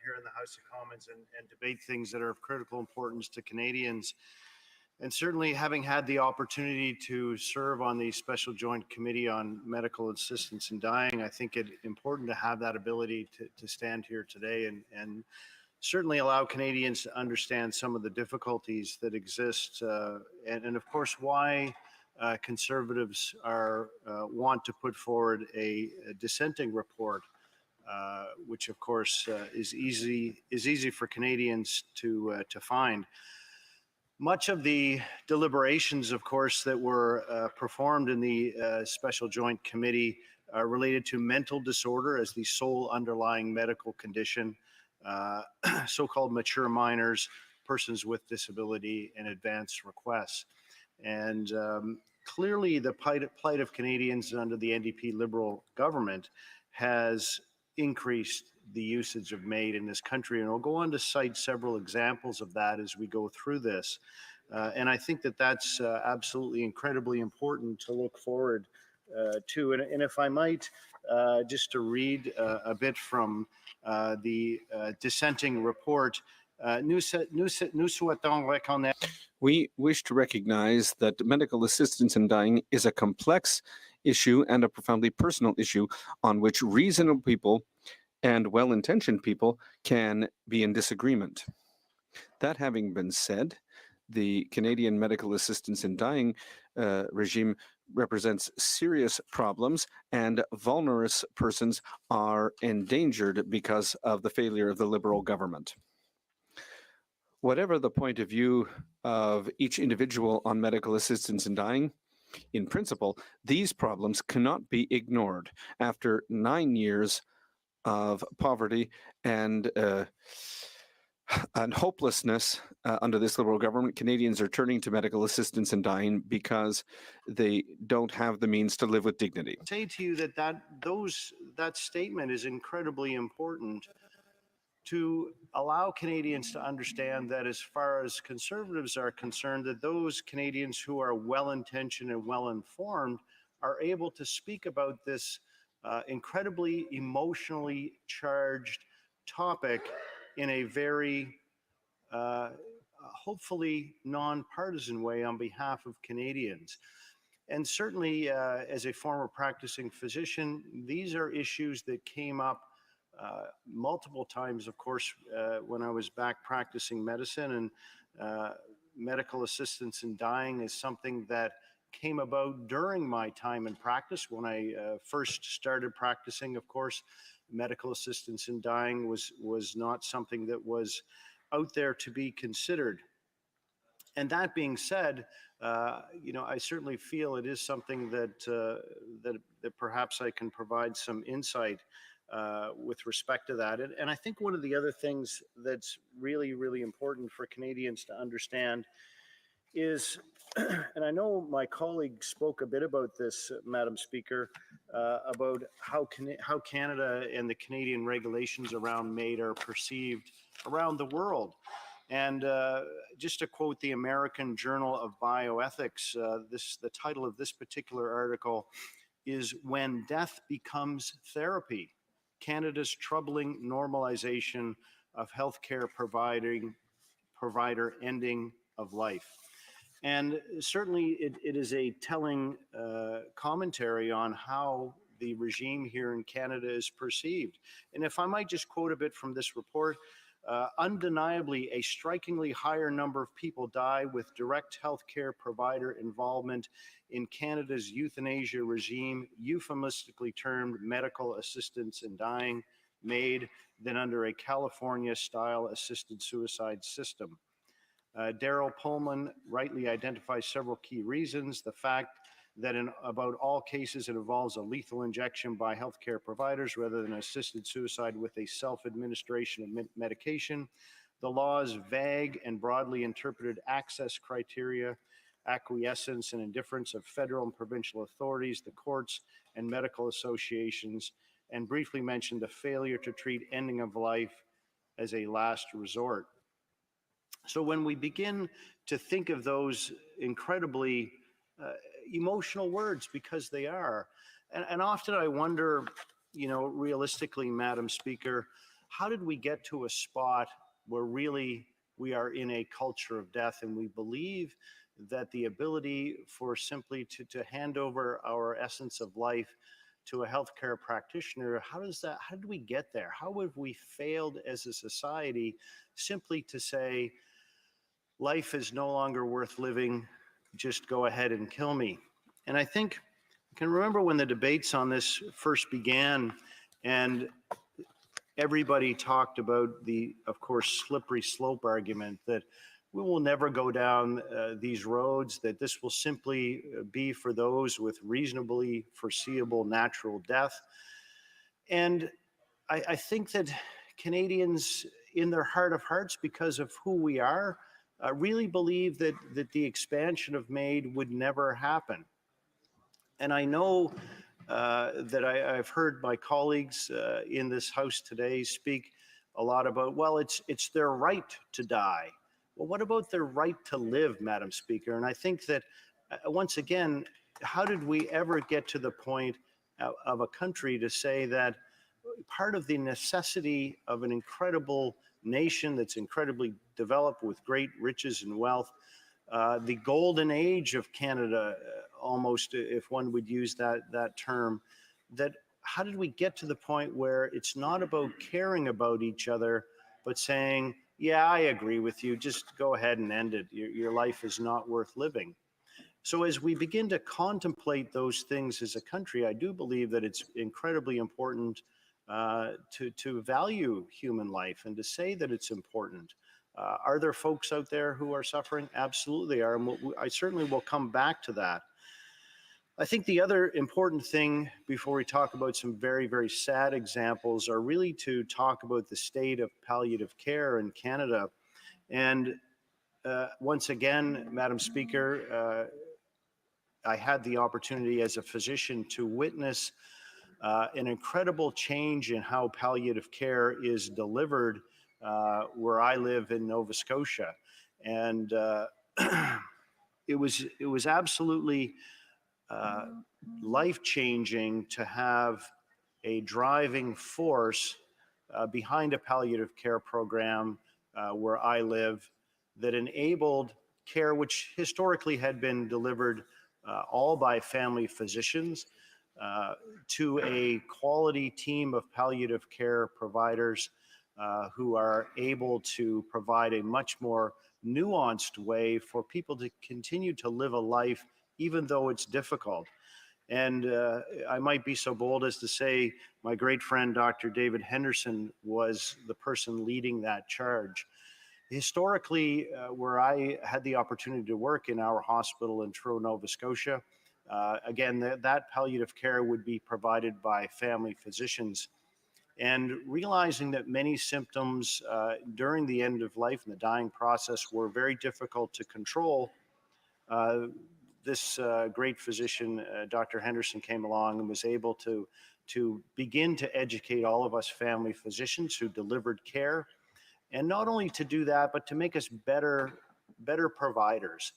here in the House of Commons and debate things that are of critical importance to Canadians. And certainly having had the opportunity to serve on the Special Joint Committee on Medical Assistance in Dying, I think it's important to have that ability to stand here today and certainly allow Canadians to understand some of the difficulties that exist and of course why Conservatives want to put forward a dissenting report, which of course is easy for Canadians to find. Much of the deliberations, of course, that were performed in the Special Joint Committee are related to mental disorder as the sole underlying medical condition, so-called mature minors, persons with disability, and advance requests. And clearly the plight of Canadians under the NDP Liberal government has increased the usage of MAID in this country. And I'll go on to cite several examples of that as we go through this. And I think that that's absolutely incredibly important to look forward to. And if I might, just to read a bit from the dissenting report, we wish to recognize that medical assistance in dying is a complex issue and a profoundly personal issue on which reasonable people and well-intentioned people can be in disagreement. That having been said, the Canadian medical assistance in dying regime represents serious problems, and vulnerable persons are endangered because of the failure of the Liberal government. Whatever the point of view of each individual on medical assistance in dying, in principle, these problems cannot be ignored. After 9 years of poverty and hopelessness under this Liberal government, Canadians are turning to medical assistance in dying because they don't have the means to live with dignity. Say to you that statement is incredibly important to allow Canadians to understand that as far as Conservatives are concerned, that those Canadians who are well-intentioned and well-informed are able to speak about this incredibly emotionally charged topic in a very hopefully non-partisan way on behalf of Canadians. And certainly as a former practicing physician, these are issues that came up multiple times, of course, when I was back practicing medicine, and medical assistance in dying is something that came about during my time in practice. When I first started practicing, of course, medical assistance in dying was not something that was out there to be considered. And that being said, I certainly feel it is something that perhaps I can provide some insight with respect to that. And I think one of the other things that's really, really important for Canadians to understand is, and I know my colleague spoke a bit about this, Madam Speaker, about how Canada and the Canadian regulations around MAID are perceived around the world. And just to quote the American Journal of Bioethics, the title of this particular article is "When Death Becomes Therapy: Canada's Troubling Normalization of Healthcare Provider Ending of Life." And certainly it is a telling commentary on how the regime here in Canada is perceived. And if I might just quote a bit from this report, undeniably a strikingly higher number of people die with direct healthcare provider involvement in Canada's euthanasia regime, euphemistically termed medical assistance in dying, MAID, than under a California-style assisted suicide system. Daryl Pullman rightly identifies several key reasons. The fact that in about all cases it involves a lethal injection by healthcare providers rather than assisted suicide with a self-administration of medication. The law's vague and broadly interpreted access criteria, acquiescence and indifference of federal and provincial authorities, the courts and medical associations, and briefly mentioned the failure to treat ending of life as a last resort. So when we begin to think of those incredibly emotional words, because they are, and often I wonder, realistically, Madam Speaker, how did we get to a spot where really we are in a culture of death and we believe that the ability for simply to hand over our essence of life to a healthcare practitioner, how did we get there? How have we failed as a society simply to say, life is no longer worth living, just go ahead and kill me? And I think I can remember when the debates on this first began and everybody talked about the, of course, slippery slope argument that we will never go down these roads, that this will simply be for those with reasonably foreseeable natural death. And I think that Canadians, in their heart of hearts, because of who we are, really believe that the expansion of MAID would never happen. And I know that I've heard my colleagues in this House today speak a lot about, well, it's their right to die. Well, what about their right to live, Madam Speaker? And I think that, once again, how did we ever get to the point of a country to say that part of the necessity of an incredible nation that's incredibly developed with great riches and wealth, the golden age of Canada, almost, if one would use that term, that how did we get to the point where it's not about caring about each other, but saying, yeah, I agree with you, just go ahead and end it. Your life is not worth living. So as we begin to contemplate those things as a country, I do believe that it's incredibly important to value human life and to say that it's important. Are there folks out there who are suffering? Absolutely are. And I certainly will come back to that. I think the other important thing before we talk about some very, very sad examples are really to talk about the state of palliative care in Canada. And once again, Madam Speaker, I had the opportunity as a physician to witness an incredible change in how palliative care is delivered where I live in Nova Scotia. And it was absolutely life-changing to have a driving force behind a palliative care program where I live that enabled care which historically had been delivered all by family physicians to a quality team of palliative care providers who are able to provide a much more nuanced way for people to continue to live a life even though it's difficult. And I might be so bold as to say my great friend, Dr. David Henderson, was the person leading that charge. Historically, where I had the opportunity to work in our hospital in Truro, Nova Scotia, again, that palliative care would be provided by family physicians. And realizing that many symptoms during the end of life and the dying process were very difficult to control, this great physician, Dr. Henderson, came along and was able to begin to educate all of us family physicians who delivered care. And not only to do that, but to make us better providers.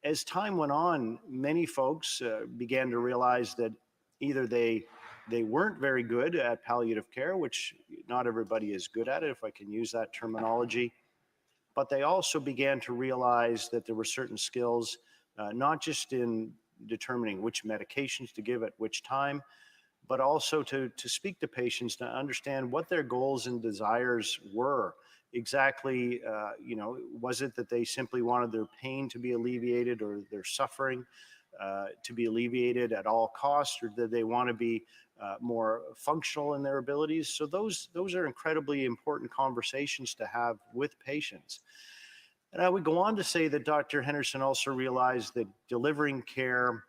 As time went on, many folks began to realize that either they weren't very good at palliative care, which not everybody is good at it, if I can use that terminology, but they also began to realize that there were certain skills, not just in determining which medications to give at which time, but also to speak to patients to understand what their goals and desires were. Exactly, was it that they simply wanted their pain to be alleviated or their suffering to be alleviated at all costs, or did they want to be more functional in their abilities? So those are incredibly important conversations to have with patients. And I would go on to say that Dr. Henderson also realized that delivering care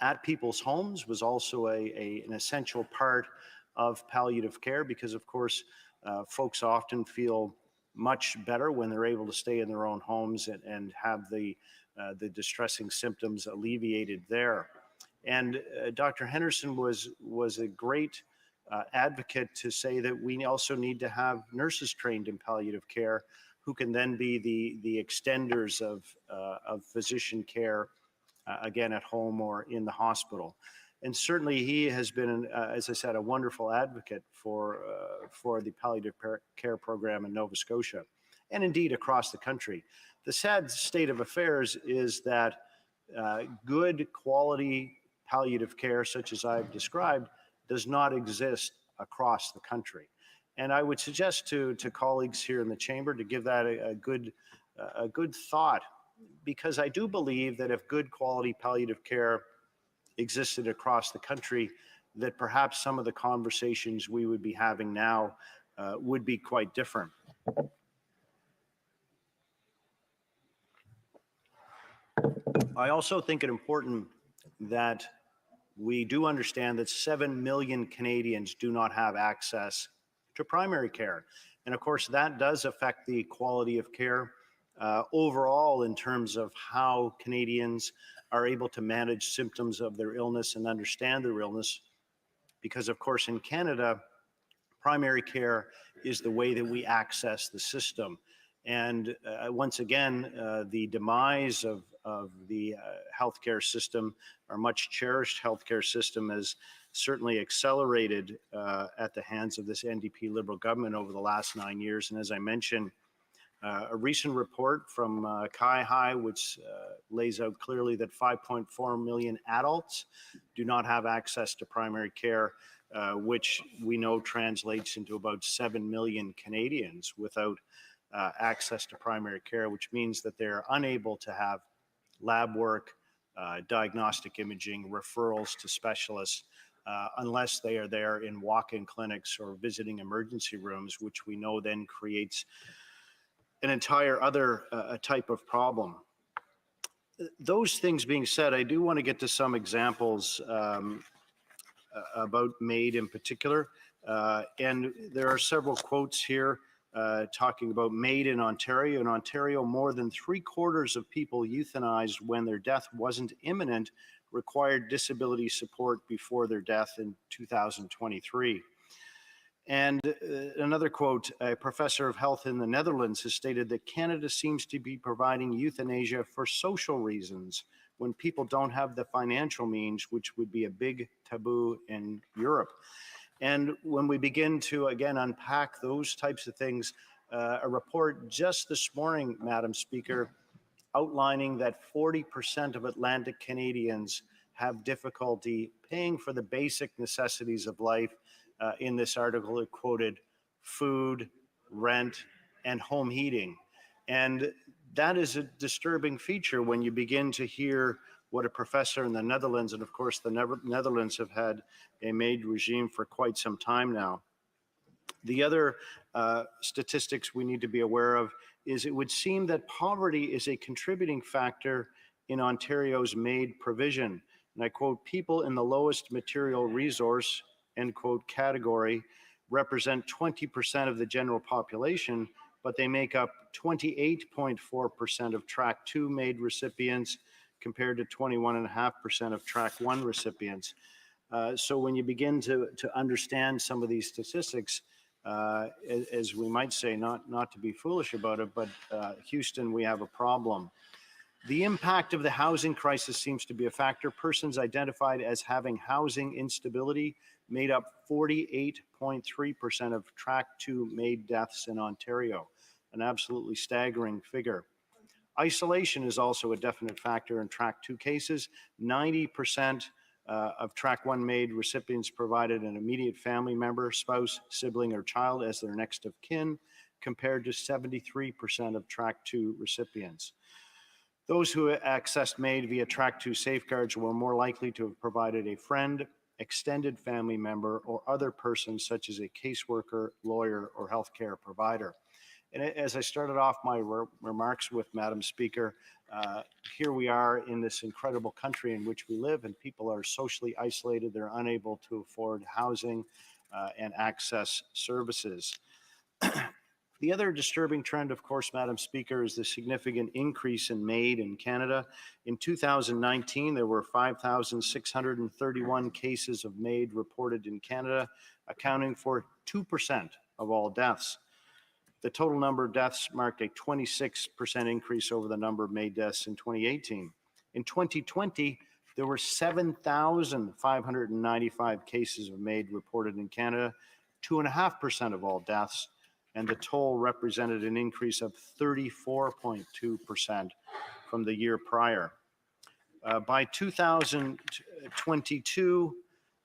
at people's homes was also an essential part of palliative care, because of course folks often feel much better when they're able to stay in their own homes and have the distressing symptoms alleviated there. And Dr. Henderson was a great advocate to say that we also need to have nurses trained in palliative care who can then be the extenders of physician care, again, at home or in the hospital. And certainly he has been, as I said, a wonderful advocate for the palliative care program in Nova Scotia, and indeed across the country. The sad state of affairs is that good quality palliative care, such as I've described, does not exist across the country. And I would suggest to colleagues here in the chamber to give that a good thought, because I do believe that if good quality palliative care existed across the country, that perhaps some of the conversations we would be having now would be quite different. I also think it important that we do understand that 7 million Canadians do not have access to primary care. And of course, that does affect the quality of care overall in terms of how Canadians are able to manage symptoms of their illness and understand their illness. Because of course, in Canada, primary care is the way that we access the system. And once again, the demise of the healthcare system, our much cherished healthcare system, has certainly accelerated at the hands of this NDP Liberal government over the last 9 years. And as I mentioned, a recent report from CIHI, which lays out clearly that 5.4 million adults do not have access to primary care, which we know translates into about 7 million Canadians without access to primary care, which means that they're unable to have lab work, diagnostic imaging, referrals to specialists, unless they are there in walk-in clinics or visiting emergency rooms, which we know then creates an entire other type of problem. Those things being said, I do want to get to some examples about MAID in particular. And there are several quotes here talking about MAID in Ontario. In Ontario, more than 3/4 of people euthanized when their death wasn't imminent required disability support before their death in 2023. And another quote, a professor of health in the Netherlands has stated that Canada seems to be providing euthanasia for social reasons when people don't have the financial means, which would be a big taboo in Europe. And when we begin to, again, unpack those types of things, a report just this morning, Madam Speaker, outlining that 40% of Atlantic Canadians have difficulty paying for the basic necessities of life. In this article, it quoted food, rent, and home heating. And that is a disturbing feature when you begin to hear what a professor in the Netherlands, and of course the Netherlands have had a MAID regime for quite some time now. The other statistics we need to be aware of is it would seem that poverty is a contributing factor in Ontario's MAID provision. And I quote, people in the lowest material resource, end quote, category represent 20% of the general population, but they make up 28.4% of Track 2 MAID recipients compared to 21.5% of Track 1 recipients. So when you begin to understand some of these statistics, as we might say, not to be foolish about it, but Houston, we have a problem. The impact of the housing crisis seems to be a factor. Persons identified as having housing instability made up 48.3% of Track 2 MAID deaths in Ontario, an absolutely staggering figure. Isolation is also a definite factor in Track 2 cases. 90% of Track 1 MAID recipients provided an immediate family member, spouse, sibling, or child as their next of kin, compared to 73% of Track 2 recipients. Those who accessed MAID via Track 2 safeguards were more likely to have provided a friend, extended family member, or other person such as a caseworker, lawyer, or healthcare provider. And as I started off my remarks with, Madam Speaker, here we are in this incredible country in which we live, and people are socially isolated. They're unable to afford housing and access services. The other disturbing trend, of course, Madam Speaker, is the significant increase in MAID in Canada. In 2019, there were 5,631 cases of MAID reported in Canada, accounting for 2% of all deaths. The total number of deaths marked a 26% increase over the number of MAID deaths in 2018. In 2020, there were 7,595 cases of MAID reported in Canada, 2.5% of all deaths, and the toll represented an increase of 34.2% from the year prior. By 2022,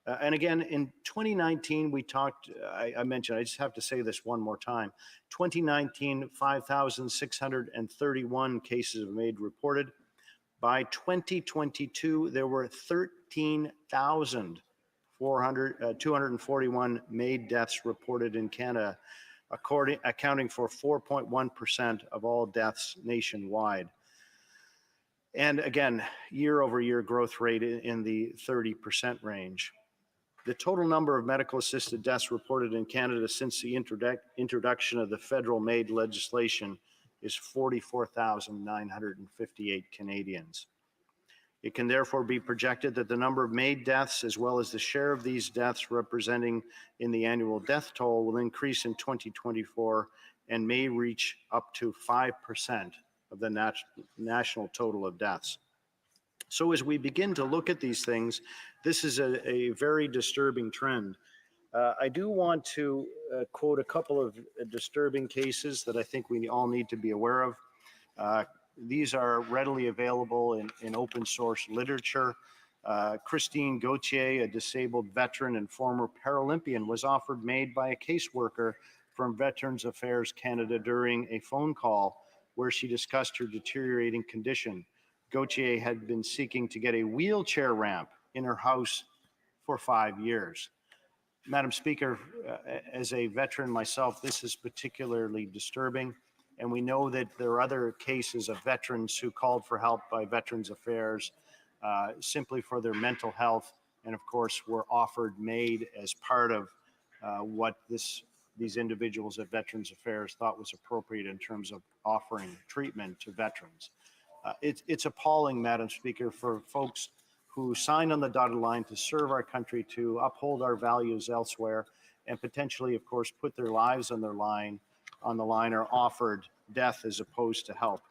and again, in 2019, we talked, I mentioned, I just have to say this one more time. 2019, 5,631 cases of MAID reported. By 2022, there were 13,241 MAID deaths reported in Canada, accounting for 4.1% of all deaths nationwide. And again, year-over-year growth rate in the 30% range. The total number of medical assisted deaths reported in Canada since the introduction of the federal MAID legislation is 44,958 Canadians. It can therefore be projected that the number of MAID deaths, as well as the share of these deaths representing in the annual death toll, will increase in 2024 and may reach up to 5% of the national total of deaths. So as we begin to look at these things, this is a very disturbing trend. I do want to quote a couple of disturbing cases that I think we all need to be aware of. These are readily available in open source literature. Christine Gauthier, a disabled veteran and former Paralympian, was offered MAID by a caseworker from Veterans Affairs Canada during a phone call where she discussed her deteriorating condition. Gauthier had been seeking to get a wheelchair ramp in her house for 5 years. Madam Speaker, as a veteran myself, this is particularly disturbing. And we know that there are other cases of veterans who called for help by Veterans Affairs simply for their mental health, and of course were offered MAID as part of what these individuals at Veterans Affairs thought was appropriate in terms of offering treatment to veterans. It's appalling, Madam Speaker, for folks who signed on the dotted line to serve our country, to uphold our values elsewhere, and potentially, of course, put their lives on the line, are offered death as opposed to help.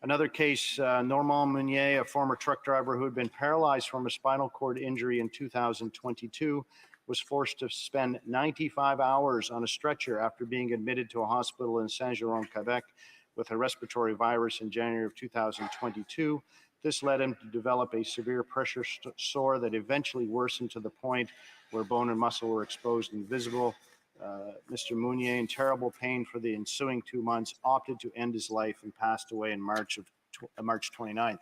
Another case, Normand Meunier, a former truck driver who had been paralyzed from a spinal cord injury in 2022, was forced to spend 95 hours on a stretcher after being admitted to a hospital in Saint-Jérôme, Quebec, with a respiratory virus in January of 2022. This led him to develop a severe pressure sore that eventually worsened to the point where bone and muscle were exposed and visible. Mr. Meunier, in terrible pain for the ensuing 2 months, opted to end his life and passed away in March 29th.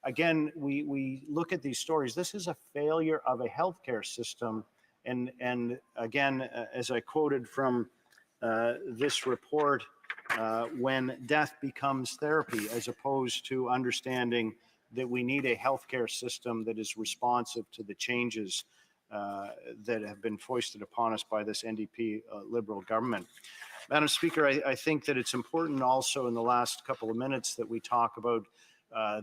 Again, we look at these stories. This is a failure of a healthcare system. And again, as I quoted from this report, when death becomes therapy, as opposed to understanding that we need a healthcare system that is responsive to the changes that have been foisted upon us by this NDP Liberal government. Madam Speaker, I think that it's important also in the last couple of minutes that we talk about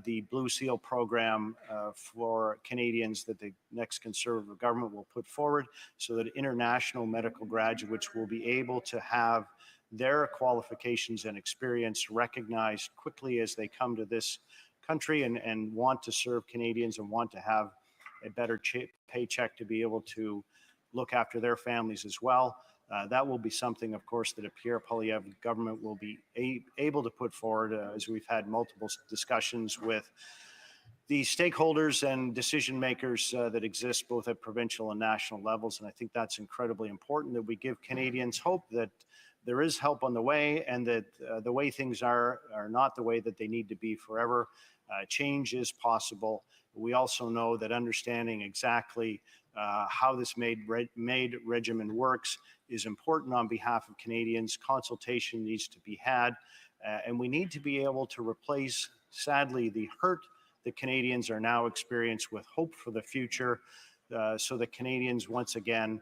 the Blue Seal program for Canadians that the next Conservative government will put forward, so that international medical graduates will be able to have their qualifications and experience recognized quickly as they come to this country and want to serve Canadians and want to have a better paycheck to be able to look after their families as well. That will be something, of course, that a Pierre Poilievre government will be able to put forward as we've had multiple discussions with the stakeholders and decision makers that exist both at provincial and national levels. And I think that's incredibly important, that we give Canadians hope that there is help on the way, and that the way things are not the way that they need to be forever. Change is possible. We also know that understanding exactly how this MAID regimen works is important on behalf of Canadians. Consultation needs to be had, and we need to be able to replace, sadly, the hurt that Canadians are now experiencing with hope for the future, so that Canadians once again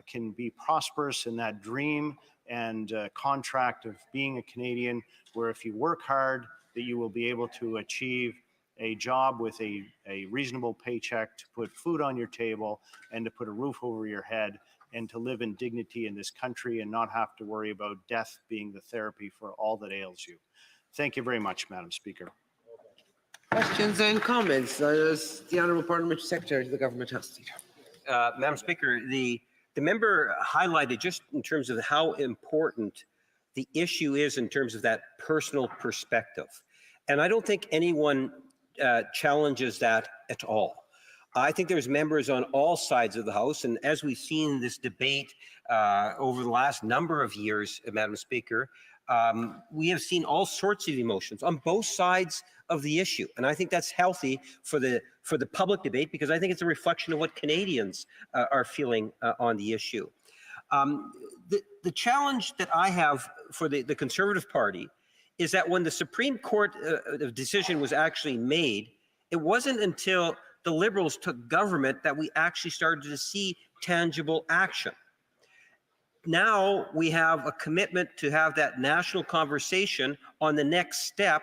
can be prosperous in that dream and contract of being a Canadian, where if you work hard, that you will be able to achieve a job with a reasonable paycheck, to put food on your table and to put a roof over your head, and to live in dignity in this country and not have to worry about death being the therapy for all that ails you. Thank you very much, Madam Speaker. Questions and comments? The Honourable Parliamentary Secretary to the Government House Leader. Madam Speaker, the member highlighted just in terms of how important the issue is in terms of that personal perspective. And I don't think anyone challenges that at all. I think there's members on all sides of the House, and as we've seen this debate over the last number of years, Madam Speaker, we have seen all sorts of emotions on both sides of the issue, and I think that's healthy for the public debate, because I think it's a reflection of what Canadians are feeling on the issue. The challenge that I have for the Conservative Party is that when the Supreme Court decision was actually made, it wasn't until the Liberals took government that we actually started to see tangible action. Now we have a commitment to have that national conversation on the next step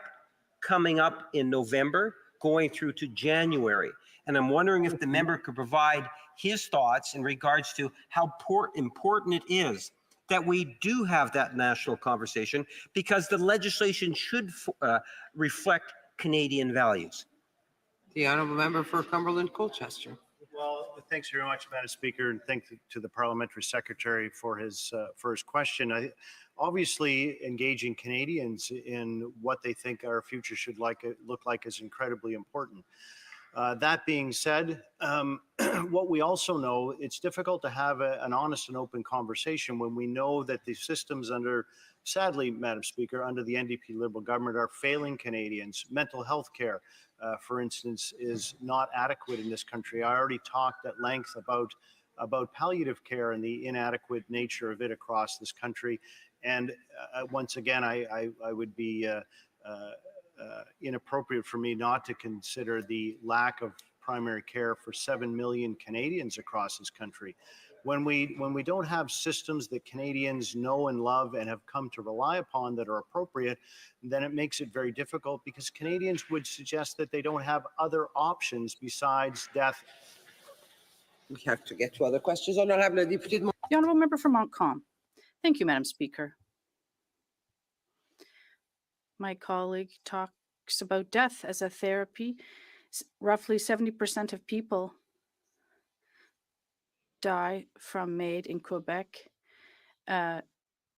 coming up in November, going through to January. And I'm wondering if the member could provide his thoughts in regards to how important it is that we do have that national conversation, because the legislation should reflect Canadian values. The honourable member for Cumberland Colchester. Well, thanks very much, Madam Speaker, and thank to the Parliamentary Secretary for his question. Obviously, engaging Canadians in what they think our future should look like is incredibly important. That being said, what we also know, it's difficult to have an honest and open conversation when we know that the systems sadly, Madam Speaker, under the NDP Liberal government are failing Canadians. Mental health care, for instance, is not adequate in this country. I already talked at length about palliative care and the inadequate nature of it across this country. And once again, I would be inappropriate for me not to consider the lack of primary care for 7 million Canadians across this country. When we don't have systems that Canadians know and love and have come to rely upon that are appropriate, then it makes it very difficult, because Canadians would suggest that they don't have other options besides death. We have to get to other questions. Honourable Député de The honourable member for Montcalm. Thank you, Madam Speaker. My colleague talks about death as a therapy. Roughly 70% of people die from MAID in Quebec.